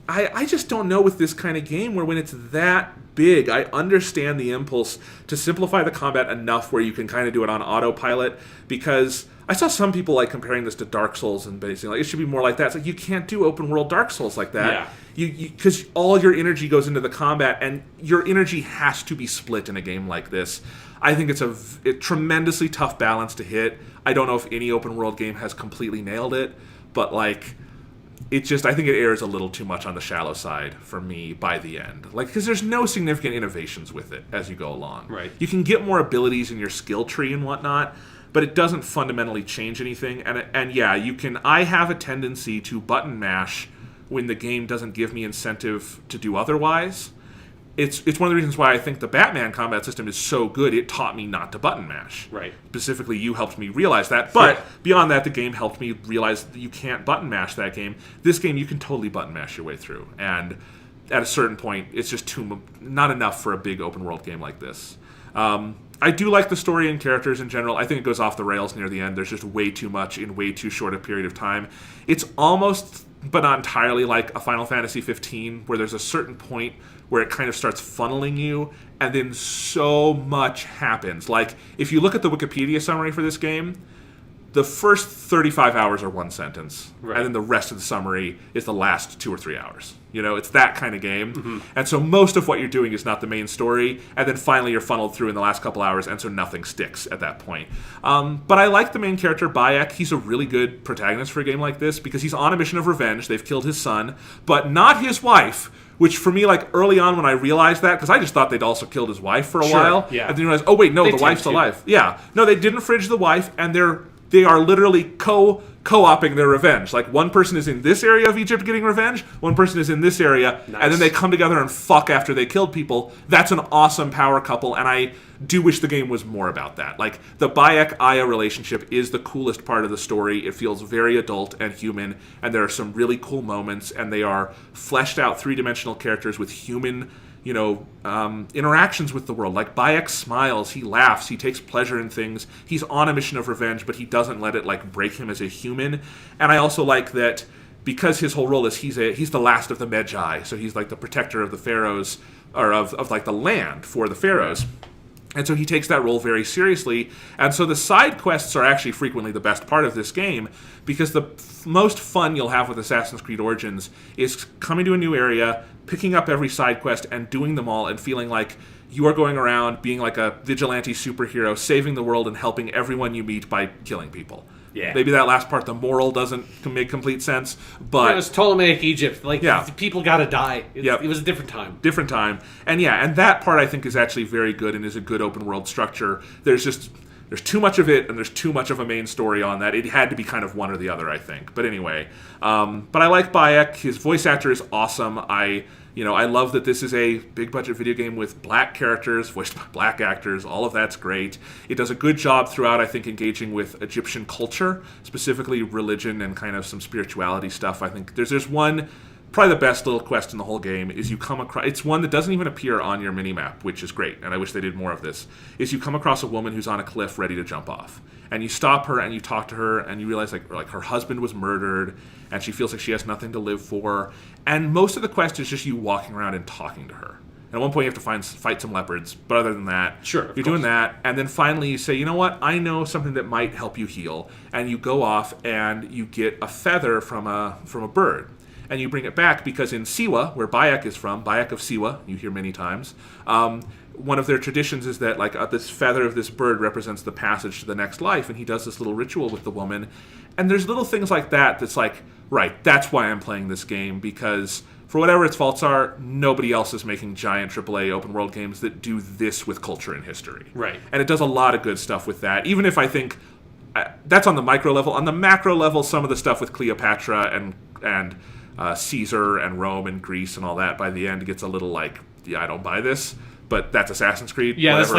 I just don't know with this kind of game where when it's that big, I understand the impulse to simplify the combat enough where you can kind of do it on autopilot, because I saw some people like comparing this to Dark Souls and basically like it should be more like that. It's like you can't do open world Dark Souls like that. Yeah. Because all your energy goes into the combat, and your energy has to be split in a game like this. I think it's a tremendously tough balance to hit. I don't know if any open world game has completely nailed it, but like I think it errs a little too much on the shallow side for me by the end. Like, because there's no significant innovations with it as you go along. Right. You can get more abilities in your skill tree and whatnot, but it doesn't fundamentally change anything. And yeah, you can. I have a tendency to button mash when the game doesn't give me incentive to do otherwise. It's one of the reasons why I think the Batman combat system is so good. It taught me not to button mash. Right. Specifically, you helped me realize that. But beyond that, the game helped me realize that you can't button mash that game. This game, you can totally button mash your way through. And at a certain point, it's just not enough for a big open world game like this. I do like the story and characters in general. I think it goes off the rails near the end. There's just way too much in way too short a period of time. It's almost, but not entirely, like a Final Fantasy 15, where there's a certain point where it kind of starts funneling you, and then so much happens. Like, if you look at the Wikipedia summary for this game, the first 35 hours are one sentence, and then the rest of the summary is the last 2 or 3 hours. You know, it's that kind of game. Mm-hmm. And so most of what you're doing is not the main story, and then finally you're funneled through in the last couple hours, and so nothing sticks at that point. But I like the main character, Bayek. He's a really good protagonist for a game like this, because he's on a mission of revenge. They've killed his son, but not his wife, which for me, like, early on when I realized that, because I just thought they'd also killed his wife for a while, and then you realize, oh wait, no, the wife's alive. Yeah. No, they didn't fridge the wife, and they are literally co-oping their revenge. Like, one person is in this area of Egypt getting revenge, one person is in this area, and then they come together and fuck after they killed people. That's an awesome power couple, and I do wish the game was more about that. Like, the Bayek-Aya relationship is the coolest part of the story. It feels very adult and human, and there are some really cool moments, and they are fleshed out three-dimensional characters with human interactions with the world. Like, Bayek smiles, he laughs, he takes pleasure in things. He's on a mission of revenge, but he doesn't let it, like, break him as a human. And I also like that because his whole role is he's the last of the Medjai, so he's like the protector of the pharaohs, or of like the land for the pharaohs. And so he takes that role very seriously. And so the side quests are actually frequently the best part of this game, because the most fun you'll have with Assassin's Creed Origins is coming to a new area, picking up every side quest and doing them all, and feeling like you are going around being like a vigilante superhero, saving the world and helping everyone you meet by killing people. Yeah. Maybe that last part, the moral, doesn't make complete sense, but... It was Ptolemaic Egypt. Like, people gotta die. It was a different time. Different time. And and that part I think is actually very good and is a good open world structure. There's too much of it, and there's too much of a main story on that. It had to be kind of one or the other, I think. But anyway, but I like Bayek. His voice actor is awesome. I love that this is a big-budget video game with black characters, voiced by black actors. All of that's great. It does a good job throughout, I think, engaging with Egyptian culture, specifically religion and kind of some spirituality stuff. I think there's one, probably the best little quest in the whole game, is you come across... It's one that doesn't even appear on your minimap, which is great, and I wish they did more of this, is you come across a woman who's on a cliff ready to jump off. And you stop her, and you talk to her, and you realize, like her husband was murdered, and she feels like she has nothing to live for. And most of the quest is just you walking around and talking to her. And at one point you have to fight some leopards, but other than that, you're doing that. And then finally you say, you know what, I know something that might help you heal. And you go off and you get a feather from a bird. And you bring it back because in Siwa, where Bayek is from, Bayek of Siwa, you hear many times, one of their traditions is that this feather of this bird represents the passage to the next life, and he does this little ritual with the woman. And there's little things like that that's like, right, that's why I'm playing this game, because for whatever its faults are, nobody else is making giant AAA open world games that do this with culture and history. Right. And it does a lot of good stuff with that, even if I think that's on the micro level. On the macro level, some of the stuff with Cleopatra and Caesar and Rome and Greece and all that by the end gets a little like, I don't buy this. But that's Assassin's Creed. Yeah, that's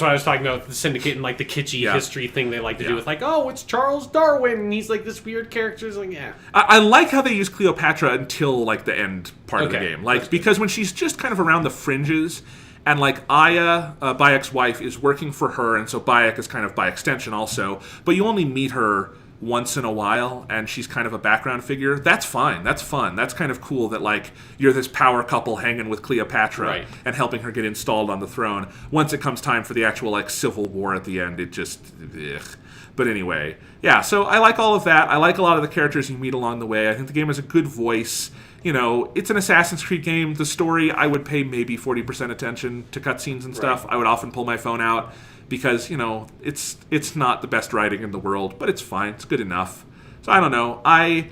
what I was talking about, the Syndicate and like the kitschy history thing they like to do with like, oh, it's Charles Darwin, and he's like this weird character. It's like, I like how they use Cleopatra until like the end part of the game, like because when she's just kind of around the fringes, and like Aya, Bayek's wife, is working for her, and so Bayek is kind of by extension also, but you only meet her once in a while, and she's kind of a background figure. That's fine. That's fun. That's kind of cool that, like, you're this power couple hanging with Cleopatra and helping her get installed on the throne. Once it comes time for the actual, like, civil war at the end, it just... Ugh. But anyway, yeah, so I like all of that. I like a lot of the characters you meet along the way. I think the game has a good voice. You know, it's an Assassin's Creed game. The story, I would pay maybe 40% attention to cutscenes and stuff. Right. I would often pull my phone out because, you know, it's not the best writing in the world, but it's fine. It's good enough. So I don't know. I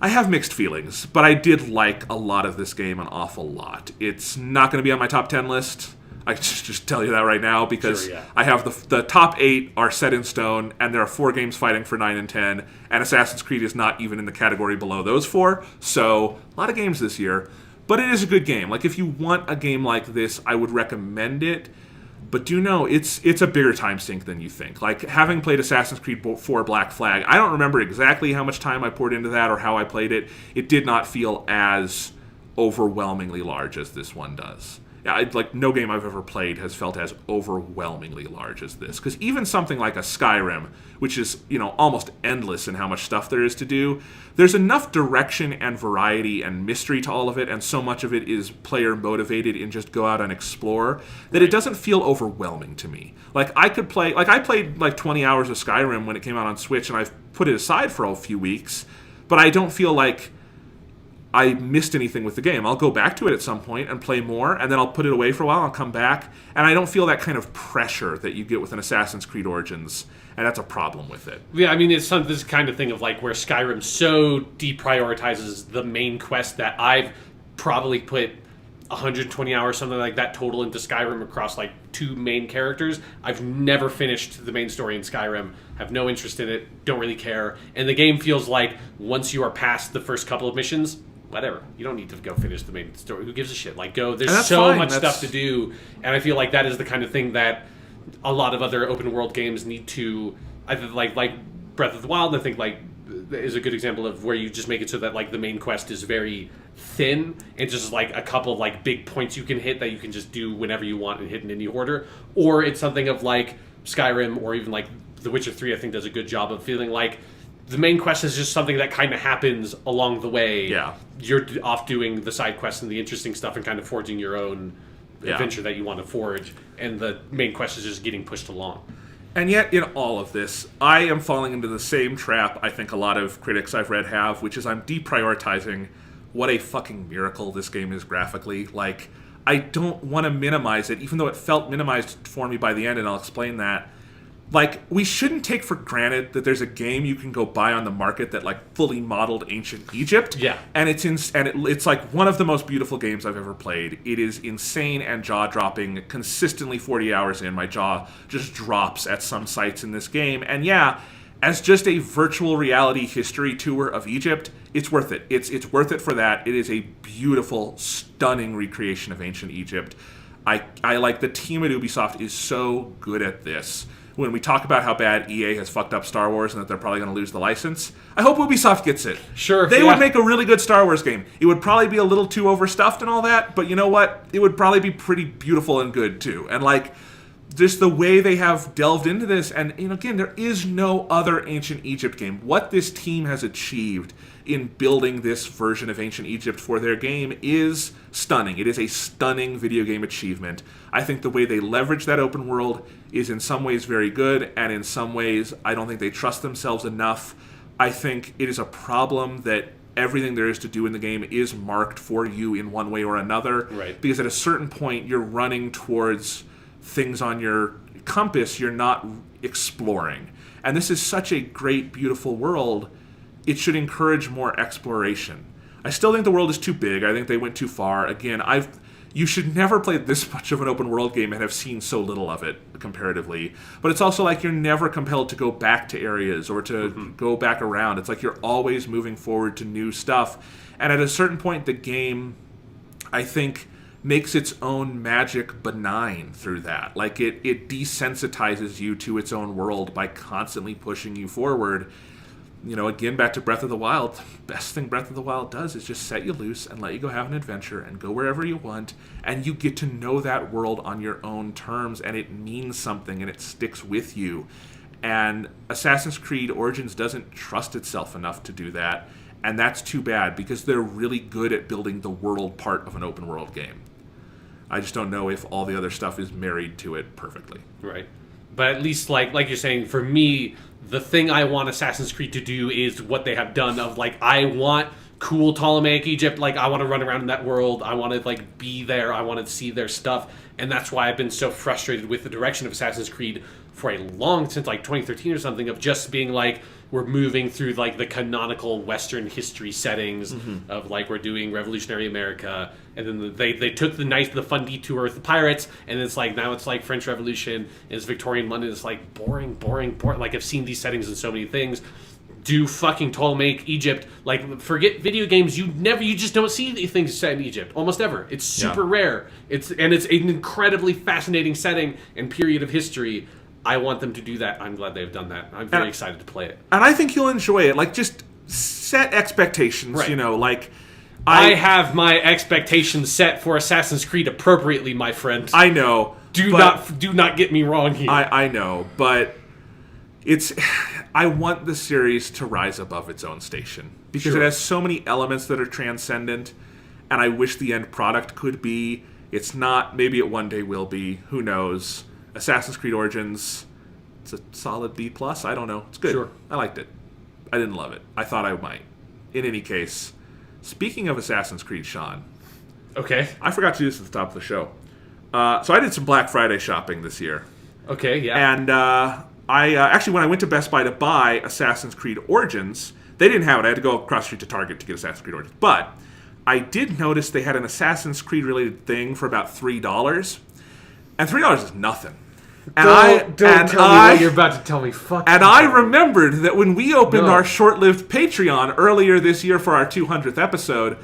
have mixed feelings, but I did like a lot of this game an awful lot. It's not going to be on my top 10 list. I just tell you that right now because Sure, yeah. I have the top 8 are set in stone, and there are 4 games fighting for 9 and 10, and Assassin's Creed is not even in the category below those 4. So a lot of games this year, but it is a good game. Like if you want a game like this, I would recommend it. But do know it's a bigger time sink than you think. Like having played Assassin's Creed 4 Black Flag, I don't remember exactly how much time I poured into that or how I played it. It did not feel as overwhelmingly large as this one does. Yeah, like no game I've ever played has felt as overwhelmingly large as this. Because even something like a Skyrim, which is, you know, almost endless in how much stuff there is to do, there's enough direction and variety and mystery to all of it, and so much of it is player motivated in just go out and explore, that it doesn't feel overwhelming to me. Like I played like 20 hours of Skyrim when it came out on Switch, and I've put it aside for a few weeks, but I don't feel like I missed anything with the game. I'll go back to it at some point and play more, and then I'll put it away for a while, I'll come back, and I don't feel that kind of pressure that you get with an Assassin's Creed Origins, and that's a problem with it. Yeah, I mean, it's this kind of thing of like where Skyrim so deprioritizes the main quest that I've probably put 120 hours, something like that, total into Skyrim across like 2 main characters. I've never finished the main story in Skyrim, have no interest in it, don't really care, and the game feels like once you are past the first couple of missions, whatever. You don't need to go finish the main story. Who gives a shit? Like, go. There's so fine. much stuff to do, and I feel like that is the kind of thing that a lot of other open world games need to. I think like Breath of the Wild. I think like is a good example of where you just make it so that like the main quest is very thin and just like a couple of like big points you can hit that you can just do whenever you want and hit in any order. Or it's something of like Skyrim or even like The Witcher 3. I think does a good job of feeling like the main quest is just something that kind of happens along the way. Yeah. You're off doing the side quests and the interesting stuff and kind of forging your own adventure that you want to forge. And the main quest is just getting pushed along. And yet, in all of this, I am falling into the same trap I think a lot of critics I've read have, which is I'm deprioritizing what a fucking miracle this game is graphically. Like, I don't want to minimize it, even though it felt minimized for me by the end, and I'll explain that. Like, we shouldn't take for granted that there's a game you can go buy on the market that, like, fully modeled ancient Egypt. Yeah. And it's like one of the most beautiful games I've ever played. It is insane and jaw-dropping. Consistently 40 hours in, my jaw just drops at some sites in this game. And yeah, as just a virtual reality history tour of Egypt, it's worth it. It's worth it for that. It is a beautiful, stunning recreation of ancient Egypt. I like the team at Ubisoft is so good at this. When we talk about how bad EA has fucked up Star Wars and that they're probably going to lose the license, I hope Ubisoft gets it. Sure. They would make a really good Star Wars game. It would probably be a little too overstuffed and all that, but you know what? It would probably be pretty beautiful and good too. And like, just the way they have delved into this, and you know, again, there is no other ancient Egypt game. What this team has achieved in building this version of ancient Egypt for their game is stunning. It is a stunning video game achievement. I think the way they leverage that open world is in some ways very good, and in some ways I don't think they trust themselves enough. I think it is a problem that everything there is to do in the game is marked for you in one way or another. Right. Because at a certain point you're running towards things on your compass you're not exploring. And this is such a great, beautiful world. It should encourage more exploration. I still think the world is too big. I think they went too far. Again, you should never play this much of an open world game and have seen so little of it comparatively. But it's also like you're never compelled to go back to areas or to go back around. It's like you're always moving forward to new stuff. And at a certain point, the game, I think, makes its own magic benign through that. Like it desensitizes you to its own world by constantly pushing you forward. You know, again, back to Breath of the Wild, the best thing Breath of the Wild does is just set you loose and let you go have an adventure and go wherever you want, and you get to know that world on your own terms, and it means something, and it sticks with you. And Assassin's Creed Origins doesn't trust itself enough to do that, and that's too bad, because they're really good at building the world part of an open world game. I just don't know if all the other stuff is married to it perfectly. Right. But at least, like you're saying, for me, the thing I want Assassin's Creed to do is what they have done. Of like, I want cool Ptolemaic Egypt. Like, I want to run around in that world. I want to like be there. I want to see their stuff. And that's why I've been so frustrated with the direction of Assassin's Creed for a long since like 2013 or something, of just being like, we're moving through like the canonical Western history settings of like, we're doing revolutionary America, and then they took the fun detour with the pirates, and it's like, now it's like French Revolution, and it's Victorian London. It's like boring. Like, I've seen these settings in so many things. Do fucking Ptolemaic Egypt. Like, forget video games. You just don't see things set in Egypt almost ever. It's super rare. It's an incredibly fascinating setting and period of history. I want them to do that. I'm glad they've done that. I'm very excited to play it. And I think you'll enjoy it. Like, just set expectations, right. You know, like... I have my expectations set for Assassin's Creed appropriately, my friend. I know. Do not get me wrong here. I know, but it's... I want the series to rise above its own station. Because it has so many elements that are transcendent, and I wish the end product could be. It's not. Maybe it one day will be. Who knows? Assassin's Creed Origins, it's a solid B+. I don't know. It's good. Sure. I liked it. I didn't love it. I thought I might. In any case, speaking of Assassin's Creed, Sean. Okay. I forgot to do this at the top of the show. So I did some Black Friday shopping this year. Okay, yeah. And I actually, when I went to Best Buy to buy Assassin's Creed Origins, they didn't have it. I had to go across the street to Target to get Assassin's Creed Origins. But I did notice they had an Assassin's Creed related thing for about $3. And $3 is nothing. And don't tell me what you're about to tell me. Fuck. And I remembered that when we opened our short-lived Patreon earlier this year for our 200th episode,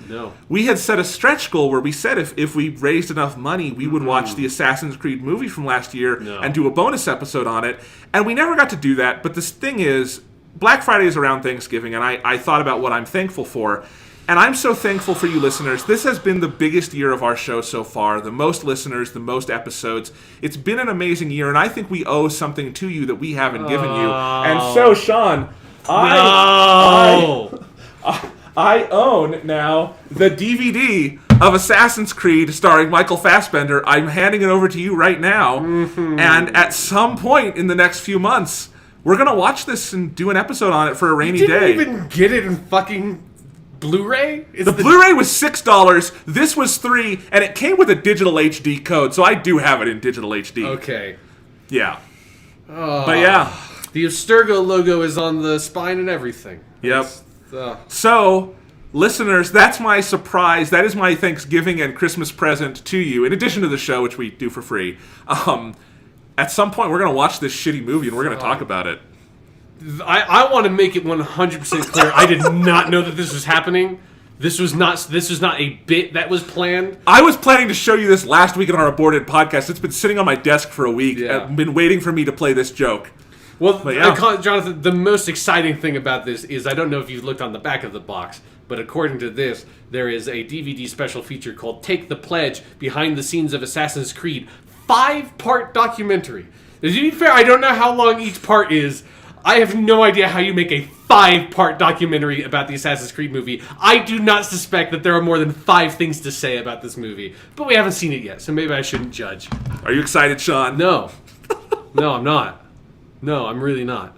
we had set a stretch goal where we said if we raised enough money, we would watch the Assassin's Creed movie from last year and do a bonus episode on it. And we never got to do that. But this thing is, Black Friday is around Thanksgiving, and I thought about what I'm thankful for. And I'm so thankful for you listeners. This has been the biggest year of our show so far. The most listeners, the most episodes. It's been an amazing year, and I think we owe something to you that we haven't given you. And so, Sean, I own now the DVD of Assassin's Creed starring Michael Fassbender. I'm handing it over to you right now. And at some point in the next few months, we're going to watch this and do an episode on it for a rainy day. You didn't even get it in fucking... Blu-ray? The Blu-ray was $6. This was $3, and it came with a digital HD code, so I do have it in digital HD. Okay. Yeah. But yeah. The Abstergo logo is on the spine and everything. Yep. So, listeners, that's my surprise. That is my Thanksgiving and Christmas present to you, in addition to the show, which we do for free. At some point, we're going to watch this shitty movie, and we're going to talk about it. I want to make it 100% clear. I did not know that this was happening. This was not a bit that was planned. I was planning to show you this last week on our aborted podcast. It's been sitting on my desk for a week. Yeah. I've been waiting for me to play this joke. Well, Jonathan, the most exciting thing about this is, I don't know if you've looked on the back of the box, but according to this, there is a DVD special feature called Take the Pledge, Behind the Scenes of Assassin's Creed. 5-part documentary. To be fair, I don't know how long each part is. I have no idea how you make a 5-part documentary about the Assassin's Creed movie. I do not suspect that there are more than 5 things to say about this movie. But we haven't seen it yet, so maybe I shouldn't judge. Are you excited, Sean? No. No, I'm not. No, I'm really not.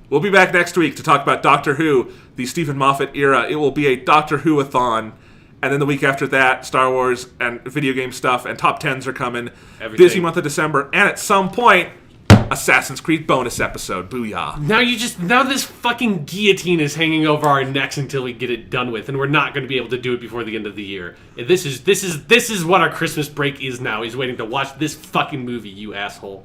We'll be back next week to talk about Doctor Who, the Stephen Moffat era. It will be a Doctor Who-a-thon. And then the week after that, Star Wars and video game stuff and top 10s are coming. Everything. Busy month of December. And at some point... Assassin's Creed bonus episode. Booyah. Now this fucking guillotine is hanging over our necks until we get it done with, and we're not going to be able to do it before the end of the year. This is what our Christmas break is now. He's waiting to watch this fucking movie, you asshole.